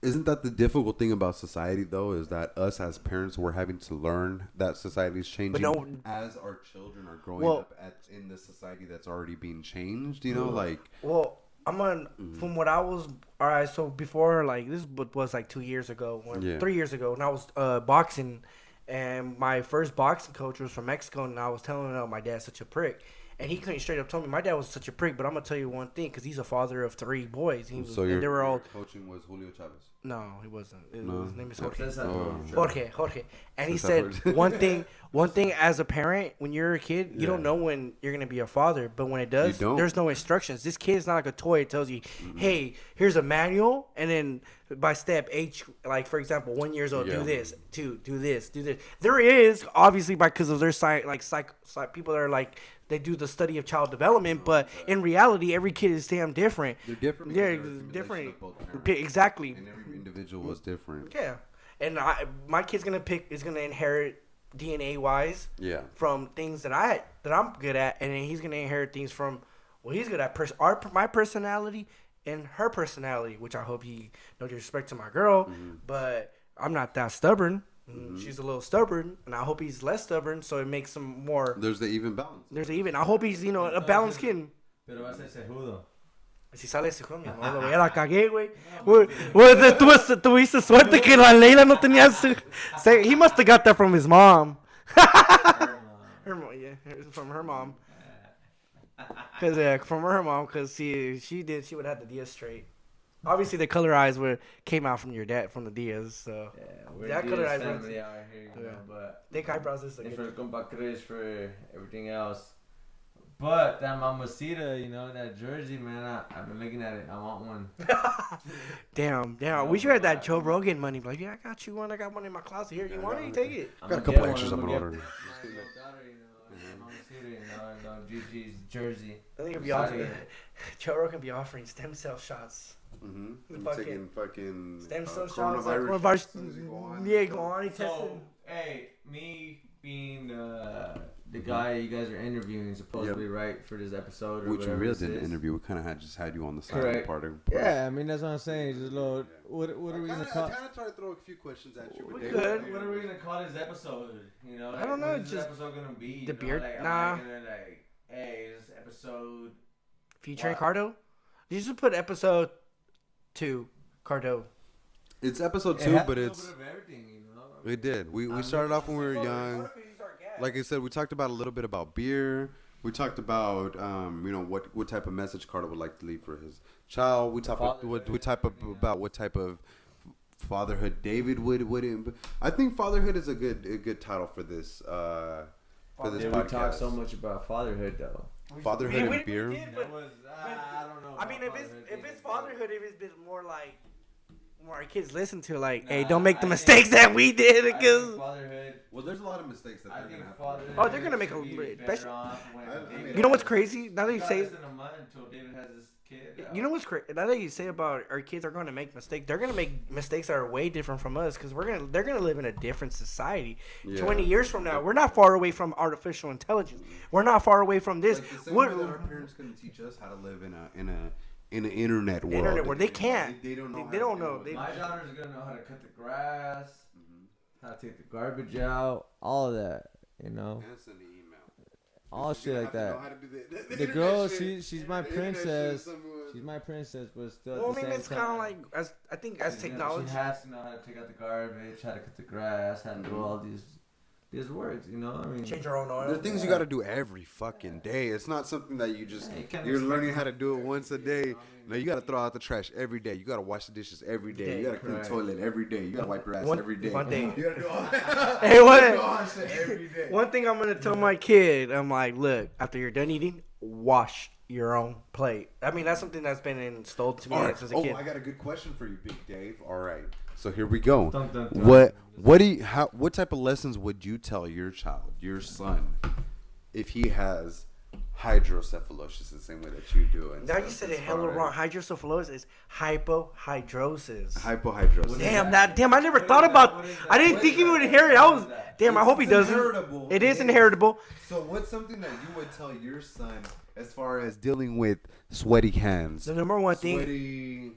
Isn't that the difficult thing about society, though? Is that us as parents, we're having to learn that society's changing no- as our children are growing Well- up in the society that's already being changed. You know, like Well, from what I was, all right. So before, like this was like 2 years ago, 3 years ago, and I was boxing, and my first boxing coach was from Mexico, and I was telling him, "Oh, my dad's such a prick." And he straight up told me, my dad was such a prick, but I'm going to tell you one thing, because he's a father of 3 boys. He was, So and they were all... coaching was Julio Chavez? No, he wasn't. No. His name is Jorge. Oh. Jorge. And he said one thing as a parent, when you're a kid, you don't know when you're going to be a father. But when it does, there's no instructions. This kid is not like a toy. It tells you, hey, here's a manual. And then by step H, like, for example, 1 year old, do this. 2, do this. There is, obviously, because of their people that are like, they do the study of child development, but in reality, every kid is damn different. They're different. They're different. Exactly. And every individual was different. Yeah, and my kid's gonna inherit DNA wise. Yeah. From things that I'm good at, and then he's gonna inherit things from he's good at my personality and her personality, which I hope he no disrespect to my girl, but I'm not that stubborn. She's a little stubborn, and I hope he's less stubborn, so it makes him more. There's the even balance. I hope he's a balanced kid. Pero vas a ser judo. Si sale ese hijo, mi amor, ya la cagué, güey. Tuviste suerte que la Leila no tenía he must have got that from his mom. Her mom, yeah, from her mom. From her mom, because she would have the Diaz straight. Obviously, the color eyes came out from your dad, from the Diaz. So we're that color eyes family out here, you know, but thick eyebrows is and for compa Chris for everything else. But that mamacita, that jersey, man, I've been looking at it. I want one. Damn. We should have that Joe Rogan money. Like, yeah, I got you one. I got one in my closet. Here, you want it? You take it. Got a couple extras I'm gonna order. Gigi's jersey. I think it'd be offering. Joe Rogan be offering stem cell shots. Taking fucking stem cell shots. Coronavirus. Yeah, go on. He tested. So, hey, me being the guy you guys are interviewing supposedly, right, for this episode, or which we really didn't interview. We kind of just had you on the side. Correct. Part of yeah, I mean that's what I'm saying. Just a little. What are we gonna call? I kind of tried to throw a few questions at you. We could. What are we gonna call this episode? I don't know. What is this episode gonna be? The beard. Like, nah. I'm not gonna hey, this episode featuring Cardo. You should put episode 2 Cardo. It's episode 2, but it's. A little bit of everything, We did. We started off when we were young. Like I said, we talked about a little bit about beer. We talked about what type of message Carter would like to leave for his child. We talked about what type of fatherhood David would. I think fatherhood is a good title for this. For this podcast. We talked so much about fatherhood though. Fatherhood and beer. I don't know. I mean, if it's fatherhood, if it's been more like. More our kids listen to hey, don't make the mistakes that we did because fatherhood. Well, there's a lot of mistakes that they're gonna have. Oh, they're gonna make you know what's crazy? Now that you say, until David has this kid. You know what's crazy? Now that you say about our kids are going to make mistakes, they're gonna make mistakes that are way different from us because they're gonna live in a different society. Yeah. 20 years from now, we're not far away from artificial intelligence. We're not far away from this. Like the same way that our parents couldn't teach us how to live in an internet world. Internet where they can't. They don't know. They don't know. My daughter's gonna know how to cut the grass, how to take the garbage out, all of that. And send the email. All shit like that. The girl, she's my princess. She's my princess, but still. Well, I mean, it's kind of like I think as technology. She has to know how to take out the garbage, how to cut the grass, how to do all these words, I mean, change your own oil. There are things you got to do every fucking day. It's not something that you're learning how to do it once a day. No, you got to throw out the trash every day. You got to wash the dishes every day. You got to clean the toilet every day. You got to wipe your ass every day. One day. You got to do all every day. One thing I'm gonna tell my kid, I'm like, look, after you're done eating, wash your own plate. I mean, that's something that's been installed to me since a kid. I got a good question for you, Big Dave. All right. So here we go. Dun, dun, dun. What type of lessons would you tell your child, your son, if he has hydrocephalus the same way that you do? And now you said it hella wrong. Hydrocephalus is hypohidrosis. Hypohidrosis. Damn, I never thought about. I didn't think he would inherit. I hope he doesn't. Inheritable. It is inheritable. So what's something that you would tell your son as far as dealing with sweaty hands? The number one thing.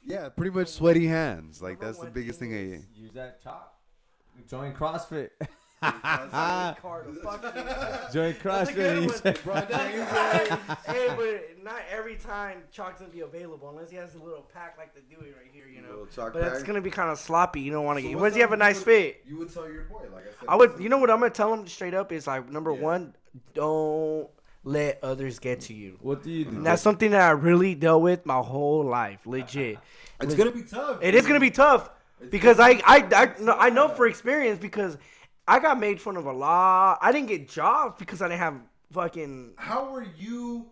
Yeah, pretty much sweaty hands. Like that's the biggest thing. Use that chalk. Join CrossFit. Join CrossFit. Hey, but not every time chalk's gonna be available unless he has a little pack like the Dewey right here, But it's gonna be kind of sloppy. You don't want to get. Once you have a nice fit, you would tell your boy, like I said. I would. You know what I'm gonna tell him straight up is like number one, don't let others get to you. What do you do? And that's something that I really dealt with my whole life, legit. It's gonna be tough. It is gonna be tough because I know for experience because I got made fun of a lot. I didn't get jobs because I didn't have fucking. How were you,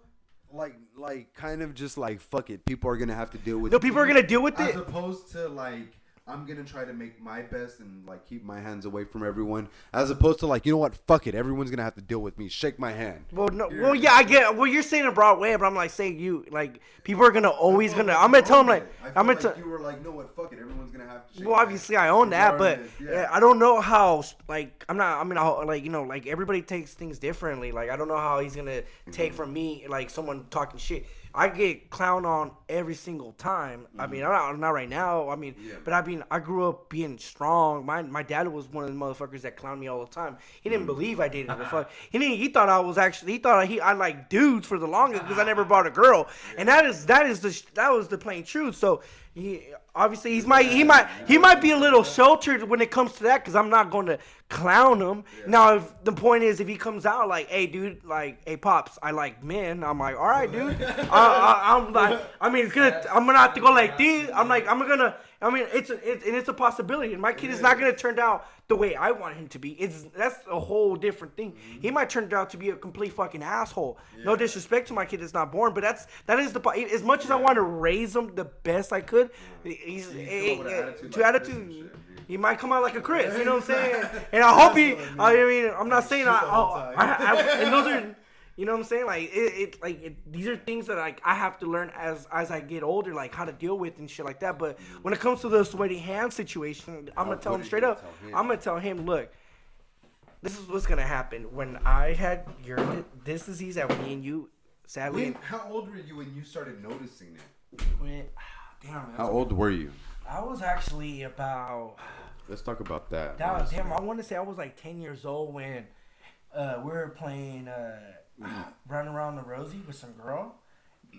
like, kind of just like, fuck it, people are gonna have to deal with. No, people are gonna deal with it. As opposed to like, I'm gonna try to make my best and like keep my hands away from everyone. As opposed to like, you know what, fuck it, everyone's gonna have to deal with me. Shake my hand. Well, no, well, yeah, I get. Well, you're saying a broad way, but I'm like saying you like people are gonna always gonna. I'm gonna tell them like I'm gonna tell. You were like, no, what, fuck it, everyone's gonna have to. Shake Well, my obviously hand. I own that, but Yeah. I don't know how. Like I'm not. I mean, like you know, like everybody takes things differently. Like I don't know how he's gonna take from me like someone talking shit. I get clowned on every single time. I mean, I'm not right now. I mean, but I mean, I grew up being strong. My dad was one of the motherfuckers that clowned me all the time. He didn't believe I dated a fuck. He thought I was actually. He thought I liked dudes for the longest because I never brought a girl. And that was the plain truth. So obviously he might be a little sheltered when it comes to that because I'm not going to clown him. Now if the point is if he comes out like, hey dude, like, hey pops, I like men, I'm like, all right dude. I'm like, I mean I'm gonna have to go like this. It's a possibility, and my kid is not gonna turn out the way I want him to be. That's a whole different thing. He might turn out to be a complete fucking asshole. No disrespect to my kid that's not born, but that is as much as I want to raise him the best I could. He's to attitude. He might come out like a Chris, you know what I'm saying? And I hope I mean, I'm not saying and those are. You know what I'm saying? Like these are things that like I have to learn as I get older, like how to deal with and shit like that. But when it comes to the sweaty hand situation, I'm gonna tell him straight up. I'm gonna tell him, look, this is what's gonna happen. When I had this disease that me and you, sadly. How old were you when you started noticing it? How old were you? I was actually about. Let's talk about that. I want to say I was like 10 years old when we were playing. Running around the Rosie with some girl,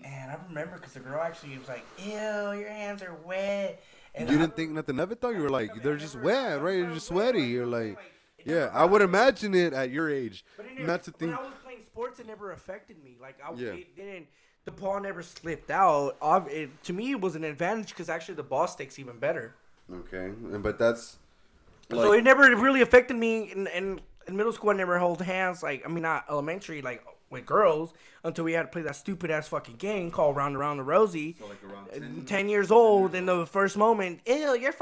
and I remember because the girl actually was like, "Ew, your hands are wet." And you didn't think nothing of it though. You were like, "They're just wet, right? You're just sweaty." You're like, "Yeah, I would imagine it at your age." Not to think. When I was playing sports, it never affected me. Like it didn't. The ball never slipped out. To me, it was an advantage because actually the ball sticks even better. Okay, but that's. So it never really affected me in middle school. I never held hands, not elementary, like with girls, until we had to play that stupid ass fucking game called Round Around the Rosie. So like around 10 years old, in the first moment, ew, your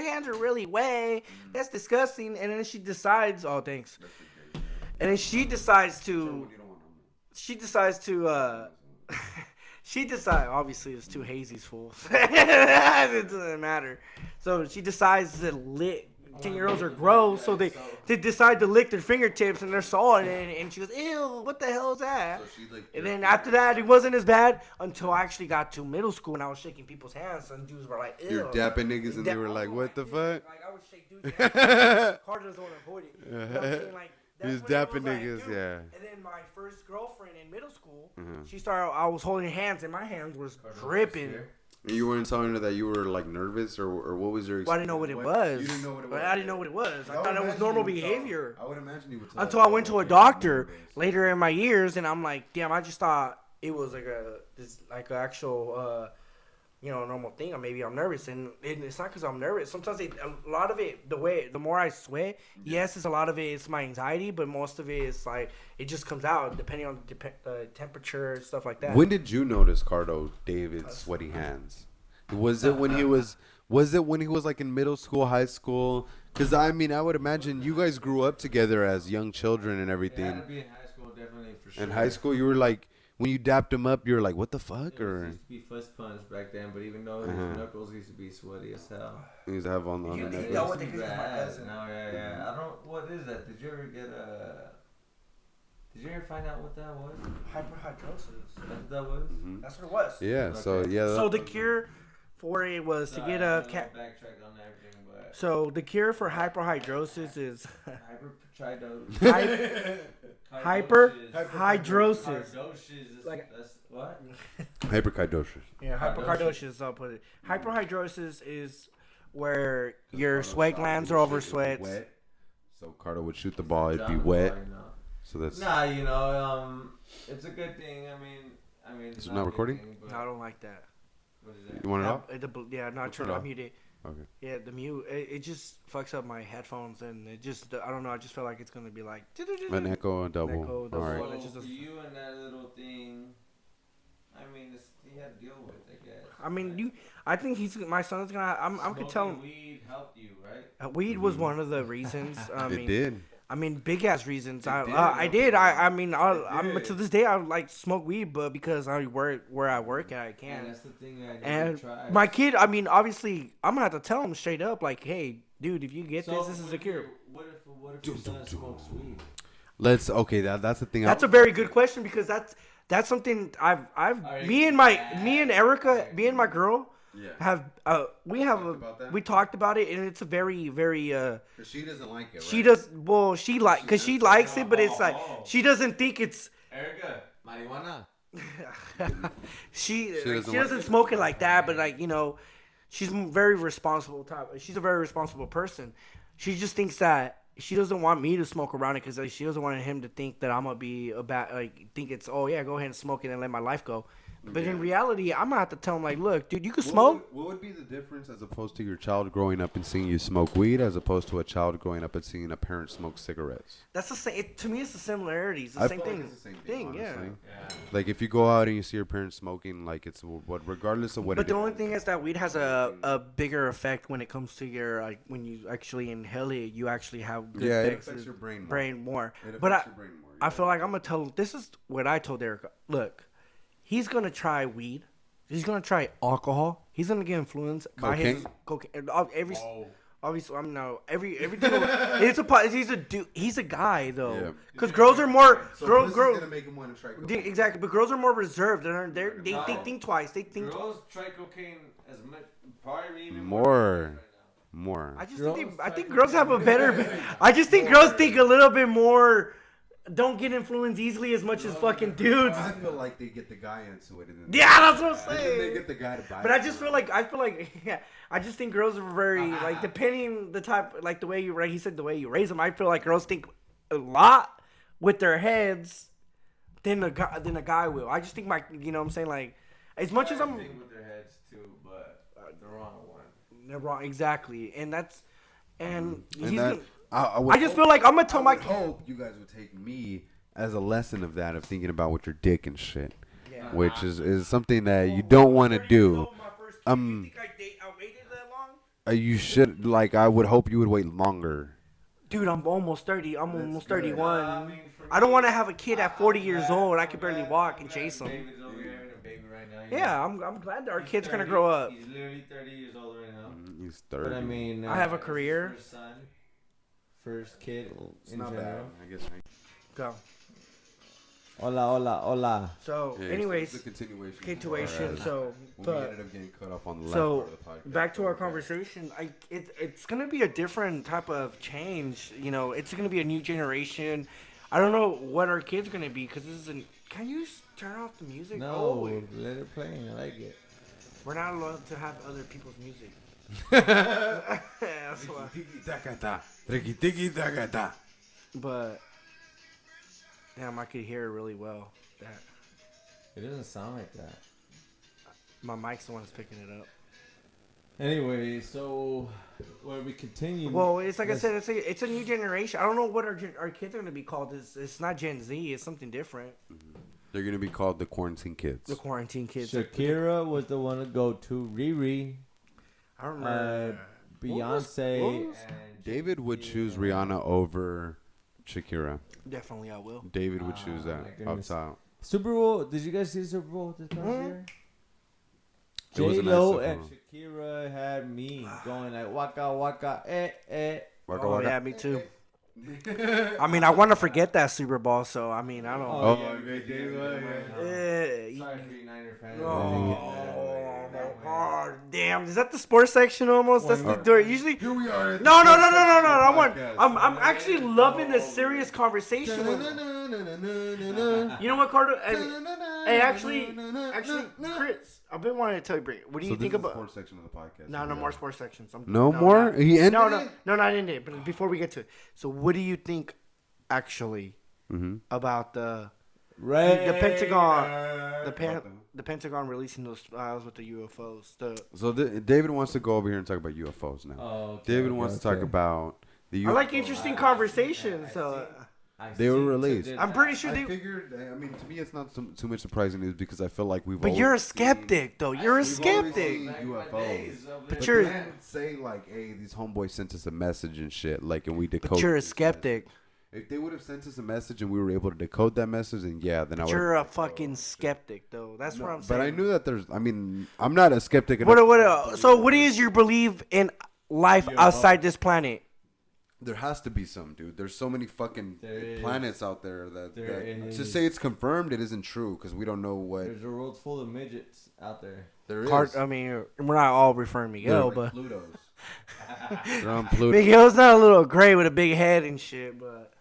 hands are really wet. That's disgusting. And then she decides, oh thanks. And then she decides to, obviously it's two hazies fools. It doesn't matter. So she decides to lick. 10-year-olds are gross, so they decide to lick their fingertips and they're salt, and she goes, ew, what the hell is that? So and then after that, it wasn't as bad until I actually got to middle school and I was shaking people's hands, and dudes were like, ew. You're dapping niggas, and they were like, what the fuck? Like, I would shake dudes' hands. Carter doesn't want to avoid it. You know what I'm saying? Like, He was dapping niggas, yeah. And then my first girlfriend in middle school, I was holding hands, and my hands was dripping. And you weren't telling her that you were like nervous, or what was your experience? Well, I didn't know what it was. You didn't know what it was? I didn't know what it was. I thought it was normal behavior. I would imagine you would tell. Until I went to a doctor later in my years, and I'm like, damn, I just thought it was like an actual, normal thing, or maybe I'm nervous, and it's not because I'm nervous. Sometimes a lot of it, the more I sweat, yes, it's a lot of it. It's my anxiety, but most of it is like it just comes out depending on the temperature and stuff like that. When did you notice David's sweaty hands? Was it when he was? Was it when he was like in middle school, high school? Because I would imagine you guys grew up together as young children and everything. It had to be in high school, definitely for sure. In high school, you were like. When you dapped him up, you were like, "What the fuck?" Or used to be fist punch back then, but even though his knuckles used to be sweaty as hell. He used to have on the knuckles. You know what they call my cousin. No, yeah. I don't. What is that? Did you ever get Did you ever find out what that was? Hyperhidrosis. That's what that was. Mm-hmm. That's what it was. Yeah. Okay. So the cure for it was to get a cat. Backtrack on everything, but. So the cure for hyperhidrosis is. Hyperhidrosis. Like that's what? Hyperkardocious. Yeah, hyperkardocious. I'll put it. Hyperhidrosis is where your sweat glands are over sweat. Wet. So Cardo would shoot the ball, it'd be wet. So that's. Nah, it's a good thing. I mean, Is it not recording? No, I don't like that. What is that? You want it off? Yeah, not Turn true. it I off. muted. Okay. Yeah, the mute. It just fucks up my headphones, and it just I don't know. I just feel like it's gonna be like An echo and double. Echo, double. All right. Well, it's So just for you and that little thing, you had to deal with, I guess. I mean, I think my son's gonna. I'm could tell him. Weed helped you, right? Weed was one of the reasons. It did. I mean, big ass reasons. I did. did. I'm to this day I like smoke weed, but because I work where I work at, I And can. that's the thing I need And to try. my kid, I mean, obviously, I'm gonna have to tell him straight up, like, hey, dude, if you get this is a cure. What if your son smokes weed? That's okay. That's the thing. That's a very good question because that's something me and Erica, me and my girl have we talked about it, and it's a very she doesn't like it. she does well she like because she likes it, but it's like she doesn't think it's Erica, marijuana. she doesn't doesn't smoke it like that, but like she's very responsible type. She's a very responsible person. She just thinks that she doesn't want me to smoke around it because she doesn't want him to think that I'm gonna be think it's go ahead and smoke it and let my life go. But in reality, I'm gonna have to tell him like, look, dude, you can smoke. What would be the difference as opposed to your child growing up and seeing you smoke weed, as opposed to a child growing up and seeing a parent smoke cigarettes? That's the same. To me, it's the similarities. I The same feel like thing. it's the same thing, Yeah. honestly. Like if you go out and you see your parents smoking, like it's regardless of what. But the only thing is that weed has a bigger effect when it comes to your when you actually inhale it. You actually have good it effects affects your brain more. more. It But affects your brain more, I feel like I'm gonna tell. This is what I told Erica. Look, he's gonna try weed. He's gonna try alcohol. He's gonna get influenced by his cocaine. Obviously, I'm no everything. He's a dude. He's a guy though. Because girls are more girls. gonna make him want to try cocaine. Exactly, but girls are more reserved. They think twice. They think twice. Girls try cocaine as much, probably even More. I think girls have a better. I just think girls think a little bit more. Don't get influenced easily as much as fucking dudes. I feel like they get the guy into it. And Yeah, that's what I'm and then saying. they get the guy to buy. But I just feel like yeah. I just think girls are very like depending the type like the way you he said the way you raise them. I feel like girls think a lot with their heads than a guy will. I just think what I'm saying, like as much as I'm think with their heads too, but the wrong one. they're wrong exactly, and that's and he's And that, gonna, I just feel like I'm gonna tell I my would hope you guys would take me as a lesson of that, of thinking about with your dick and shit, which is something that you don't want to do. I waited that long? You should I would hope you would wait longer. Dude, I'm almost 30. I'm almost good. 31. I don't want to have a kid at 40 years old. I can barely walk and chase him. David's over here having a baby right now. Yeah, I'm glad that our kid's gonna grow up. He's literally 30 years old right now. He's 30. But I mean, I have a it's his career. First son, first kid it's in not general. bad. I guess. Go. Hola. So, Yeah, anyways, it's a continuation. continuation. So, We but ended up getting cut off on the last so part of the podcast. back to our conversation. It's gonna be a different type of change. It's gonna be a new generation. I don't know what our kids gonna be because this is an. Can you turn off the music? No, Oh, let it play. I like it. we're not allowed to have other people's music. That's why. But damn, I could hear it really well. That It doesn't sound like that. my mic's the one that's picking it up. Anyway, so where we continue. Well, it's like I said, it's a new generation. I don't know what our kids are gonna be called. It's not Gen Z. It's something different. They're gonna be called the quarantine kids. The quarantine kids. Shakira was the one to go to. Riri, I don't remember. Beyonce, what was- and David would choose Rihanna over Shakira. Definitely, I will. David would choose my that goodness. outside. Super Bowl. Did you guys see the Super Bowl this past year? It was a nice J-Lo Super and Bowl. Shakira had me going like waka waka Waka Oh waka. yeah, me too. I mean, I want to forget that Super Bowl, so I mean, I don't. Oh, Eh, Sorry for you Niner fans. Oh my God! Damn, is that the sports section almost? That's the door. Usually. Here we are. No. I'm actually loving this serious conversation. You know what, Carter? Hey, actually, Chris, I've been wanting to tell you, what do you think about? sports section of the podcast? No more sports sections. No more? He ended it? No, not in it. But before we get to it, so what do you think? Actually, about the Pentagon. the Pentagon releasing those files with the UFOs. So David wants to go over here and talk about UFOs now. Oh, okay, David wants to talk about the UFOs. I like interesting conversations. So They were released. I'm pretty sure I they. figured. I mean, to me, it's not too much surprising news because I feel like we've. But you're a skeptic, though. You're a skeptic. UFOs. But you're. You can't say like, "Hey, these homeboys sent us a message and shit," like, and we decode. But you're a skeptic. If they would have sent us a message and we were able to decode that message, then yeah, then I would. You're a fucking skeptic, though. That's what I'm saying. But I knew that there's. I mean, I'm not a skeptic. So what is your belief in life outside this planet? There has to be some, dude. There's so many fucking planets out there that to is. say it's confirmed, it isn't true because we don't know what. There's a world full of midgets out there. There is. I mean, we're not all referring to Miguel, but Pluto's. They're on Pluto. Miguel's not a little gray with a big head and shit, but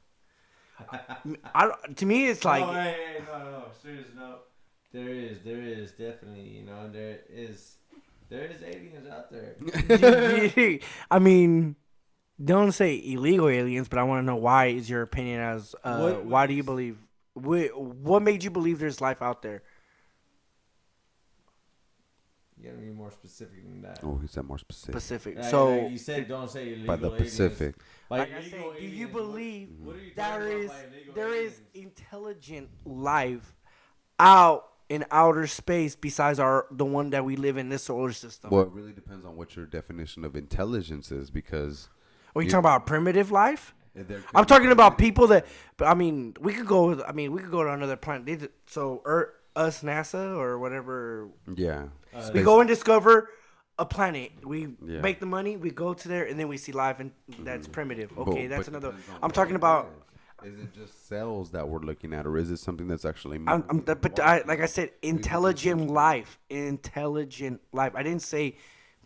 to me, it's like. Oh, hey, no, serious note. There is definitely, there is aliens out there. I mean, don't say illegal aliens, but I want to know why is your opinion as why do you believe what made you believe there's life out there? You gotta be more specific than that. Oh, he said more specific. So you said don't say illegal By the Pacific. like I said, do you believe there is intelligent life out in outer space besides the one that we live in this solar system? Well, it really depends on what your definition of intelligence is because. Are you talking about primitive life? I'm talking about people that. I mean, we could go to another planet. So us, NASA, or whatever. Yeah. We go and discover a planet. We make the money. We go to there, and then we see life, and that's primitive. Okay, that's another. I'm talking about. Is it just cells that we're looking at, or is it something that's actually? Like I said, intelligent life. Intelligent life. I didn't say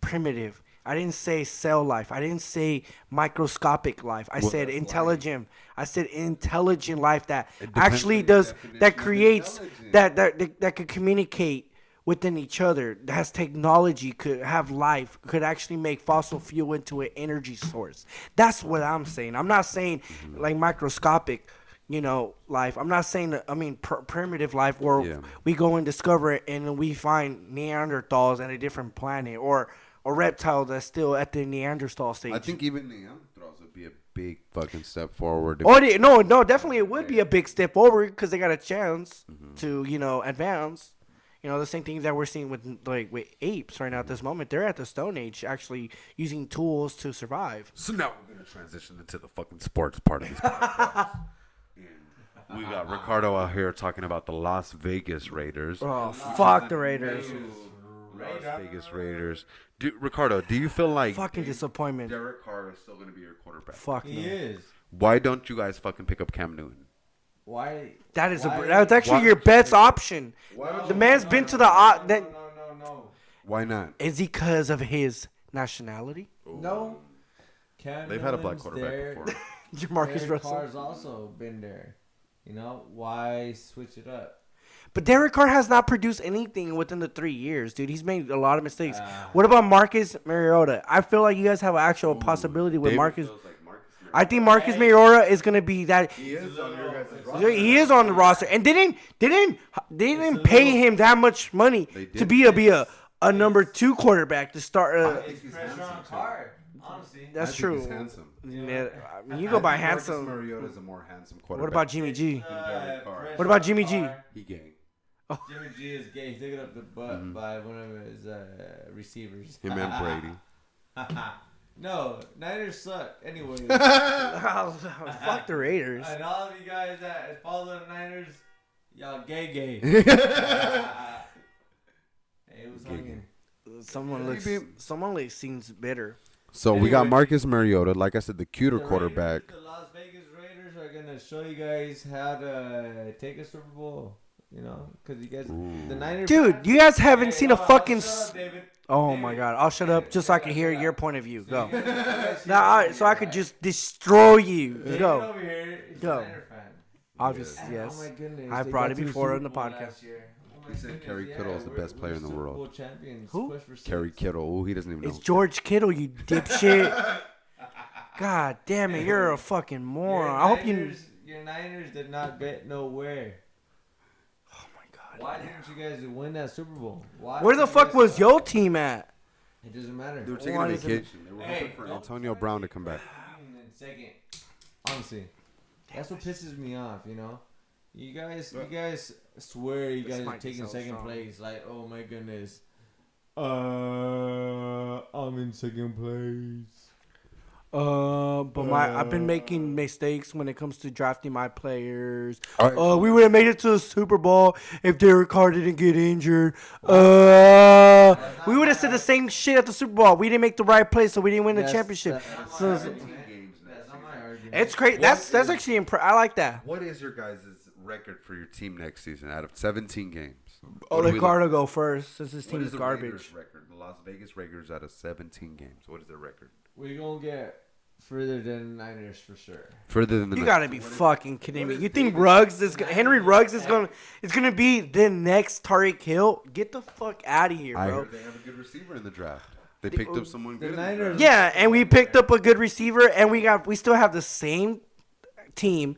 primitive. I didn't say cell life. I didn't say microscopic life. I said intelligent. I said intelligent life that actually does, that creates, that could communicate within each other, that has technology, could have life, could actually make fossil fuel into an energy source. That's what I'm saying. I'm not saying like microscopic, life. I'm not saying primitive life where we go and discover it and we find Neanderthals at a different planet or reptile that's still at the Neanderthal stage. I think even Neanderthals would be a big fucking step forward. No, definitely it would be a big step forward because they got a chance to, advance. The same thing that we're seeing with apes right now at this moment. They're at the Stone Age, actually using tools to survive. So now we're gonna transition into the fucking sports part of this podcast. We got Ricardo out here talking about the Las Vegas Raiders. Oh, fuck the Raiders. Las Vegas Raiders. Ricardo, do you feel like fucking disappointment? Derek Carr is still going to be your quarterback? Fuck he is. Why don't you guys fucking pick up Cam Newton? Why? That's actually your best option. The man's been to the No. Why not? Is he because of his nationality? No. They've had a black quarterback before. Jamarcus Russell. Carr's also been there. Why switch it up? But Derek Carr has not produced anything within the 3 years, dude. He's made a lot of mistakes. What about Marcus Mariota? I feel like you guys have an actual possibility with Marcus. I think Marcus Mariota is gonna be that. He is on your guys' roster. He is on the roster, and they didn't pay him that much money to be a number 2 quarterback to start. It's pressure on Carr, honestly. That's I think true. He's handsome. Yeah, you go by handsome. Marcus Mariota is a more handsome quarterback. What about Jimmy G? What about Jimmy G? He gay. Jimmy G is gay. He took it up the butt by one of his receivers. Him and Brady. No, Niners suck. Anyways. Fuck the Raiders. And all of you guys that follow the Niners, y'all gay. Hey, it was hungry. Someone seems bitter. So we got Marcus Mariota, like I said, the cuter quarterback. The Las Vegas Raiders are gonna show you guys how to take a Super Bowl. Because you guys, the Niners. Dude, you guys haven't seen a fucking. Shut up, David. Oh my God! I'll shut up just so I can hear your point of view. Go. Now, so I could just destroy you. David Go. over here is Go. a Niner fan. Obviously, Oh yes. my goodness. I they brought got it 2 before Super in the Bowl podcast. last year. Oh my He said goodness, Kerry Kittle is the best player in the we're world. Super Bowl champions. Who? Push for 6. Kerry Kittle. He doesn't even know. It's George Kittle, you dipshit. God damn it, you're a fucking moron. I hope you. Your Niners did not get nowhere. Oh my god. Why didn't you guys win that Super Bowl? Why Where the did you fuck guys was suck? your team at? It doesn't matter. They were taking Why a is it- vacation. They were hoping for don't Antonio try Brown to get come back. in second. Honestly, that's what pisses me off. You know, you guys swear you This guys are might be taking so second strong. place. Like, oh my goodness, I'm in second place. But I've been making mistakes when it comes to drafting my players. All right. We would have made it to the Super Bowl if Derek Carr didn't get injured. We would have said the same shit at the Super Bowl. We didn't make the right play, so we didn't win the championship. So That's not my argument. it's great. That's actually I like that. What is your guys' record for your team next season out of 17 games? Oh, What do we Ricardo look- go first since his What team is is the garbage. Raiders record? The Las Vegas Raiders out of 17 games. What is their record? We're gonna get further than Niners for sure. Further than the You Niners. gotta be fucking kidding me. is You think David- Ruggs is Henry Ruggs is gonna be the next Tariq Hill? Get the fuck out of here, I bro. heard they have a good receiver in the draft. They picked up someone the good. in the Niners- draft. Yeah, and we picked up a good receiver, and we still have the same team.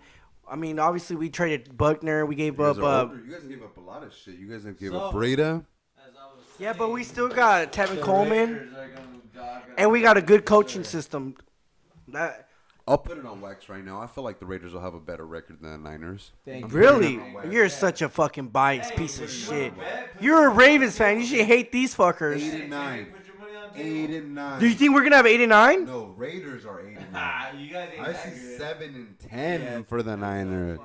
I mean, obviously we traded Buckner. We gave You guys up. are older. You guys gave up a lot of shit. You guys have gave up So- Breda. Yeah, but we still got Tevin Coleman, Raiders are gonna dog and we got a good coaching system. That I'll put it on wax right now. I feel like the Raiders will have a better record than the Niners. Thank you. really, you're such a fucking biased piece of shit. You're a Ravens fan. You should hate these fuckers. 8 and 9. Put your money on 8 and 9. Do you think we're gonna have 8 and 9? No, Raiders are 8 and 9. Ah, you guys ain't I that see good. 7 and 10 for the Niners.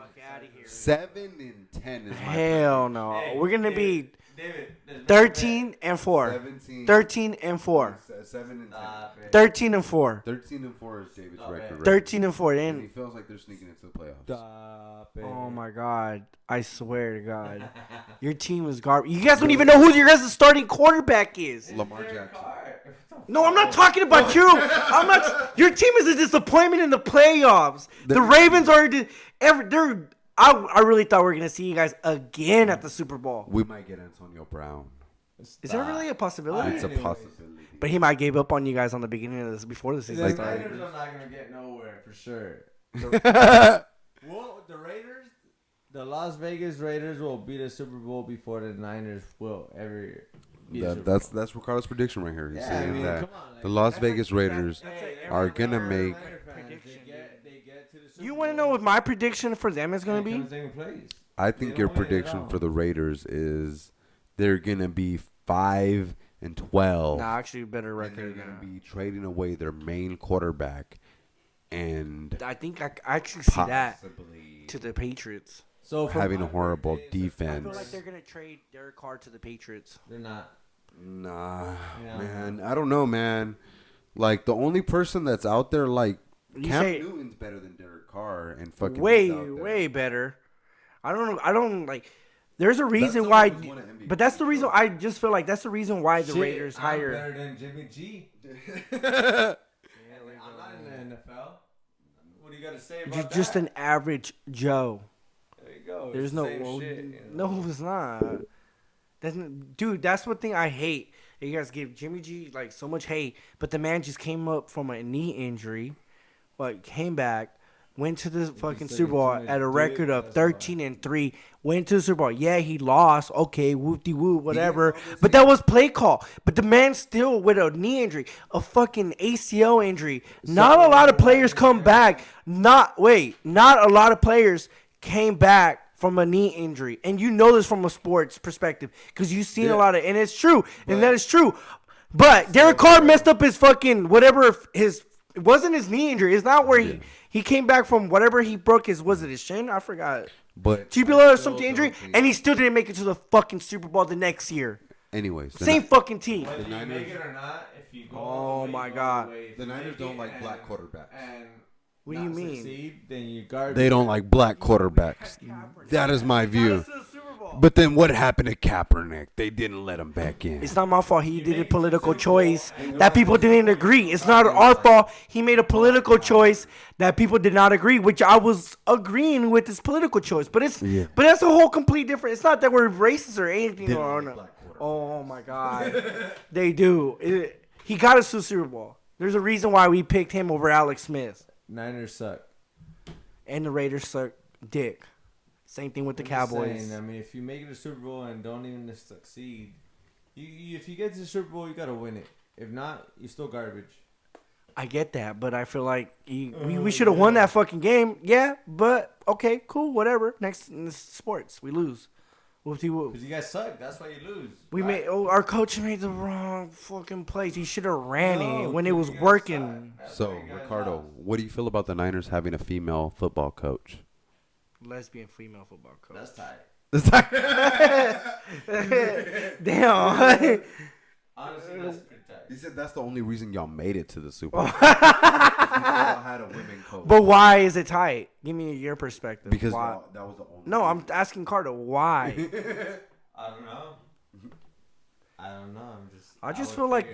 7 and 10 is my Hell no. Hey, We're gonna be David, there's no 13 and 4. 17. 13 and 4. 7 and 10. Stop it. 13 and 4. 13 and 4 is David's Stop record. it. right? 13 and 4. And he And feels like they're sneaking into the playoffs. Stop it. oh my god, I swear to God, your team is garbage. You guys don't even know who your guys' starting quarterback is. Lamar Jackson. No, I'm not talking about you. I'm not. Your team is a disappointment in the playoffs. The Ravens are. They're. I really thought we were gonna see you guys again at the Super Bowl. We might get Antonio Brown. Is there really a possibility? It's a Anyways. possibility. But he might gave up on you guys on the beginning of this before the season The started. Niners are not gonna get nowhere for sure. Well, the Raiders, the Las Vegas Raiders will beat a Super Bowl before the Niners will ever beat a Super Bowl. That's Ricardo's prediction right here. He's Yeah, saying I mean, that come on, like, the Las Vegas Raiders are gonna make. They get to the Super You want to know what my prediction for them is gonna be? I They think don't your win it at prediction all. for the Raiders is they're gonna be 5 and 12. Nah, actually, better And they're record. gonna be trading away their main quarterback, and I think I actually see that possibly to the Patriots. So for having a my horrible birthday, I defense. feel like they're gonna trade Derek Carr to the Patriots. they're not. Nah, Yeah. man. I don't know, man. Like the only person that's out there, like You Cam say- Newton's better than Derek Carr, and fucking Way, he's out there. way better. I don't like. There's a reason someone why, who's won an MVP, but that's the reason. so- I just feel like that's the reason why the Shit, Raiders I'm hire. better than Jimmy G. I'm not in the NFL. What do you got to say about You're that? just an average Joe. There you go. There's It's no, the same shit, you know? no, it's not. Dude, that's one thing I hate. You guys give Jimmy G like so much hate, but the man just came up from a knee injury, like came back, went to the fucking sucking Super Bowl too much at a dick, record of that's 13-3. Went to the Super Bowl. Yeah, he lost. Okay, whoop de whoop, whatever. all this But that was play call. But the man still with a knee injury, a fucking ACL injury. Not a lot of players come back. Not a lot of players came back from a knee injury, and you know this from a sports perspective because you've seen a lot of, and it's true, and that is true. But Derek Carr messed up his fucking whatever his. It wasn't his knee injury. It's not where he came back from whatever he broke his. Was it his shin? I forgot. But Tubular or I still something injury, don't think- and he still didn't make it to the fucking Super Bowl the next year. anyways, the Same fucking team. Whether you Niners- make it or not, if you go Oh all the way, my you go God. all the way. If The you Niners make don't it like and- black quarterbacks. And What do you not mean? Succeed, then you garbage. They don't like black quarterbacks. That is my view. But then what happened to Kaepernick? They didn't let him back in. It's not my fault. He did a political choice that people didn't agree. It's not our fault. He made a political choice that people did not agree, which I was agreeing with his political choice. But but that's a whole complete different. It's not that we're racist or anything. Or no. Oh my God, they do. He got us to the Super Bowl. There's a reason why we picked him over Alex Smith. Niners suck. and the Raiders suck dick. Same thing with the I'm just Cowboys. saying, I mean, if you make it to Super Bowl and don't even succeed, if you get to the Super Bowl, you gotta win it. If not, you're still garbage. I get that, but I feel like we should have won that fucking game. Yeah, but okay, cool, whatever. Next in sports, we lose. Whoop-de-whoop. Because you guys suck. That's why you lose. We right? our coach made the wrong fucking plays. He should have ran No, it when it was you guys working. suck. That's So, why you guys Ricardo, lost. what do you feel about the Niners having a female football coach? Lesbian female football coach. That's tight. Damn. Honestly, that's pretty tight. He said that's the only reason y'all made it to the Super Bowl. Y'all had a women coach. But why is it tight? Give me your perspective. Because why? that was the only. No, I'm asking Carter why. I don't know. I just would feel like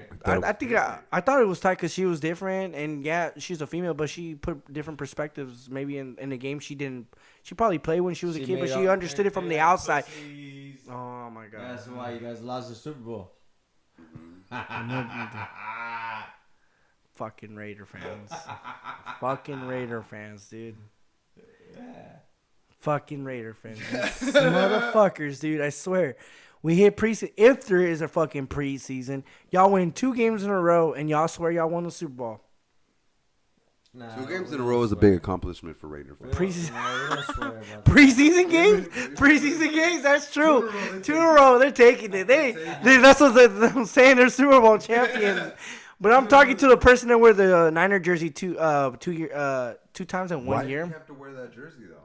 figure- I thought it was tight because she was different, and yeah, she's a female, but she put different perspectives. Maybe in the game she didn't. She probably played when she was a kid, but made she up understood it from the like outside. pussies. Oh my god! That's why you guys lost the Super Bowl. Fucking Raider fans. Fucking Raider fans, dude. Fucking Raider fans. These motherfuckers, dude. I swear. We hit preseason. If there is a fucking preseason, y'all win 2 games in a row, and y'all swear y'all won the Super Bowl. Nah, 2 games we in a don't row is a swear. big accomplishment for Raider fans. Preseason. No, we don't swear about that. Preseason games? Preseason games? That's true. 2 in a row. They're taking it. That's what I'm saying. They're Super Bowl champions. But I'm talking to the person that wear the Niner jersey 2 times in 1 Why year. do you have to wear that jersey though?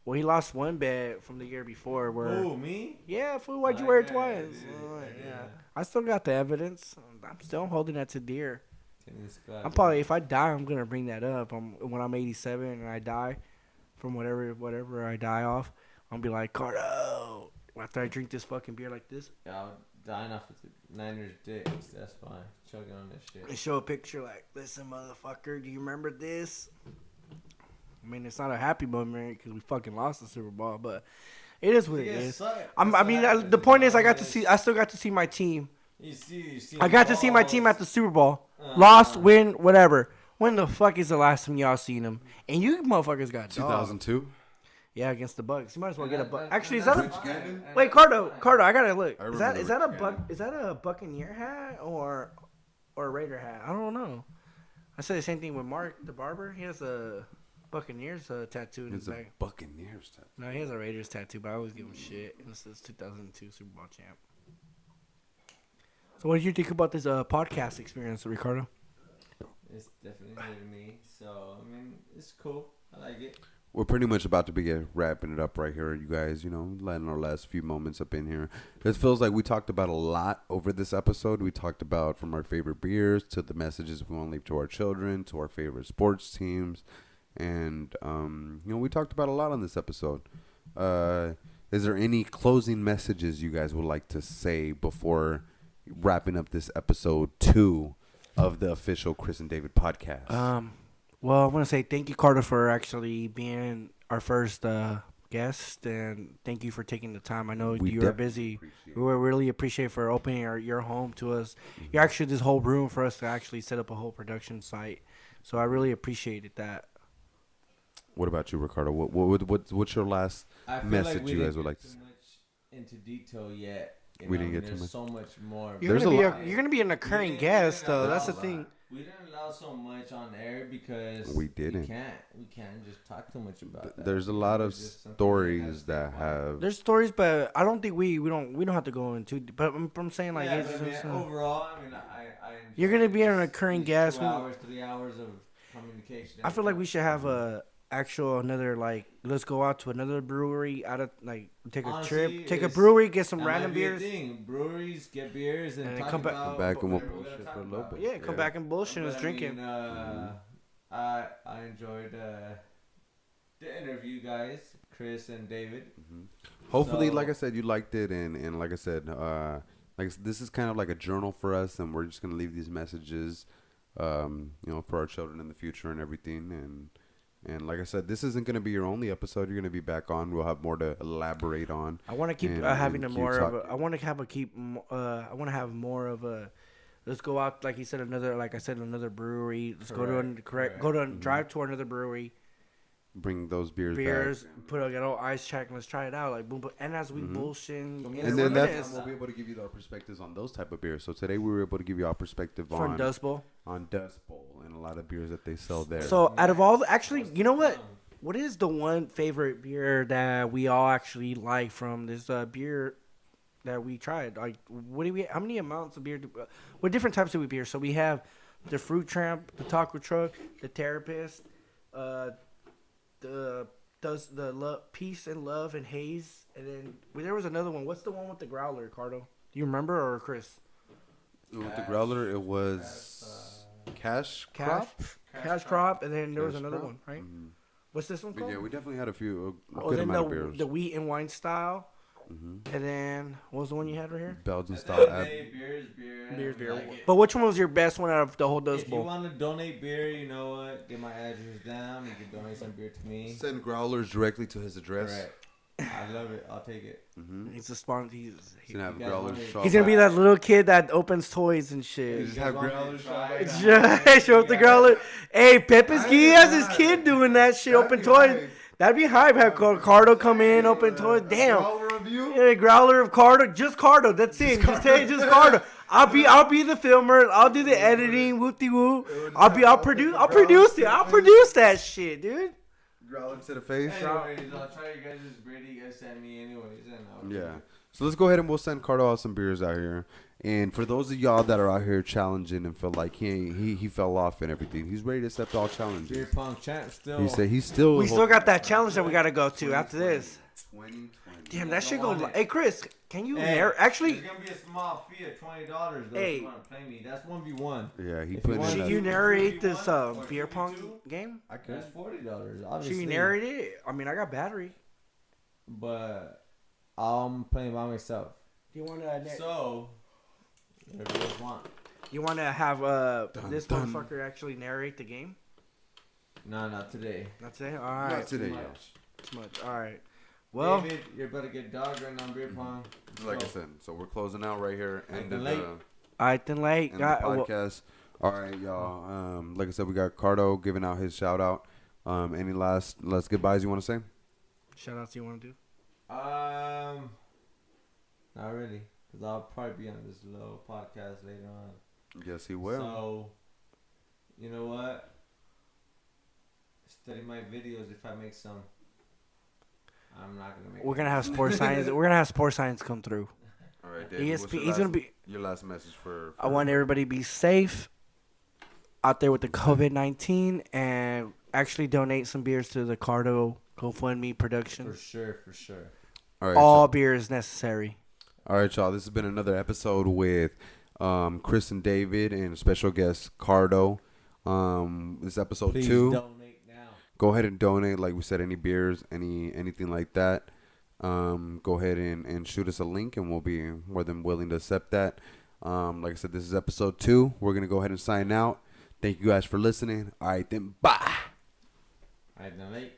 Well, he lost 1 bet from the year before. Where Who, me? yeah, fool, why'd you wear it twice? I still got the evidence. I'm still holding that to dear. I'm probably, if I die, I'm gonna bring that up. When I'm 87 and I die from whatever I die off, I'll be like, Cardo. After I drink this fucking beer like this, Y'all dying off of the Niners' dicks. That's fine. Chugging on this shit. and show a picture like, listen, motherfucker, do you remember this? I mean, it's not a happy moment because we fucking lost the Super Bowl, but it is what it is. The point is, I still got to see my team. You see I got to see my team at the Super Bowl. Lost, win, whatever. When the fuck is the last time y'all seen them? And you motherfuckers got dogs. 2002. Yeah, against the Bucks. You might as well get a Buck. Actually, is that Rich a Gannon? wait, Cardo? I gotta look. I Is remember that a Rich Buck? Gannon. Is that a Buccaneer hat or a Raider hat? I don't know. I said the same thing with Mark the barber. He has a Buccaneers tattoo in his It's a back. Buccaneers tattoo. No, he has a Raiders tattoo, but I always give him shit. And this is 2002 Super Bowl champ. So, what did you think about this podcast experience, Ricardo? It's definitely new to me. So, I mean, it's cool. I like it. We're pretty much about to be wrapping it up right here, you guys. You know, letting our last few moments up in here. It feels like we talked about a lot over this episode. We talked about from our favorite beers to the messages we want to leave to our children, to our favorite sports teams. And, we talked about a lot on this episode. Is there any closing messages you guys would like to say before wrapping up this episode 2 of the official Chris and David podcast? Well, I want to say thank you, Carter, for actually being our first guest, and thank you for taking the time. I know you are busy. We really appreciate for opening your home to us. You're actually this whole room for us to actually set up a whole production site. So I really appreciated that. What about you, Ricardo? What's your last I feel message like we you guys didn't would like get to too much into detail yet. You We know, didn't get too there's much. so much more. You're There's gonna a be lot- you're gonna be an occurring guest, though. That's the thing. We didn't allow so much on air because We didn't. We can't just talk too much about that. There's a lot of It's just something stories we gotta that stay quiet. have. There's stories, but I don't think we don't have to go into. But I'm saying like Yeah, it's but I mean, just, overall, I mean, I You're gonna be an enjoyed occurring these guest. 2 hours, 3 hours of communication. I feel like we should have a another like let's go out to another brewery take a Honestly, trip, take a it's- brewery, get some That random might be a beers. thing. Breweries get beers and And talk come back- about Come back and we'll whatever we're bullshit gonna for a talk little about. bit. Yeah, come back and bullshit But us I drinking. mean, I enjoyed the interview, guys, Chris and David. Hopefully, So- like I said, you liked it, and like I said, this is kind of like a journal for us, and we're just gonna leave these messages, for our children in the future and everything, and like I said, this isn't gonna be your only episode. You're gonna be back on. We'll have more to elaborate on. I want to keep and- having and a keep more of a. talking. I want to have a keep. I want to have more of a. Let's go out, like you said, another brewery. Let's go to Correct. go to drive to another brewery, bring those beers back. Put a little ice check and let's try it out. Like boom, boom. And as we bullshit, And then that's we'll be able to give you our perspectives on those type of beers. So today we were able to give you our perspective from Dust Bowl and a lot of beers that they sell there. So out of all, actually, you know what? What is the one favorite beer that we all actually like from this beer that we tried? Like, what do we? How many amounts of beer? What different types of beer? So we have the Fruit Tramp, the Taco Truck, the Therapist, the Peace and Love and Haze, and then there was another one. What's the one with the growler, Cardo? Do you remember, or Chris? With the growler, it was Cash Crop, and then there was another one, right? Mm-hmm. What's this one called? Yeah, we definitely had a few a Oh, good then amount of beers. the wheat and wine style, and then what was the one you had right here? Belgian style. Beer's beer. Beer. Like But which one was your best one out of the whole Dust if you Bowl? want to donate beer, you know what? Get my address down. You can donate some beer to me. Send growlers directly to his address. Correct. I love it. I'll take it. He's a sponsor. He's gonna have growlers. He's gonna be that little kid that opens toys and shit. Just have growlers. Show up the growler. Hey, Pepe's he has his kid doing that shit. Open toys. That'd be hype. Have Cardo come in, open toys. Damn. Growler of you? Yeah, growler of Cardo. Just Cardo. That's it. Just Cardo. I'll be the filmer. I'll do the editing. Whoopty whoop. I'll produce it. I'll produce that shit, dude. Growler to the face. Anyways, I'll try you guys' beer you guys send me anyways. And Yeah. So let's go ahead and we'll send Cardo out some beers out here. And for those of y'all that are out here challenging and feel like he fell off and everything, he's ready to accept all challenges. Beer pong champ still. He said he's still. We still got that challenge that we gotta go to after this. 2020. Damn, that shit goes. Hey, Chris, can you Hey, actually? There's gonna be a small fee of $20 though. Hey. If you want to play me, that's 1v1. Yeah, he If put you want in Should that. you narrate this What, beer 2v2? pong game? I could. That's $40. Should Obviously. you narrate it? I mean, I got battery. But I'm playing by myself. Do you want to? So, whatever you guys want. You want to have this dun. motherfucker actually narrate the game? No, not today. Not today. All right. Not today, too y'all. much. Too much. All right. Well, David, you're about to get dog right on beer pong. Like I So, said, so we're closing out right here. End of late. I then late. the podcast. All right, y'all. Like I said, we got Cardo giving out his shout out. Any last goodbyes you want to say? Shout outs you want to do? not really, because I'll probably be on this little podcast later on. Yes, he will. So, you know what? Study my videos if I make some. I'm not gonna make. We're gonna have sports science. We're gonna have sports science come through. All right, David. what's ESP. your He's last- gonna be. Your last message for I want everybody to be safe out there with the COVID-19 and actually donate some beers to the Cardo GoFundMe production. For sure. All right, All beer is necessary. All right, y'all. This has been another episode with Chris and David and special guest Cardo. This episode Please 2. donate now. Go ahead and donate. Like we said, any beers, anything like that. Go ahead and shoot us a link, and we'll be more than willing to accept that. Like I said, this is episode 2. We're gonna go ahead and sign out. Thank you guys for listening. All right, then bye. I donate.